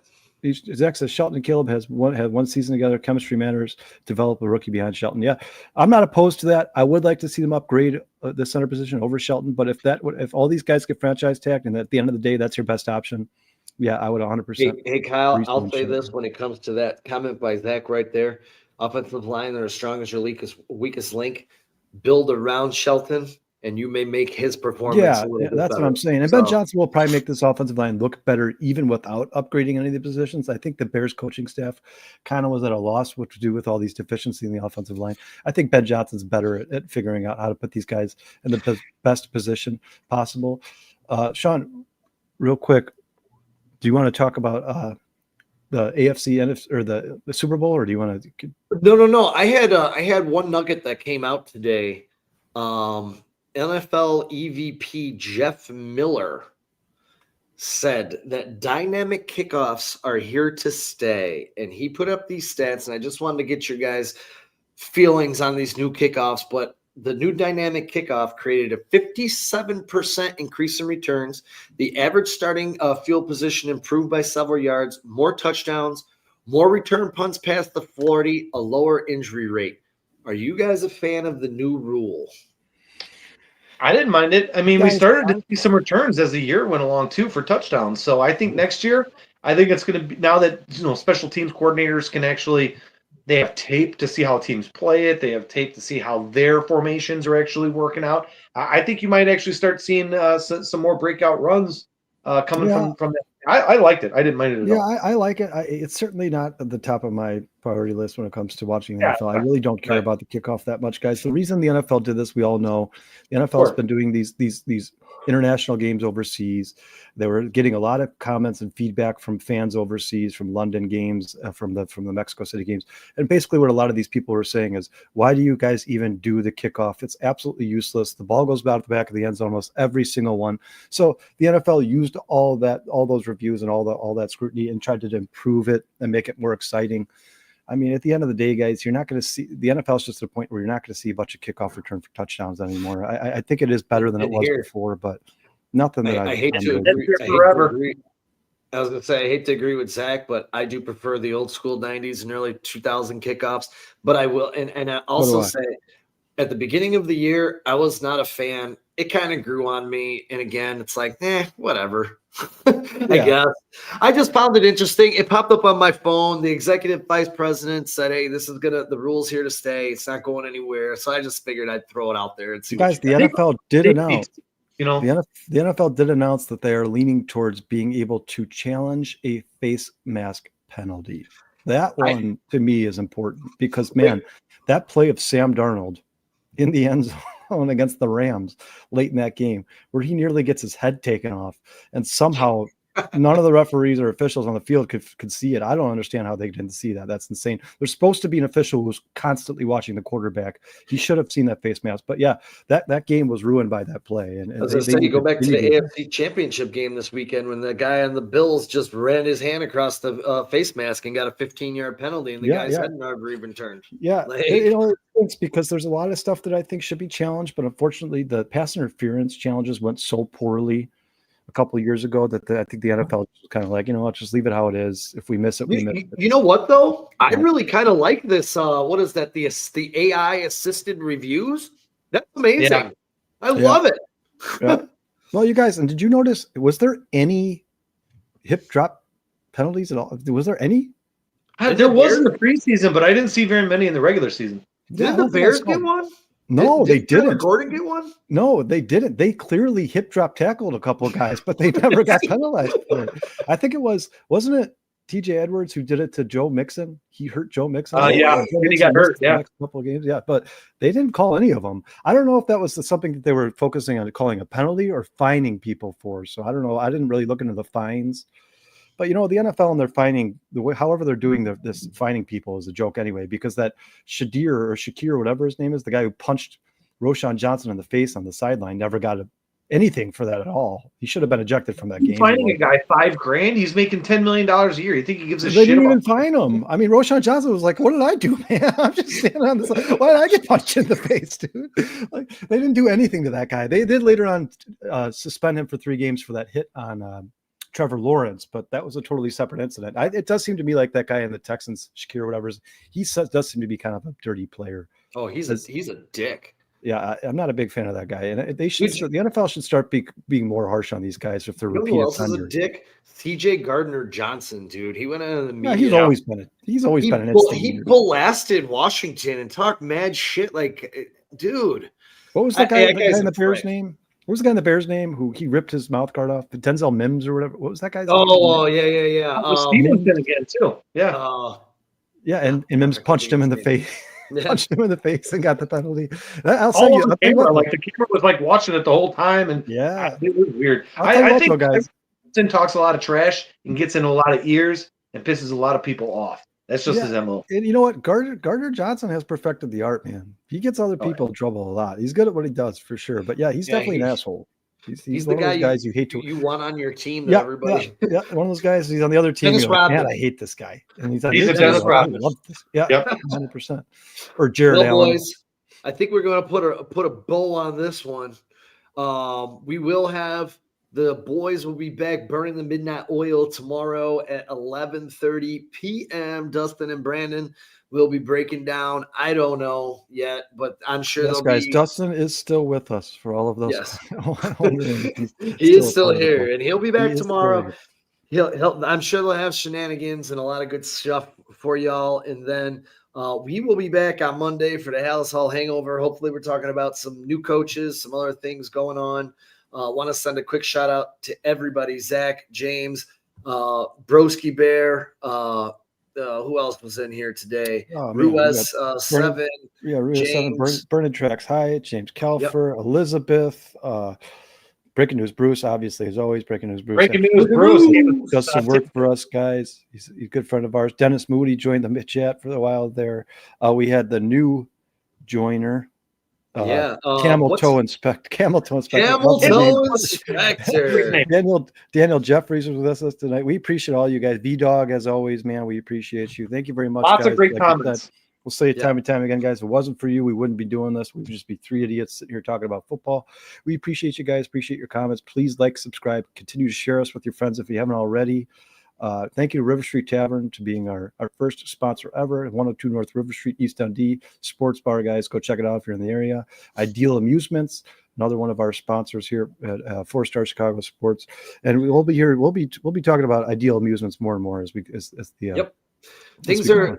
Zach says Shelton and Caleb had one season together. Chemistry matters. Develop a rookie behind Shelton. Yeah, I'm not opposed to that. I would like to see them upgrade the center position over Shelton. But if all these guys get franchise tagged, and at the end of the day that's your best option, yeah, I would 100%. Hey Kyle, I'll say this when it comes to that comment by Zach right there. Offensive line, they're as strong as your weakest link. Build around Shelton, and you may make his performance. Yeah, that's what I'm saying. And Ben Johnson will probably make this offensive line look better even without upgrading any of the positions. I think the Bears coaching staff kind of was at a loss what to do with all these deficiencies in the offensive line. I think Ben Johnson's better at figuring out how to put these guys in the best position possible. Sean, real quick, do you want to talk about the AFC or the Super Bowl, or do you want to? No. I had one nugget that came out today. NFL EVP Jeff Miller said that dynamic kickoffs are here to stay. And he put up these stats, and I just wanted to get your guys' feelings on these new kickoffs. But the new dynamic kickoff created a 57% increase in returns. The average starting field position improved by several yards, more touchdowns, more return punts past the 40, a lower injury rate. Are you guys a fan of the new rule? I didn't mind it. I mean, we started to see some returns as the year went along too for touchdowns. So I think next year, I think it's going to be now that special teams coordinators can actually they have tape to see how teams play it. They have tape to see how their formations are actually working out. I think you might actually start seeing some more breakout runs coming from that. I liked it. I didn't mind it at all. Yeah, I like it. It's certainly not at the top of my priority list when it comes to watching the NFL. I really don't care about the kickoff that much, guys. The reason the NFL did this, we all know. The NFL has been doing these international games overseas. They were getting a lot of comments and feedback from fans overseas, from London games, from the Mexico City games. And basically what a lot of these people were saying is, why do you guys even do the kickoff? It's absolutely useless. The ball goes out the back of the end zone, almost every single one. So the NFL used all those reviews and all that scrutiny and tried to improve it and make it more exciting. I mean, at the end of the day, guys, you're not going to see the NFL is just at a point where you're not going to see a bunch of kickoff return for touchdowns anymore. I think it is better than it was before, but nothing that I hate to agree. I was going to say, I hate to agree with Zach, but I do prefer the old school 90s and early 2000 kickoffs. But I will, and I also say, at the beginning of the year, I was not a fan. It kind of grew on me. And again, it's like, whatever. I guess. I just found it interesting. It popped up on my phone. The executive vice president said, hey, this is the rules here to stay. It's not going anywhere. So I just figured I'd throw it out there and see. Guys, the NFL did announce. The NFL did announce that they are leaning towards being able to challenge a face mask penalty. That one to me is important because, man, that play of Sam Darnold in the end zone against the Rams late in that game, where he nearly gets his head taken off, and somehow none of the referees or officials on the field could see it. I don't understand how they didn't see that. That's insane. There's supposed to be an official who's constantly watching the quarterback. He should have seen that face mask. But yeah, that game was ruined by that play. And as I say, you go back to the AFC Championship game this weekend when the guy on the Bills just ran his hand across the face mask and got a 15-yard penalty, and the guy's head never even turned. Yeah, it's because there's a lot of stuff that I think should be challenged, but unfortunately, the pass interference challenges went so poorly a couple of years ago that I think the NFL was kind of like, let's just leave it how it is. If we miss it, we miss it. You know what though? I really kind of like this. What is that? The AI assisted reviews. That's amazing. Yeah. I love it. Yeah. Well, you guys, and did you notice? Was there any hip drop penalties at all? Was there any? There was in the preseason, but I didn't see very many in the regular season. Did the Bears get one? No, they didn't. Gordon get one? No, they didn't. They clearly hip drop tackled a couple of guys, but they never got penalized for it. I think wasn't it TJ Edwards who did it to Joe Mixon? He hurt Joe Mixon. Yeah, he got hurt. Yeah, next couple of games. Yeah, but they didn't call any of them. I don't know if that was something that they were focusing on calling a penalty or fining people for. So I don't know. I didn't really look into the fines. But, the NFL and their fining, however they're doing this fining people is a joke anyway, because that Shakir, whatever his name is, the guy who punched Roshan Johnson in the face on the sideline, never got anything for that at all. He should have been ejected from that game. Fining a guy $5,000, he's making $10 million a year. You think he gives a shit? They didn't even fine him. I mean, Roshan Johnson was like, "What did I do, man? I'm just standing on this. Why did I get punched in the face, dude?" Like, they didn't do anything to that guy. They did later on suspend him for 3 games for that hit on Trevor Lawrence, but that was a totally separate incident. It does seem to me like that guy in the Texans, Shakir, whatever, does seem to be kind of a dirty player. Oh, he's a dick. Yeah, I'm not a big fan of that guy, and the NFL should start being more harsh on these guys if they're repeat offenders. Who else is a dick? C.J. Gardner-Johnson, dude. He went out of the media. He's always been an instant. He blasted Washington and talked mad shit. Like, dude, what was that guy in the Bears name? What was the guy in the Bears name who he ripped his mouth guard off? Denzel Mims or whatever. What was that guy's name? Oh, yeah. Stevenson again too. Yeah. And Mims punched him in the face. Punched him in the face and got the penalty. I'll send you. The camera was like watching it the whole time, and it was weird. I think Stevenson talks a lot of trash and gets in a lot of ears and pisses a lot of people off. That's just his MO. And you know what? Gardner Johnson has perfected the art, man. He gets other people in trouble a lot. He's good at what he does for sure. But he's definitely an asshole. He's the one of those guys you hate to. You want on your team, everybody. Yeah, one of those guys. He's on the other team. Man, I hate this guy. And he's a Dennis Rodman. Yeah, 100%. Or Jared Allen. Boys, I think we're going to put a bow on this one. We will have. The boys will be back burning the midnight oil tomorrow at 11:30 p.m. Dustin and Brandon will be breaking down. I don't know yet, but I'm sure they'll be. Dustin is still with us for all of those. Yes. He is still here, and he'll be back tomorrow. I'm sure they'll have shenanigans and a lot of good stuff for y'all. And then we will be back on Monday for the Hallis Hall Hangover. Hopefully we're talking about some new coaches, some other things going on. Want to send a quick shout out to everybody, Zach, James, Broski Bear, who else was in here today? Oh, man, Ruiz 7. Yeah, Ruiz 7. James. Bernard Tracks Hyatt, James Kelfer, Elizabeth, Breaking News Bruce, obviously, as always. Breaking News Bruce. Breaking News Bruce does some work for us, guys. He's a good friend of ours. Dennis Moody joined the chat for a while there. We had the new joiner. Camel Toe Inspector. Daniel Jeffries was with us tonight. We appreciate all you guys. V-Dog, as always, man, we appreciate you. Thank you very much. Lots guys. of great comments. We'll say it time and time again, guys. If it wasn't for you, we wouldn't be doing this. We'd just be three idiots sitting here talking about football. We appreciate you guys. Appreciate your comments. Please like, subscribe, continue to share us with your friends if you haven't already. Thank you to River Street Tavern to being our first sponsor ever. 102 North River Street, East Dundee Sports Bar, guys. Go check it out if you're in the area. Ideal Amusements, another one of our sponsors here at 4 Star Chicago Sports. And we'll be here. We'll be talking about Ideal Amusements more and more as the Things are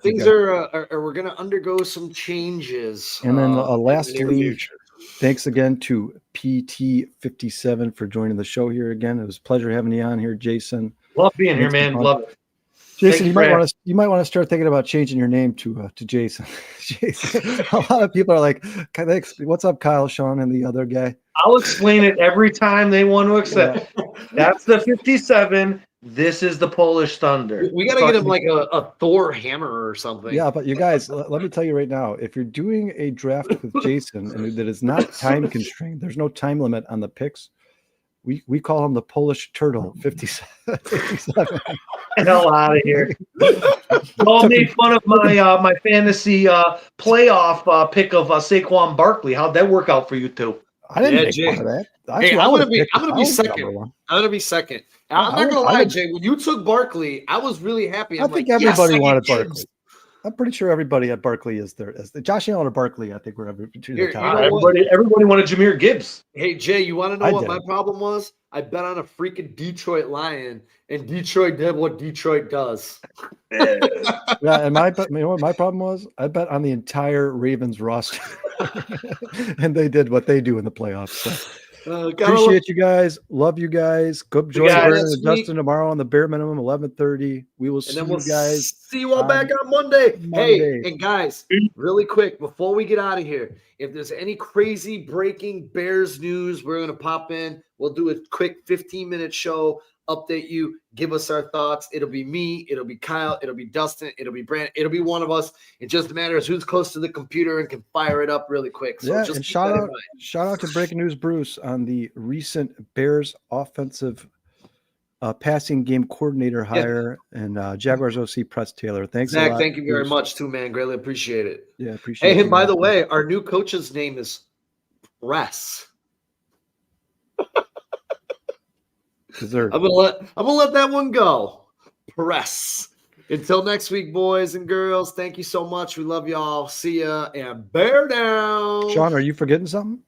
we're going to undergo some changes. And then lastly, thanks again to PT57 for joining the show here again. It was a pleasure having you on here, Jason. Love being here, man. Love it. Jason, you might want to start thinking about changing your name to Jason. Jason. A lot of people are like, "What's up, Kyle, Sean, and the other guy?" I'll explain it every time they want to accept. Yeah. That's the 57. This is the Polish Thunder. We got to get him like a Thor hammer or something. Yeah, but you guys, let me tell you right now, if you're doing a draft with Jason and that is not time constrained, there's no time limit on the picks. We call him the Polish Turtle, 57. Hell out of here. Y'all made fun of my fantasy playoff pick of Saquon Barkley. How'd that work out for you two? I didn't make fun of that. Hey, I'm gonna be second. I'm gonna be second. I'm not gonna lie, Jay. When you took Barkley, I was really happy. I think everybody wanted Barkley. I'm pretty sure everybody at Barkley is there. As the Josh Allen or Barkley, I think we're between the top. Everybody wanted Jahmyr Gibbs. Hey Jay, you want to know what my problem was? I bet on a freaking Detroit Lion, and Detroit did what Detroit does. Yeah, and you know what my problem was? I bet on the entire Ravens roster, and they did what they do in the playoffs. So. Appreciate you guys. Love you guys. Go join Brandon and Dustin tomorrow on the bare minimum 11:30. We will see you guys. See you all back on Monday. Hey, and guys, really quick before we get out of here, if there's any crazy breaking Bears news, we're gonna pop in. We'll do a quick 15-minute show. Update you, give us our thoughts. It'll be me, it'll be Kyle, it'll be Dustin, it'll be Brandon, it'll be one of us. It just matters who's close to the computer and can fire it up really quick. So just and shout out to Breaking News Bruce on the recent Bears offensive passing game coordinator hire and Jaguars OC Press Taylor. Thanks, Zach. A lot, thank you very much too, man. Greatly appreciate it. Yeah, appreciate it. Hey, and by the way, our new coach's name is Press. I'm gonna let that one go. Press. Until next week, boys and girls. Thank you so much. We love y'all. See ya and bear down. Sean, are you forgetting something?